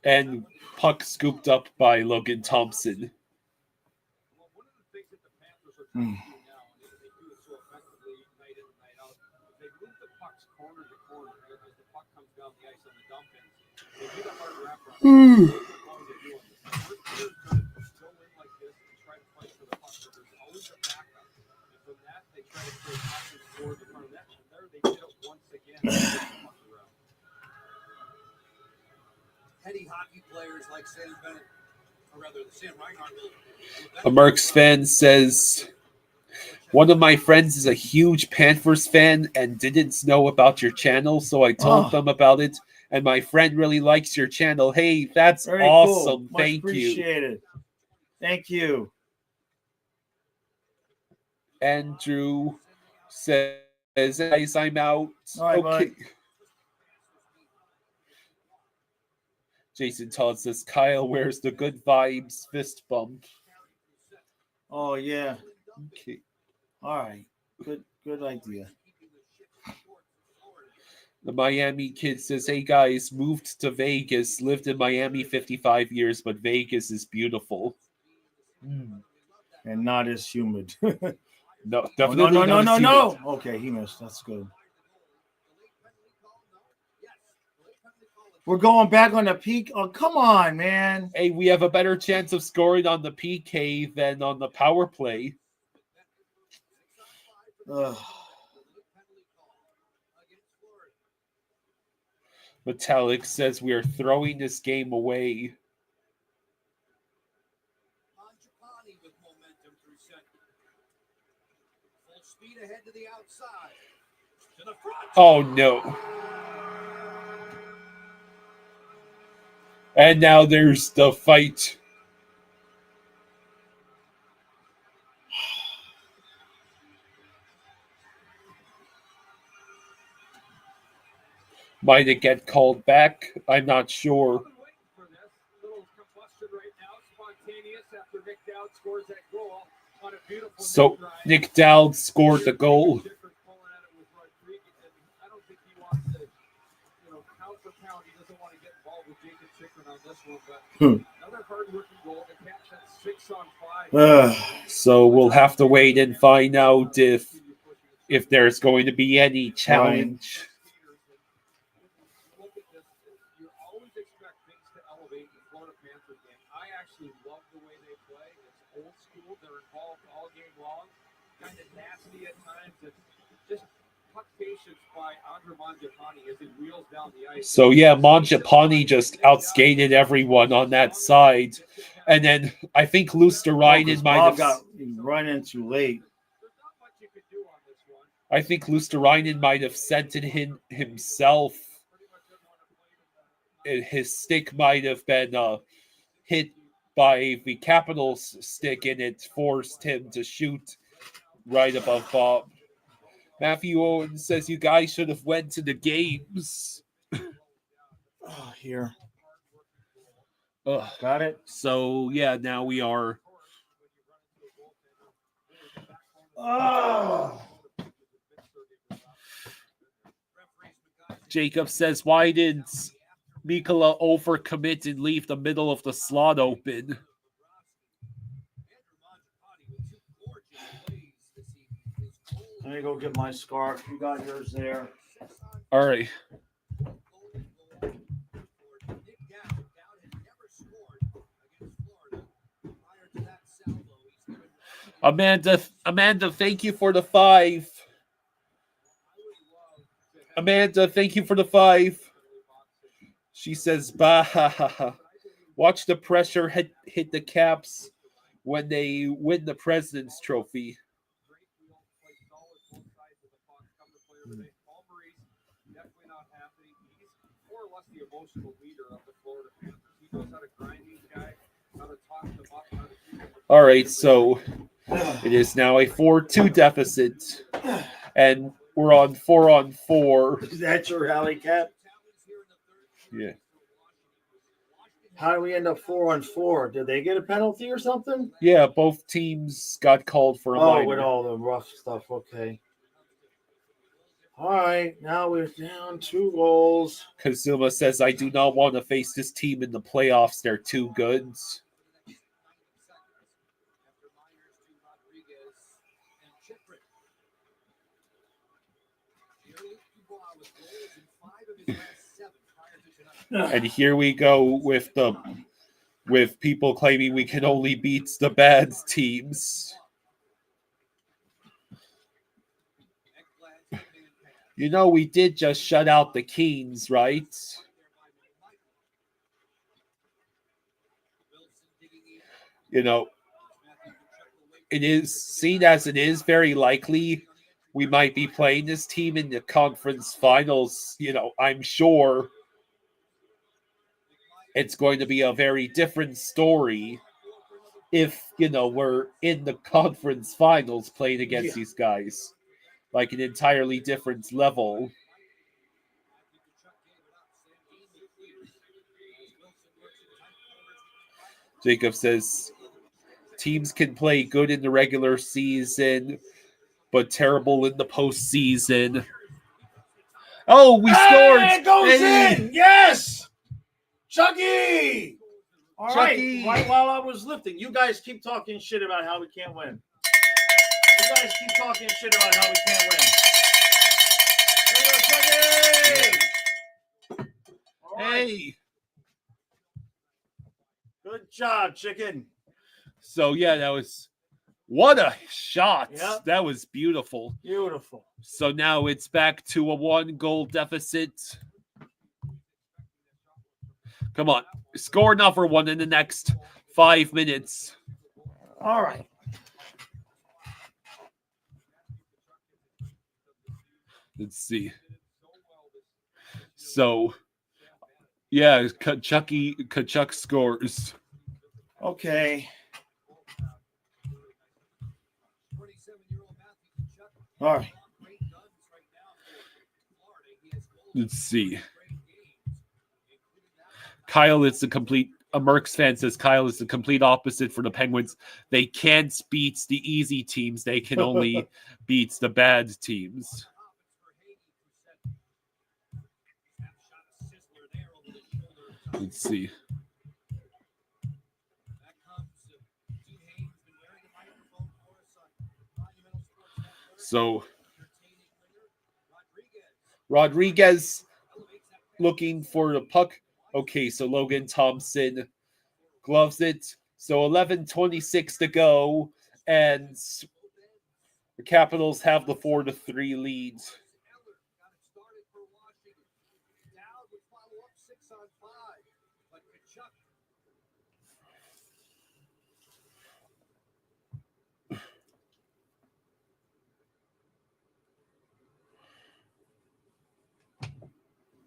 [SPEAKER 2] And puck scooped up by Logan Thompson.
[SPEAKER 6] Heady hockey players like Sam Bennett, or rather Sam Reinhardt.
[SPEAKER 2] A Mercs fan says, one of my friends is a huge Panthers fan and didn't know about your channel, so I told them about it. And my friend really likes your channel. Hey, that's
[SPEAKER 4] very
[SPEAKER 2] awesome.
[SPEAKER 4] Cool.
[SPEAKER 2] Thank
[SPEAKER 4] Much appreciated. Thank you.
[SPEAKER 2] Andrew said, Guys, I'm out.
[SPEAKER 4] All right,
[SPEAKER 2] Okay.
[SPEAKER 4] bud.
[SPEAKER 2] Jason Todd says Kyle wears the good vibes fist bump.
[SPEAKER 4] Oh yeah.
[SPEAKER 2] Okay.
[SPEAKER 4] All right. Good idea.
[SPEAKER 2] The Miami kid says, hey guys, moved to Vegas, lived in Miami 55 years, but Vegas is beautiful.
[SPEAKER 4] And not as humid.
[SPEAKER 2] No,
[SPEAKER 4] Oh,
[SPEAKER 2] definitely
[SPEAKER 4] no.
[SPEAKER 2] not as humid.
[SPEAKER 4] Okay, he missed. That's good. We're going back on the peak. Oh, come on, man.
[SPEAKER 2] Hey, we have a better chance of scoring on the PK than on the power play.
[SPEAKER 4] Ugh.
[SPEAKER 2] Metallic says we are throwing this game away. Oh no. And now there's the fight. Might it get called back? I'm not sure. So Nick Dowd scored the goal. So we'll have to wait and find out if there's going to be any challenge.
[SPEAKER 7] Look at this. You always expect things to elevate in the Florida Panthers game. I actually love the way they play. It's old school. They're involved all game long. Kind of nasty at times. It's just puck patience by Andre Mangiapane as he wheels down the ice.
[SPEAKER 2] So yeah, Mangiapane just outskated everyone on that side. And then I think Luosterainen might have
[SPEAKER 4] got run in too late.
[SPEAKER 2] I think Luosterainen might have sent it himself. His stick might have been hit by the Capitals' stick, and it forced him to shoot right above Bob. Matthew Owen says you guys should have went to the games.
[SPEAKER 4] Here. Got it.
[SPEAKER 2] So yeah, now we are. Jacob says, why did Mikkola overcommit and leave the middle of the slot open?
[SPEAKER 4] Let me go get my scarf. You got yours there.
[SPEAKER 2] All right. Amanda, thank you for the 5. Amanda, thank you for the 5. She says, bah, watch the pressure hit the Caps when they win the President's Trophy. All right, so it is now a 4-2 deficit, and we're on 4-on-4.
[SPEAKER 4] Is that your rally cap?
[SPEAKER 2] Yeah.
[SPEAKER 4] How do we end up 4-on-4? Did they get a penalty or something?
[SPEAKER 2] Yeah, both teams got called for a minor.
[SPEAKER 4] With all the rough stuff. Okay. All right, now we're down 2 goals.
[SPEAKER 2] Kazuma says, I do not want to face this team in the playoffs. They're too good. And here we go with people claiming we can only beat the bad teams. You know, we did just shut out the Kings, right? You know, it is seen as it is very likely we might be playing this team in the conference finals. You know, I'm sure it's going to be a very different story if, you know, we're in the conference finals playing against these guys. like an entirely different level. Jacob says teams can play good in the regular season, but terrible in the postseason. Oh, we scored!
[SPEAKER 4] It goes in! Yes! Chucky! All
[SPEAKER 2] Chucky.
[SPEAKER 4] right, while I was lifting, you guys keep talking shit about how we can't win. You guys keep talking shit about how we can't win. There you go, Chucky! All right.
[SPEAKER 2] Hey!
[SPEAKER 4] Good job, chicken.
[SPEAKER 2] So, yeah, that was... What a shot.
[SPEAKER 4] Yep.
[SPEAKER 2] That was beautiful.
[SPEAKER 4] Beautiful.
[SPEAKER 2] So now it's back to a 1-goal deficit. Come on. Score another one in the next 5 minutes.
[SPEAKER 4] All right.
[SPEAKER 2] Let's see. So, yeah, Kachuk scores.
[SPEAKER 4] Okay. All right.
[SPEAKER 2] Let's see. Kyle is the complete... A Mercs fan says Kyle is the complete opposite for the Penguins. They can't beat the easy teams. They can only beat the bad teams. Let's see. So, Rodriguez looking for the puck. Okay, so Logan Thompson gloves it. So 11:26 to go, and the Capitals have the 4-3 lead.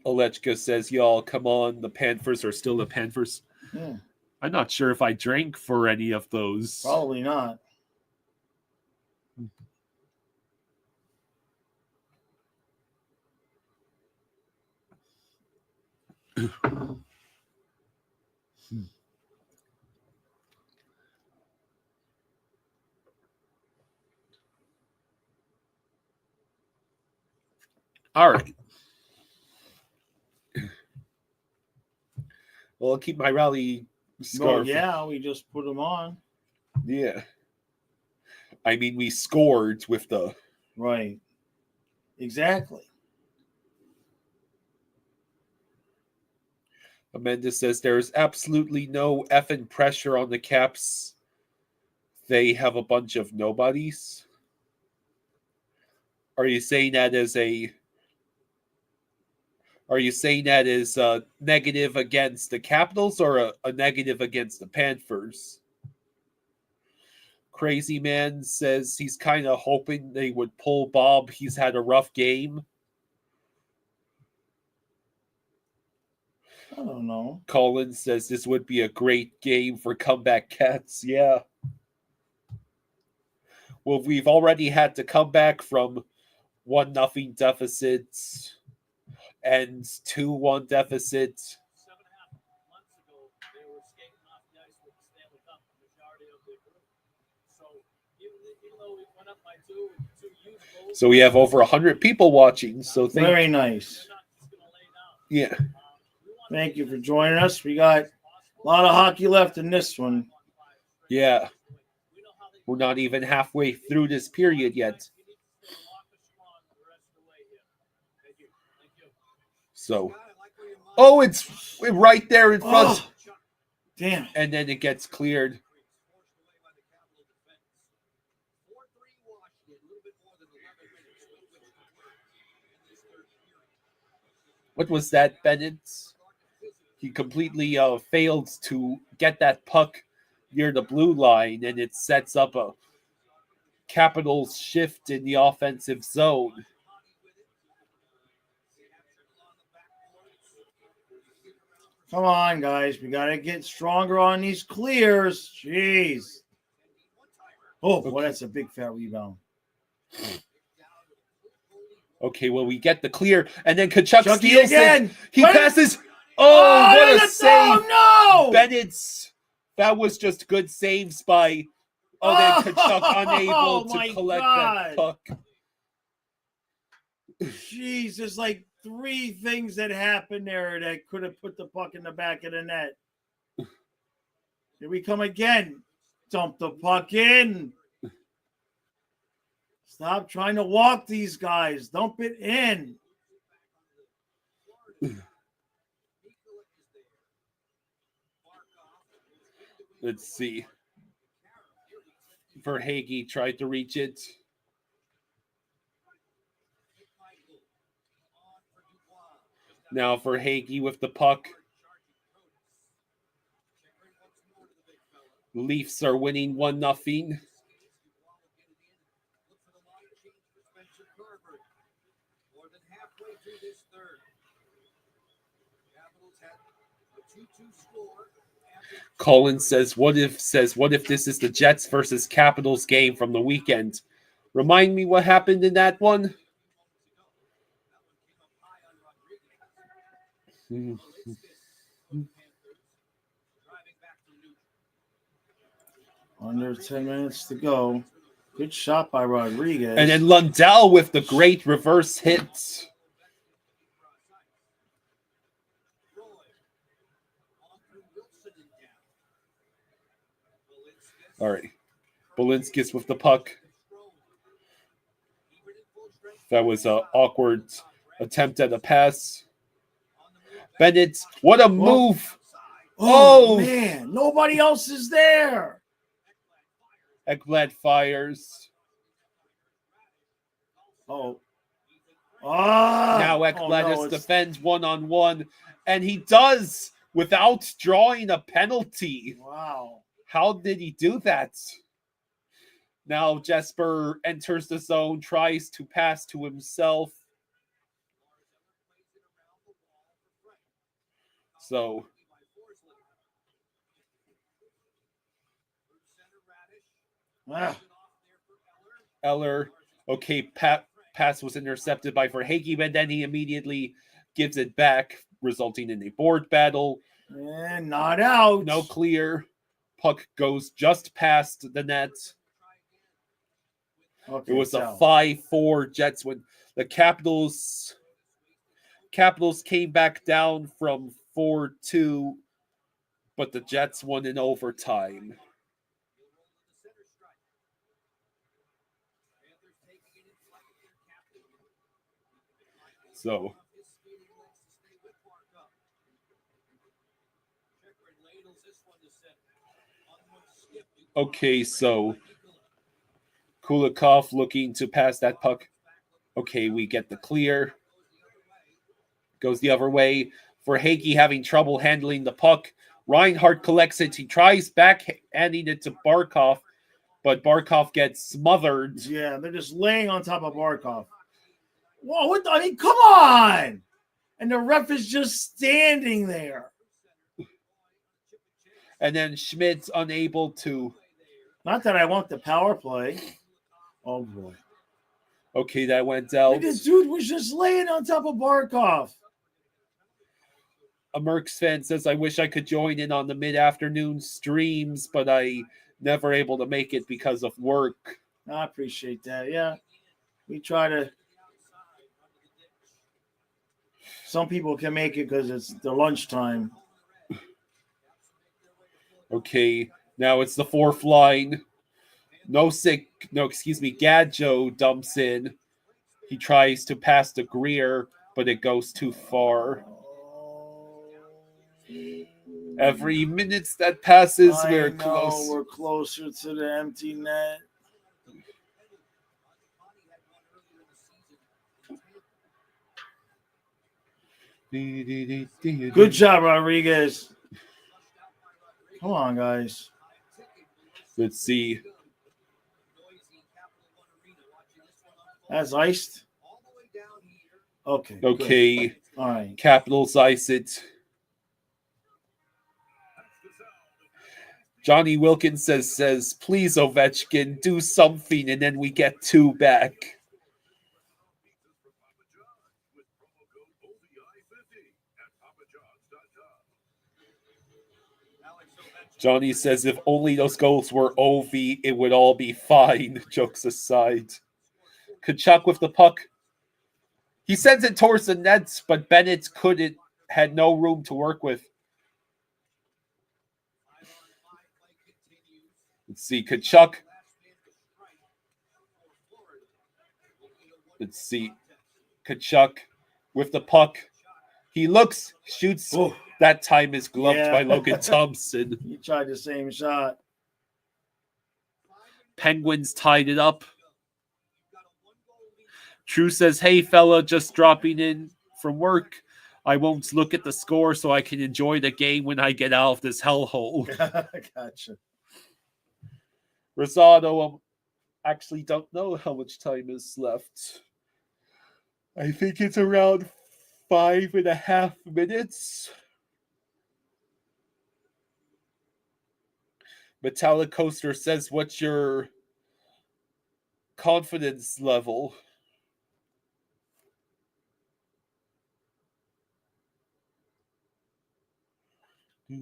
[SPEAKER 2] Olechka says, y'all, come on, the Panthers are still the Panthers.
[SPEAKER 4] Yeah.
[SPEAKER 2] I'm not sure if I drank for any of those.
[SPEAKER 4] Probably not.
[SPEAKER 2] All right. Well, I'll keep my rally scarf.
[SPEAKER 4] Well, yeah, we just put them on.
[SPEAKER 2] Yeah. I mean, we scored with the...
[SPEAKER 4] Right. Exactly.
[SPEAKER 2] Amanda says there's absolutely no effing pressure on the Caps. They have a bunch of nobodies. Are you saying that as a... Are you saying that is a negative against the Capitals or a negative against the Panthers? Crazy Man says he's kind of hoping they would pull Bob. He's had a rough game.
[SPEAKER 4] I don't know.
[SPEAKER 2] Colin says this would be a great game for comeback Cats. Yeah. Well, we've already had to come back from 1-0 deficits and 2-1 deficit.
[SPEAKER 5] 7.5 months ago, they were skating off the ice with the Stanley Cup the majority of the group. So even though we went up by two huge goals,
[SPEAKER 2] So we have over 100 people watching. So
[SPEAKER 4] Very nice.
[SPEAKER 5] they're not just going to lay down.
[SPEAKER 2] Yeah.
[SPEAKER 4] Thank you for joining us. We got a lot of hockey left in this one.
[SPEAKER 2] Yeah. We're not even halfway through this period yet. So, oh, it's right there in front.
[SPEAKER 4] Oh, damn.
[SPEAKER 2] And then it gets cleared. What was that, Bennett? He completely failed to get that puck near the blue line, and it sets up a Capitals shift in the offensive zone.
[SPEAKER 4] Come on, guys. We got to get stronger on these clears. Jeez. Oh, boy, that's a big fat rebound.
[SPEAKER 2] Okay, well, we get the clear, and then Kachuk
[SPEAKER 4] Chucky
[SPEAKER 2] steals
[SPEAKER 4] again.
[SPEAKER 2] it. He
[SPEAKER 4] What?
[SPEAKER 2] passes. Oh, what a save!
[SPEAKER 4] No!
[SPEAKER 2] Bennett's. That was just good saves by. Oh, then Kachuk unable
[SPEAKER 4] my
[SPEAKER 2] to collect
[SPEAKER 4] God.
[SPEAKER 2] that puck.
[SPEAKER 4] Jeez, there's like 3 things that happened there that could have put the puck in the back of the net. Here we come again. Dump the puck in. Stop trying to walk these guys. Dump it in.
[SPEAKER 2] Let's see. Verhaeghe tried to reach it. Now Verhaeghe with the puck. Leafs are winning 1-0. Colin says, what if this is the Jets versus Capitals game from the weekend? Remind me what happened in that one?
[SPEAKER 4] Under 10 minutes to go. Good shot by Rodriguez.
[SPEAKER 2] And then Lundell with the great reverse hits. All right. Balinskis with the puck. That was an awkward attempt at a pass. Bennett, what a move.
[SPEAKER 4] Oh, man. Nobody else is there.
[SPEAKER 2] Ekblad fires.
[SPEAKER 4] Oh.
[SPEAKER 2] Now Ekblad just defends 1-on-1, and he does without drawing a penalty.
[SPEAKER 4] Wow.
[SPEAKER 2] How did he do that? Now Jesper enters the zone, tries to pass to himself. So Eller, okay, pass was intercepted by Verhaeghe, but then he immediately gives it back, resulting in a board battle.
[SPEAKER 4] And not out.
[SPEAKER 2] No clear. Puck goes just past the net.
[SPEAKER 4] Okay,
[SPEAKER 2] it was a 5-4 Jets win. The Capitals came back down from 4-2, but the Jets won in overtime. So, okay, so Kulikov looking to pass that puck. Okay, we get the clear. Goes the other way. Verhaeghe having trouble handling the puck. Reinhardt collects it. He tries backhanding it to Barkov, but Barkov gets smothered.
[SPEAKER 4] Yeah, they're just laying on top of Barkov. Whoa, I mean, come on! And the ref is just standing there.
[SPEAKER 2] And then Schmidt's unable to.
[SPEAKER 4] Not that I want the power play. Oh, boy.
[SPEAKER 2] Okay, that went out.
[SPEAKER 4] This dude was just laying on top of Barkov.
[SPEAKER 2] A Mercs fan says, I wish I could join in on the mid-afternoon streams, but I never able to make it because of work.
[SPEAKER 4] I appreciate that. Yeah. We try to. Some people can make it because it's the lunchtime.
[SPEAKER 2] Okay, now it's the fourth line. Gadjo dumps in. He tries to pass to Greer, but it goes too far. Every minute that passes, we're close.
[SPEAKER 4] We're closer to the empty net. Good job, Rodriguez. Come on, guys.
[SPEAKER 2] Let's see.
[SPEAKER 4] That's iced. Okay.
[SPEAKER 2] Okay.
[SPEAKER 4] Good. All right.
[SPEAKER 2] Capitals ice it. Johnny Wilkins says, please, Ovechkin, do something, and then we get 2 back. Johnny says if only those goals were OV, it would all be fine. Jokes aside. Kachuk with the puck. He sends it towards the nets, but Bennett had no room to work with. Let's see, Kachuk. Let's see, Kachuk with the puck. He looks, shoots.
[SPEAKER 4] Oh.
[SPEAKER 2] That time is gloved by Logan Thompson.
[SPEAKER 4] He tried the same shot.
[SPEAKER 2] Penguins tied it up. True says, hey, fella, just dropping in from work. I won't look at the score so I can enjoy the game when I get out of this hellhole.
[SPEAKER 4] Gotcha.
[SPEAKER 2] Rosado, actually don't know how much time is left. I think it's around 5.5 minutes. Metallic Coaster says, what's your confidence level? A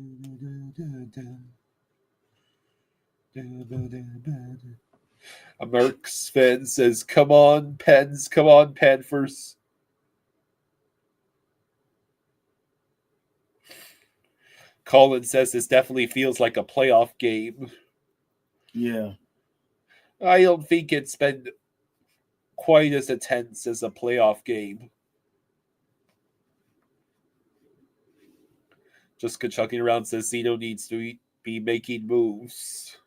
[SPEAKER 2] Mercs fan says, come on, Pens, come on, Panthers. Colin says this definitely feels like a playoff game.
[SPEAKER 4] Yeah.
[SPEAKER 2] I don't think it's been quite as intense as a playoff game. Just chucking around says Zito needs to be making moves.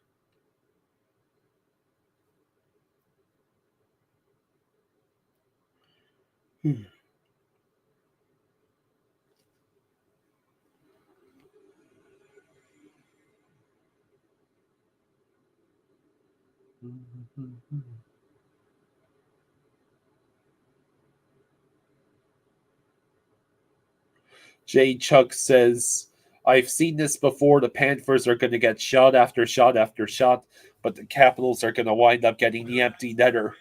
[SPEAKER 2] Jay Chuck says, I've seen this before. The Panthers are going to get shot after shot after shot, but the Capitals are going to wind up getting the empty netter.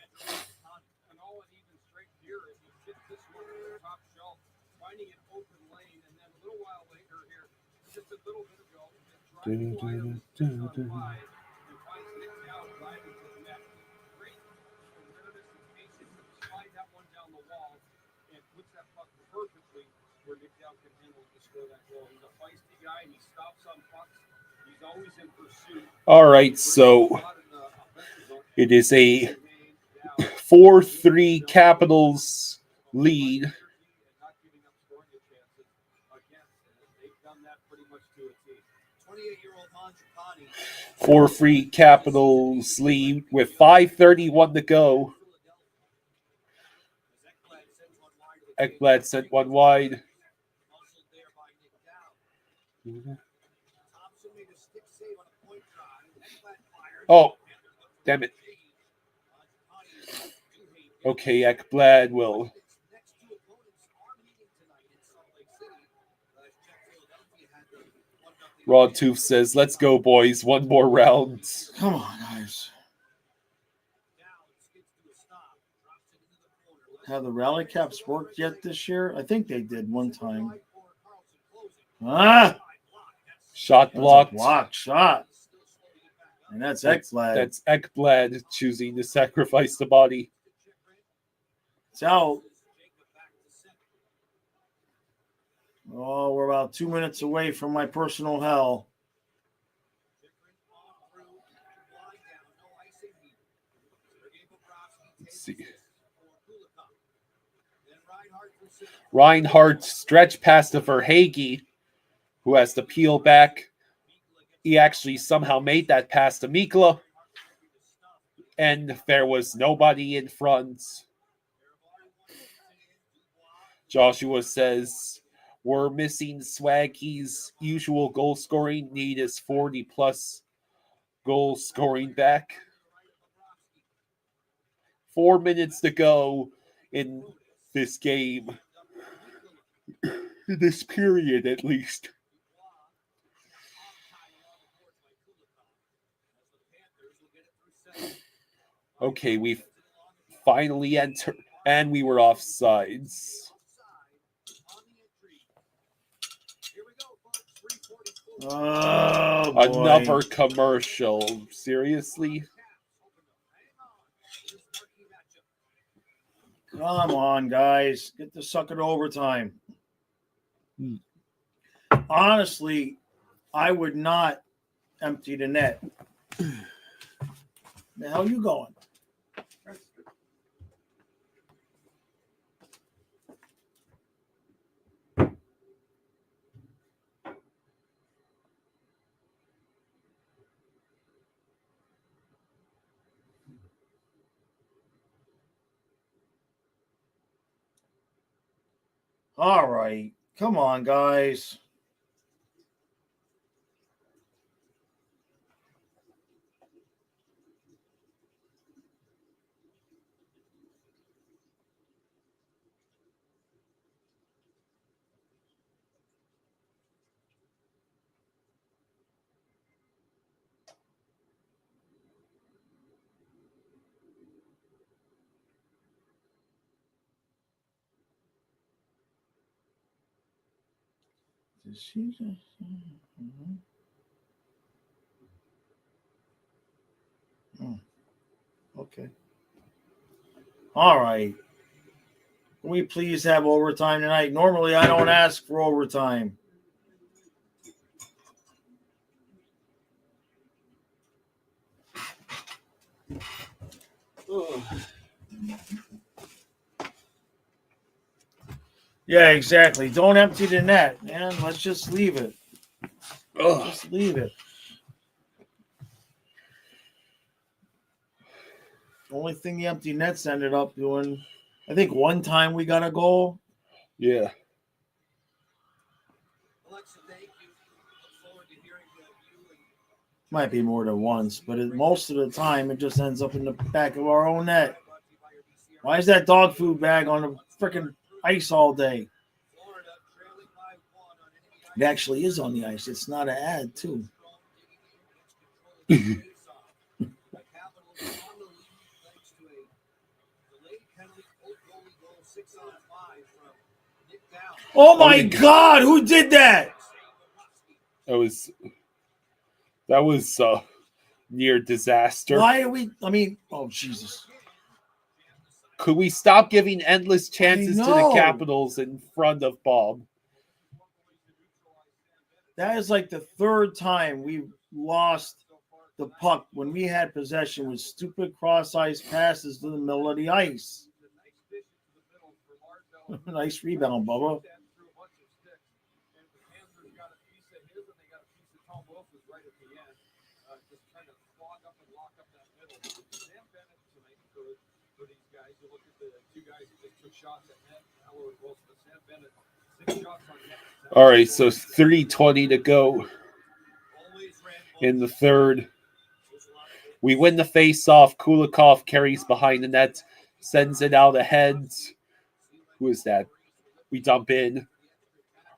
[SPEAKER 2] All right, so it is a 4-3 Capitals lead. 4-3 Capitals lead with 5:31 to go. Ekblad sent one wide. Oh, damn it. Okay, Ekblad will. Rod Tooth says, let's go, boys. One more round.
[SPEAKER 4] Come on, guys. Have the rally caps worked yet this year? I think they did one time.
[SPEAKER 2] Shot blocked.
[SPEAKER 4] Blocked shot. And that's Ekblad.
[SPEAKER 2] That's Ekblad choosing to sacrifice the body.
[SPEAKER 4] It's out. Oh, we're about 2 minutes away from my personal hell.
[SPEAKER 2] Let's see. Reinhardt stretch pass to Verhaeghe, who has to peel back. He actually somehow made that pass to Mikla. And there was nobody in front. Joshua says, we're missing Swaggy's usual goal scoring. Need is 40-plus goal scoring back. 4 minutes to go in this game. In this period, at least. Okay, we finally entered, and we were offsides.
[SPEAKER 4] Oh, boy.
[SPEAKER 2] Another commercial. Seriously?
[SPEAKER 4] Come on, guys. Get the sucker to overtime. Honestly, I would not empty the net. The hell you going? All right. Come on, guys. Okay. All right. Can we please have overtime tonight? Normally, I don't ask for overtime. Yeah, exactly. Don't empty the net, man. Let's just leave it. Just leave it. The only thing the empty nets ended up doing, I think one time we got a goal.
[SPEAKER 2] Yeah.
[SPEAKER 5] Alexa, thank you. Look forward to hearing you.
[SPEAKER 4] Might be more than once, but most of the time it just ends up in the back of our own net. Why is that dog food bag on the freaking ice all day? It actually is on the ice. It's not an ad, too. Oh my God! Who did that?
[SPEAKER 2] That was near disaster.
[SPEAKER 4] Why are we? I mean, oh Jesus!
[SPEAKER 2] Could we stop giving endless chances to the
[SPEAKER 4] know.
[SPEAKER 2] Capitals in front of Bob?
[SPEAKER 4] That is like the third time we've lost the puck when we had possession with stupid cross-ice passes to the middle of the ice. Nice rebound, Bubba.
[SPEAKER 2] All right, so 3:20 to go in the third. We win the face-off. Kulikov carries behind the net, sends it out ahead. Who is that? We dump in.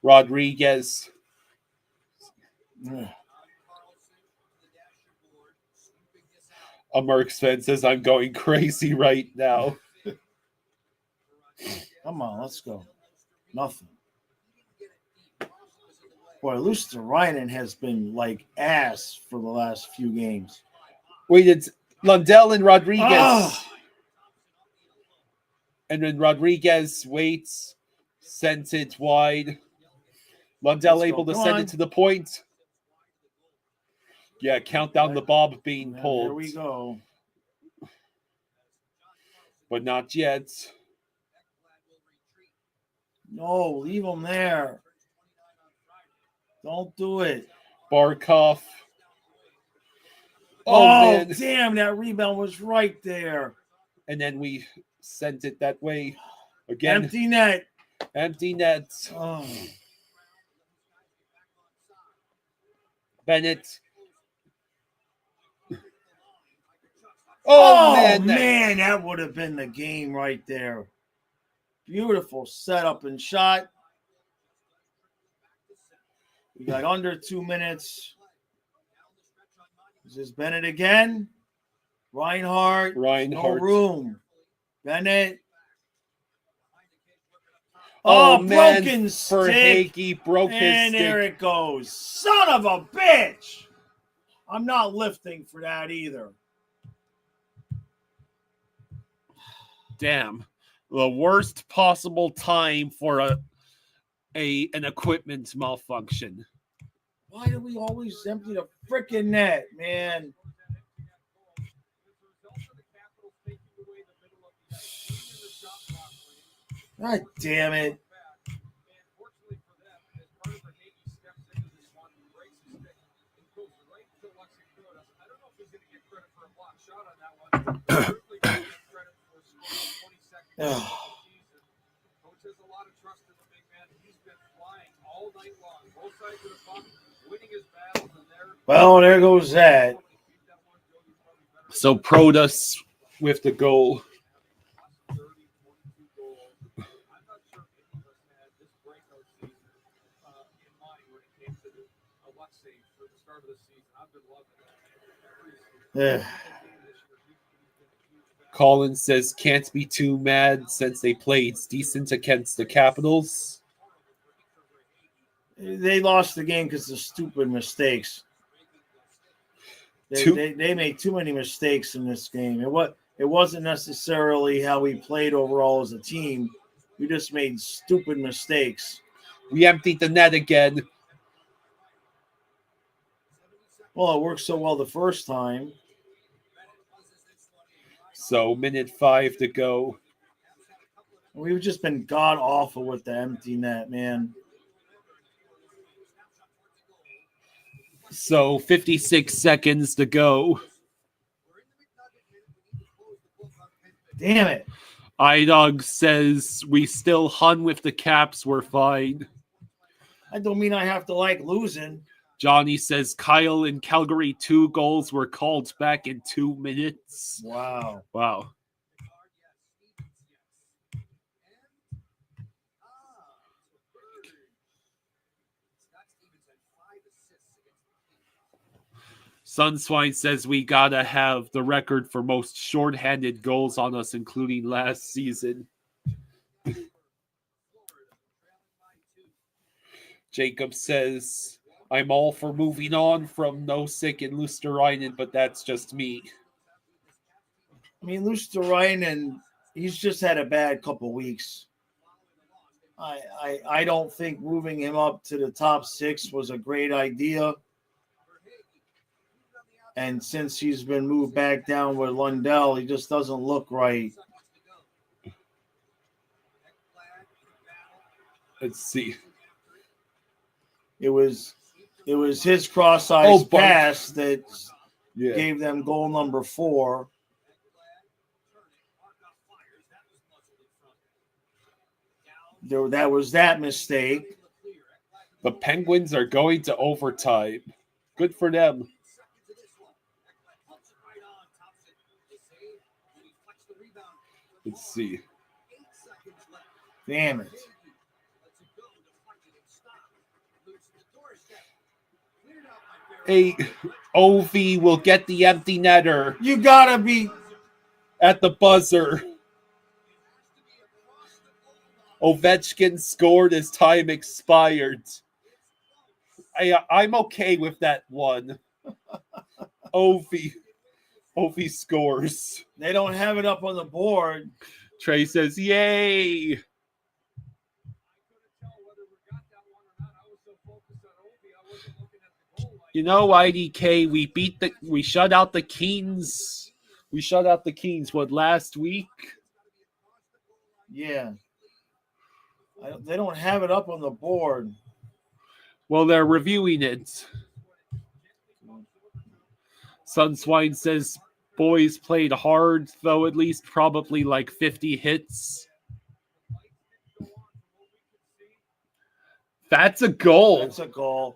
[SPEAKER 2] Rodriguez. A Merck's fan says, I'm going crazy right now.
[SPEAKER 4] Come on, let's go. Nothing. Boy, Luosterainen has been like ass for the last few games.
[SPEAKER 2] Wait, it's Lundell and Rodriguez.
[SPEAKER 4] Oh.
[SPEAKER 2] And then Rodriguez waits, sends it wide. Lundell able to send it to the point. Yeah, count down the Bob being pulled.
[SPEAKER 4] Here we go.
[SPEAKER 2] But not yet.
[SPEAKER 4] No, leave him there. Don't do it.
[SPEAKER 2] Barkov.
[SPEAKER 4] Oh,
[SPEAKER 2] man.
[SPEAKER 4] Damn, that rebound was right there.
[SPEAKER 2] And then we sent it that way again.
[SPEAKER 4] Empty net.
[SPEAKER 2] Empty net.
[SPEAKER 4] Oh.
[SPEAKER 2] Bennett.
[SPEAKER 4] Oh, man, that would have been the game right there. Beautiful setup and shot. We got under 2 minutes. Is this Bennett again? Reinhardt. No room. Bennett. Oh,
[SPEAKER 2] man,
[SPEAKER 4] broken stick.
[SPEAKER 2] Verhaeghe broke his
[SPEAKER 4] And
[SPEAKER 2] stick.
[SPEAKER 4] there it goes. Son of a bitch. I'm not lifting for that either.
[SPEAKER 2] Damn. The worst possible time for an equipment malfunction.
[SPEAKER 4] Why do we always empty the freaking net, man? God damn it. Well, there goes that.
[SPEAKER 2] So Protas with the goal. Collins says can't be too mad since they played decent against the Capitals.
[SPEAKER 4] They lost the game because of stupid mistakes. They made too many mistakes in this game. It wasn't necessarily how we played overall as a team. We just made stupid mistakes.
[SPEAKER 2] We emptied the net again.
[SPEAKER 4] Well, it worked so well the first time.
[SPEAKER 2] So, minute 5 to go.
[SPEAKER 4] We've just been god awful with the empty net, man.
[SPEAKER 2] So, 56 seconds to go.
[SPEAKER 4] Damn it.
[SPEAKER 2] iDog says we still hung with the Caps. We're fine.
[SPEAKER 4] I don't mean I have to like losing.
[SPEAKER 2] Johnny says Kyle in Calgary 2 goals were called back in 2 minutes.
[SPEAKER 4] Wow.
[SPEAKER 2] Wow. Sunswine says we gotta have the record for most shorthanded goals on us, including last season. Jacob says, I'm all for moving on from Nosek and Luosterainen, but that's just me.
[SPEAKER 4] I mean, Luosterainen, he's just had a bad couple weeks. I don't think moving him up to the top 6 was a great idea. And since he's been moved back down with Lundell, he just doesn't look right.
[SPEAKER 2] Let's see.
[SPEAKER 4] It was his cross-eyes pass that gave them goal number 4. That was that mistake.
[SPEAKER 2] The Penguins are going to overtime. Good for them. Let's see.
[SPEAKER 4] Damn it.
[SPEAKER 2] OV will get the empty netter.
[SPEAKER 4] You gotta be
[SPEAKER 2] at the buzzer. Ovechkin scored as time expired. I'm okay with that one. Ovi scores.
[SPEAKER 4] They don't have it up on the board.
[SPEAKER 2] Trey says, yay. You know, IDK, we shut out the Kings. We shut out the Kings, last week?
[SPEAKER 4] Yeah. They don't have it up on the board.
[SPEAKER 2] Well, they're reviewing it. Sunswine says, boys played hard, though at least probably like 50 hits. That's a goal.
[SPEAKER 4] That's a goal.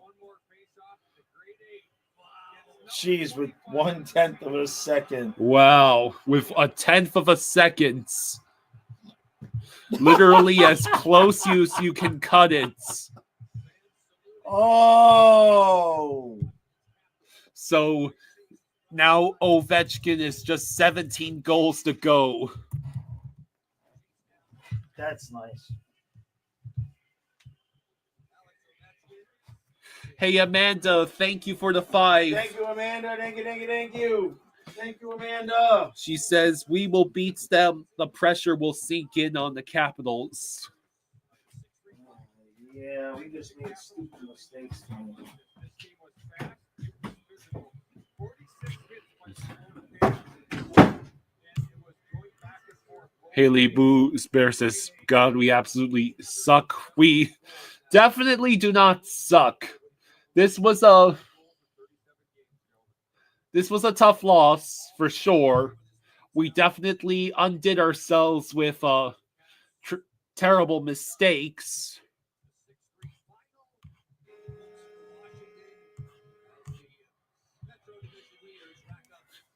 [SPEAKER 4] Jeez, with 1/10 of a second.
[SPEAKER 2] Wow, with 1/10 of a second. Literally as close as you can cut it.
[SPEAKER 4] Oh.
[SPEAKER 2] So now Ovechkin is just 17 goals to go.
[SPEAKER 4] That's nice.
[SPEAKER 2] Hey, Amanda, thank you for the 5.
[SPEAKER 4] Thank you, Amanda. Thank you. Thank you, Amanda.
[SPEAKER 2] She says, we will beat them. The pressure will sink in on the Capitals.
[SPEAKER 4] Yeah, we just made stupid mistakes.
[SPEAKER 2] Haley Boo Bear says, God, we absolutely suck. We definitely do not suck. This was a tough loss for sure. We definitely undid ourselves with terrible mistakes.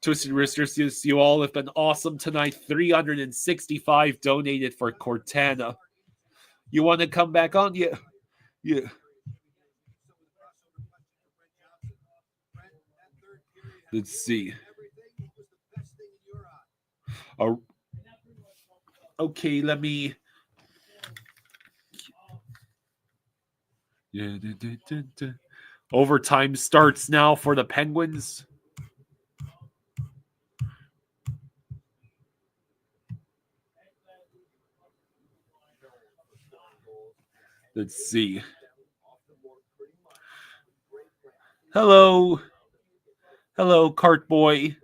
[SPEAKER 2] Twisted Wristers, you all have been awesome tonight. 365 donated for Cortana. You want to come back on? Yeah. Let's see. Okay, let me. Overtime starts now for the Penguins. Let's see. Hello, Cart Boy.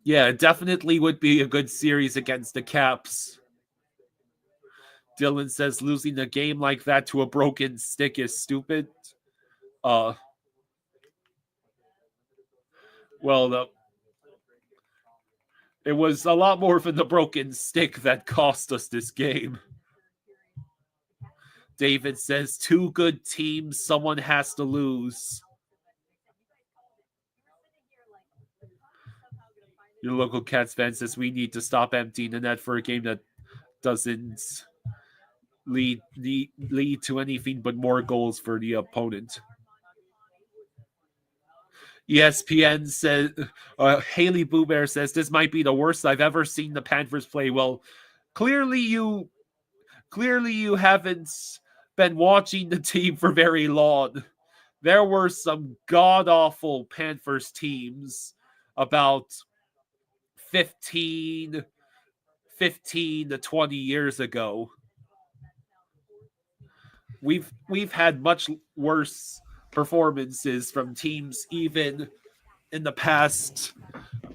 [SPEAKER 2] Yeah, it definitely would be a good series against the Caps. Dylan says losing a game like that to a broken stick is stupid. It was a lot more than the broken stick that cost us this game. David says 2 good teams, someone has to lose. Your local Cats fan says we need to stop emptying the net for a game that doesn't lead to anything but more goals for the opponent. ESPN says, Haley Boo Bear says, this might be the worst I've ever seen the Panthers play. Well, clearly you haven't been watching the team for very long. There were some god-awful Panthers teams about 15 to 20 years ago. We've had much worse performances from teams even in the past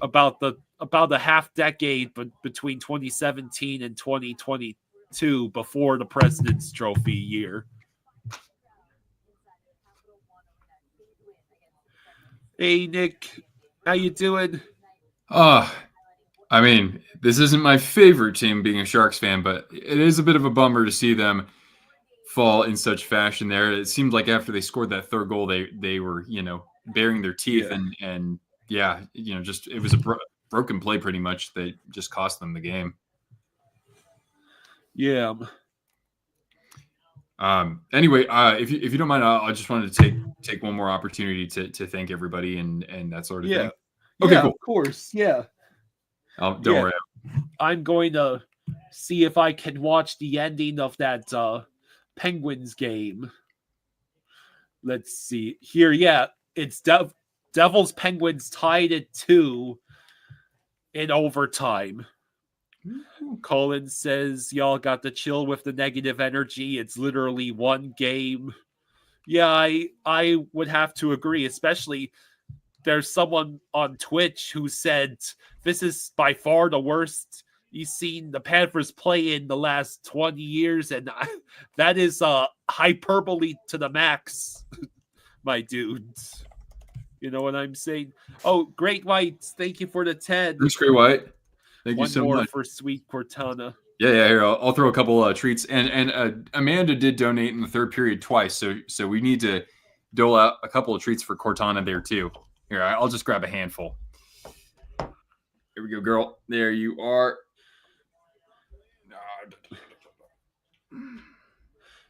[SPEAKER 2] about a half decade between 2017 and 2022 before the President's Trophy year. Hey Nick, how you doing?
[SPEAKER 1] I mean, this isn't my favorite team being a Sharks fan, but it is a bit of a bummer to see them fall in such fashion there. It seemed like after they scored that third goal, they were, baring their teeth and just it was a broken play pretty much that just cost them the game.
[SPEAKER 2] Yeah.
[SPEAKER 1] Anyway, if you don't mind, I just wanted to take one more opportunity to thank everybody and that sort of thing. Okay,
[SPEAKER 2] yeah,
[SPEAKER 1] cool.
[SPEAKER 2] Of course, yeah.
[SPEAKER 1] Don't worry.
[SPEAKER 2] I'm going to see if I can watch the ending of that Penguins game. Let's see here. Yeah, it's Devils Penguins tied at 2 in overtime. Colin says y'all got to chill with the negative energy. It's literally one game. Yeah, I would have to agree, especially there's someone on Twitch who said this is by far the worst you've seen the Panthers play in the last 20 years, and that is hyperbole to the max, my dudes. You know what I'm saying? Oh, Great White, thank you for the 10.
[SPEAKER 1] Thanks, Great White. Thank
[SPEAKER 2] One
[SPEAKER 1] you so
[SPEAKER 2] more
[SPEAKER 1] much.
[SPEAKER 2] for Sweet Cortana.
[SPEAKER 1] Yeah, here, I'll throw a couple treats. And Amanda did donate in the third period twice, so we need to dole out a couple of treats for Cortana there too. Here, I'll just grab a handful. Here we go, girl. There you are.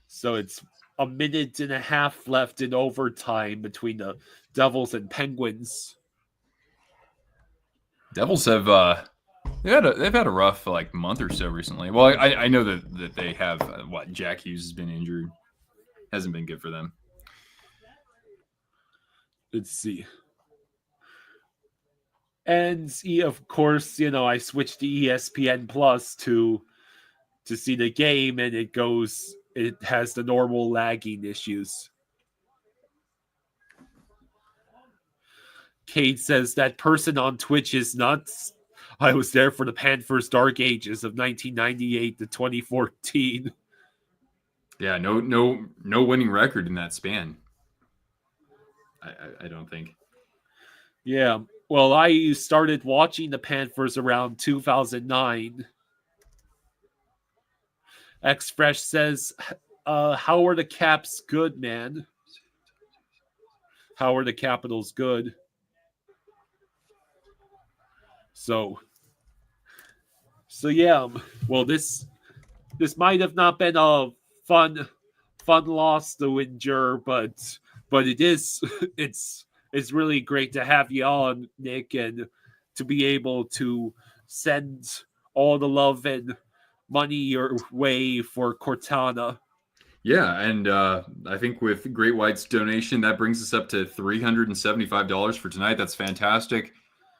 [SPEAKER 2] So it's a minute and a half left in overtime between the Devils and Penguins.
[SPEAKER 1] Devils have They've had a rough like month or so recently. Well, I know that they have Jack Hughes has been injured, hasn't been good for them.
[SPEAKER 2] Let's see. And of course, I switched to ESPN Plus to see the game, and it has the normal lagging issues. Kate says that person on Twitch is nuts. I was there for the Panthers' dark ages of 1998 to 2014.
[SPEAKER 1] Yeah, no winning record in that span. I don't think.
[SPEAKER 2] Yeah, well, I started watching the Panthers around 2009. X-Fresh says, how are the Caps good, man? How are the Capitals good? So yeah. Well, this might have not been a fun loss to endure, but it is it's really great to have you on, Nick, and to be able to send all the love and money your way for Cortana.
[SPEAKER 1] Yeah, and I think with Great White's donation, that brings us up to $375 for tonight. That's fantastic.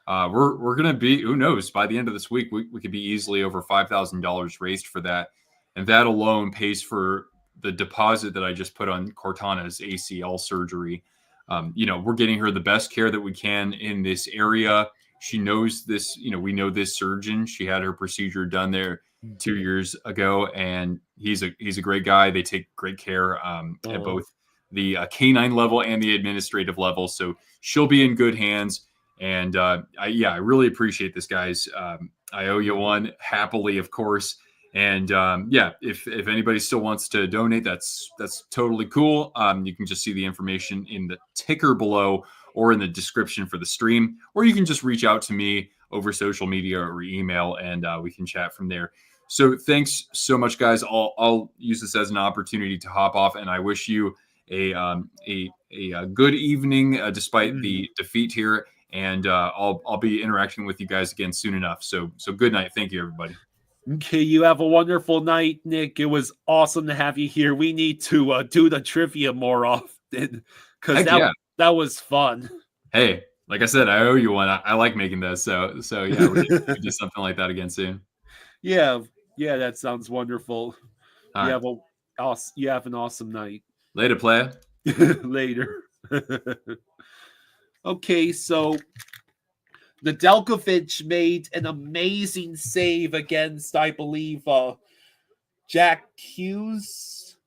[SPEAKER 1] We're gonna be, who knows, by the end of this week, we could be easily over $5,000 raised for that, and that alone pays for the deposit that I just put on Cortana's ACL surgery. We're getting her the best care that we can in this area. She knows this. We know this surgeon. She had her procedure done there 2 years ago, and he's a great guy. They take great care at both the canine level and the administrative level. So she'll be in good hands. And I really appreciate this, guys. I owe you one, happily, of course. And if anybody still wants to donate, that's totally cool. You can just see the information in the ticker below or in the description for the stream, or you can just reach out to me over social media or email, and we can chat from there. So thanks so much, guys. I'll use this as an opportunity to hop off, and I wish you a good evening despite the defeat here. And I'll be interacting with you guys again soon enough. So good night. Thank you, everybody.
[SPEAKER 2] Okay, you have a wonderful night, Nick. It was awesome to have you here. We need to do the trivia more often because that was fun.
[SPEAKER 1] Hey, like I said, I owe you one. I like making those. So yeah, we do something like that again soon.
[SPEAKER 2] Yeah, that sounds wonderful.
[SPEAKER 1] All right.
[SPEAKER 2] You have an awesome night.
[SPEAKER 1] Later, player.
[SPEAKER 2] Later. Okay, so Nedeljkovic made an amazing save against, I believe, Jack Hughes.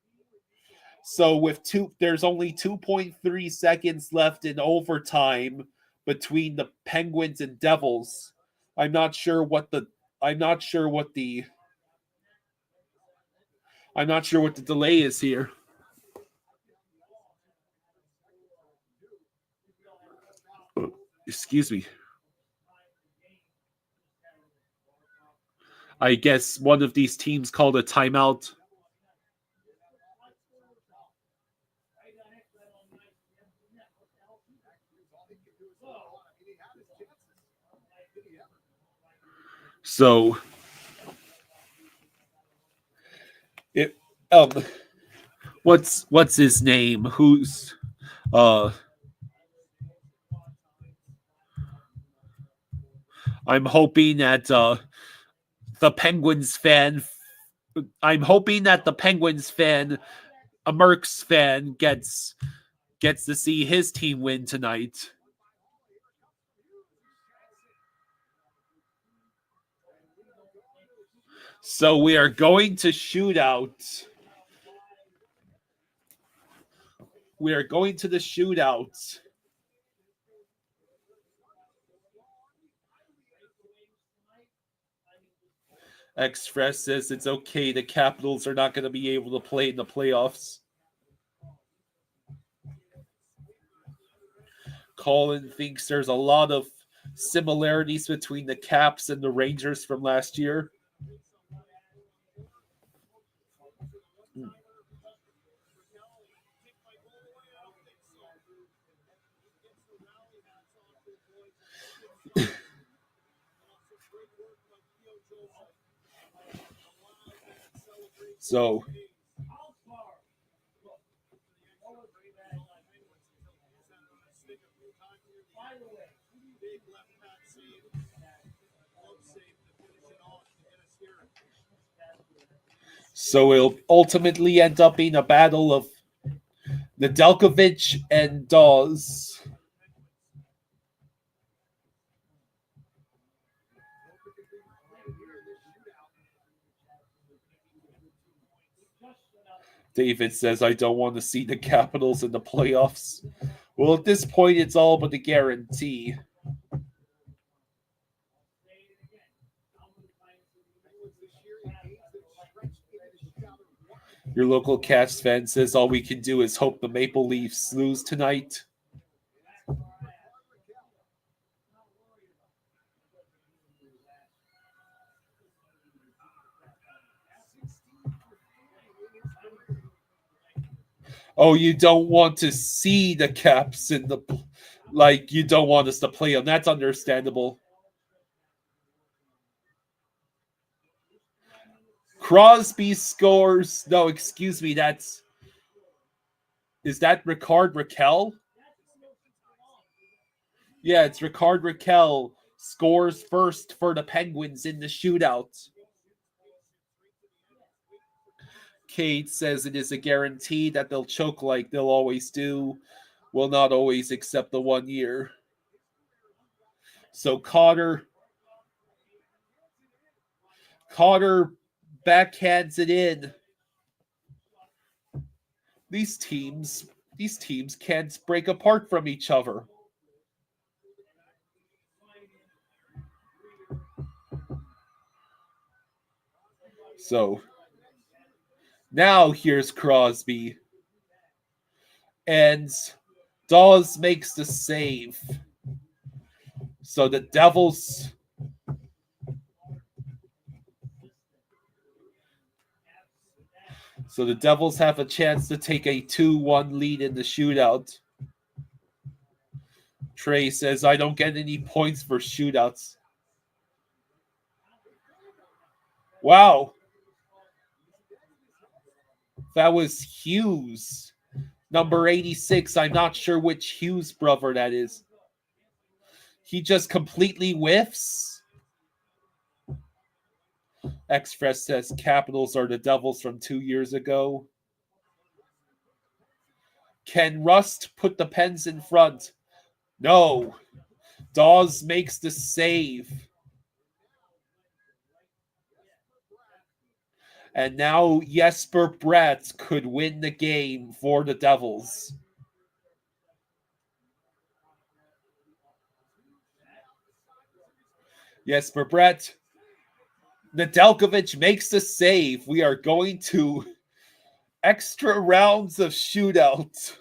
[SPEAKER 2] So there's only 2.3 seconds left in overtime between the Penguins and Devils. I'm not sure what the delay is here. Excuse me. I guess one of these teams called a timeout. So what's his name? Who's I'm hoping that the Penguins fan, a Mercs fan, gets to see his team win tonight. So we are going to shootout. We are going to the shootout. Express says it's okay. The Capitals are not going to be able to play in the playoffs. Colin thinks there's a lot of similarities between the Caps and the Rangers from last year. So it'll ultimately end up being a battle of Nedeljkovic and Dawes. David says, I don't want to see the Capitals in the playoffs. Well, at this point, it's all but a guarantee. Your local Cats fan says all we can do is hope the Maple Leafs lose tonight. Oh, you don't want to see the Caps in the... Like, you don't want us to play them. That's understandable. Crosby scores. No, excuse me. That's... Is that Ricard Raquel? Yeah, it's Ricard Raquel scores first for the Penguins in the shootout. Kate says it is a guarantee that they'll choke like they'll always do. Will not always accept the 1 year. So Cotter backhands it in. These teams can't break apart from each other. So now here's Crosby. And Dawes makes the save. So the Devils... So the Devils have a chance to take a 2-1 lead in the shootout. Trey says, I don't get any points for shootouts. Wow. That was Hughes. Number 86. I'm not sure which Hughes brother that is. He just completely whiffs. Express says Capitals are the Devils from 2 years ago. Can Rust put the Pens in front? No. Dawes makes the save. And now Jesper Bratt could win the game for the Devils. Jesper Bratt. Nedeljkovic makes the save. We are going to extra rounds of shootout.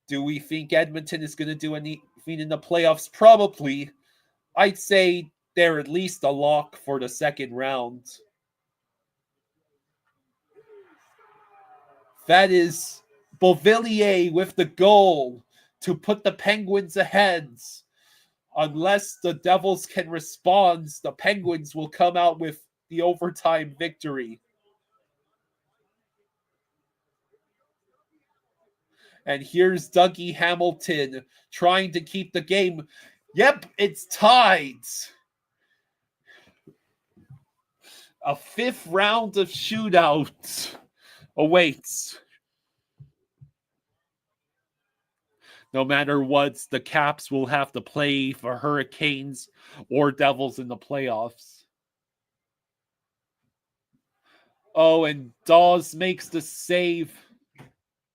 [SPEAKER 2] Do we think Edmonton is going to do anything in the playoffs? Probably. I'd say they're at least a lock for the second round. That is Beauvillier with the goal to put the Penguins ahead. Unless the Devils can respond, the Penguins will come out with the overtime victory. And here's Dougie Hamilton trying to keep the game. Yep, it's tied. A fifth round of shootout awaits. No matter what, the Caps will have to play for Hurricanes or Devils in the playoffs. Oh, and Dawes makes the save.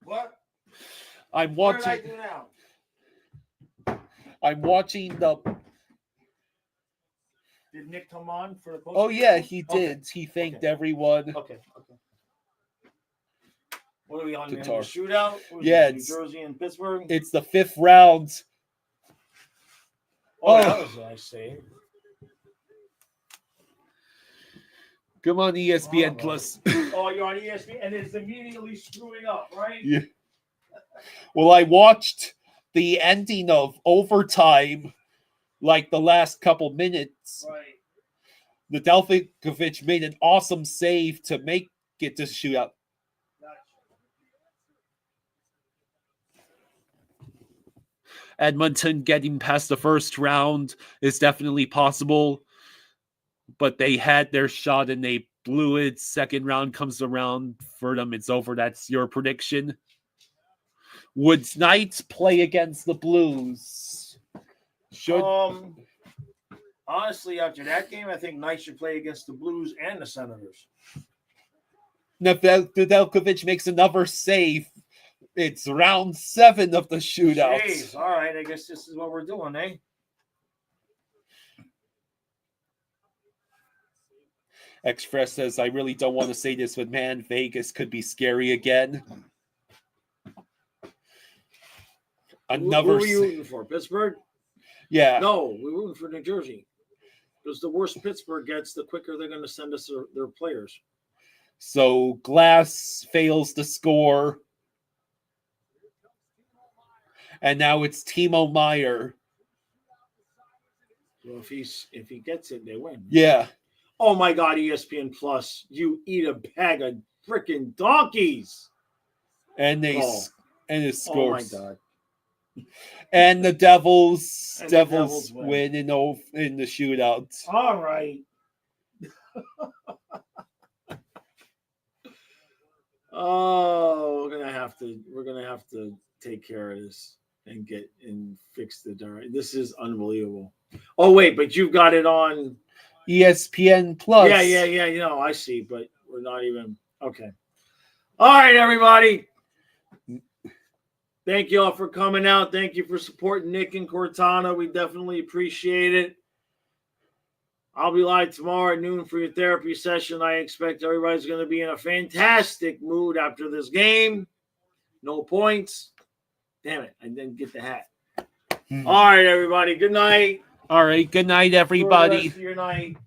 [SPEAKER 4] What?
[SPEAKER 2] I'm
[SPEAKER 4] What
[SPEAKER 2] watching.
[SPEAKER 4] did I do now?
[SPEAKER 2] I'm watching the.
[SPEAKER 4] Did Nick come on for the post?
[SPEAKER 2] Oh yeah, he
[SPEAKER 4] Okay.
[SPEAKER 2] did. He thanked
[SPEAKER 4] Okay.
[SPEAKER 2] everyone.
[SPEAKER 4] Okay. What are we on?
[SPEAKER 2] Guitar.
[SPEAKER 4] Shootout?
[SPEAKER 2] Yeah,
[SPEAKER 4] New Jersey and Pittsburgh.
[SPEAKER 2] It's the fifth round.
[SPEAKER 4] Oh, that was nice save.
[SPEAKER 2] Come on, ESPN
[SPEAKER 4] Oh,
[SPEAKER 2] Plus.
[SPEAKER 4] Oh, you're on ESPN, and it's immediately screwing up, right?
[SPEAKER 2] Yeah. Well, I watched the ending of overtime, like the last couple minutes.
[SPEAKER 4] Right.
[SPEAKER 2] Nedeljkovic made an awesome save to make it to shootout. Edmonton getting past the first round is definitely possible, but they had their shot and they blew it. Second round comes around for them. It's over. That's your prediction. Would Knights play against the Blues?
[SPEAKER 4] Honestly, after that game, I think Knights should play against the Blues and the Senators.
[SPEAKER 2] Nedeljkovic makes another save. It's round 7 of the shootout.
[SPEAKER 4] Jeez, all right, I guess this is what we're doing, eh?
[SPEAKER 2] Express says, I really don't want to say this, but man, Vegas could be scary again.
[SPEAKER 4] Who were you rooting for? Pittsburgh?
[SPEAKER 2] Yeah.
[SPEAKER 4] No, we're rooting for New Jersey. Because the worse Pittsburgh gets, the quicker they're going to send us their players.
[SPEAKER 2] So Glass fails to score. And now it's Timo Meier.
[SPEAKER 4] Well, if he gets it, they win.
[SPEAKER 2] Yeah.
[SPEAKER 4] Oh my God, ESPN Plus! You eat a bag of freaking donkeys.
[SPEAKER 2] And it scores.
[SPEAKER 4] Oh my God!
[SPEAKER 2] And the Devils win in the shootout.
[SPEAKER 4] All right. Oh, we're gonna have to take care of this and fix the darn. This is unbelievable. Oh wait, but you've got it on
[SPEAKER 2] ESPN Plus.
[SPEAKER 4] Yeah. You know, I see, but we're not even okay. All right, everybody. Thank you all for coming out. Thank you for supporting Nick and Cortana. We definitely appreciate it. I'll be live tomorrow at noon for your therapy session. I expect everybody's going to be in a fantastic mood after this game. No points. Damn it, I didn't get the hat. All right, everybody. Good night.
[SPEAKER 2] All right. Good night, everybody.
[SPEAKER 4] For the rest of your night.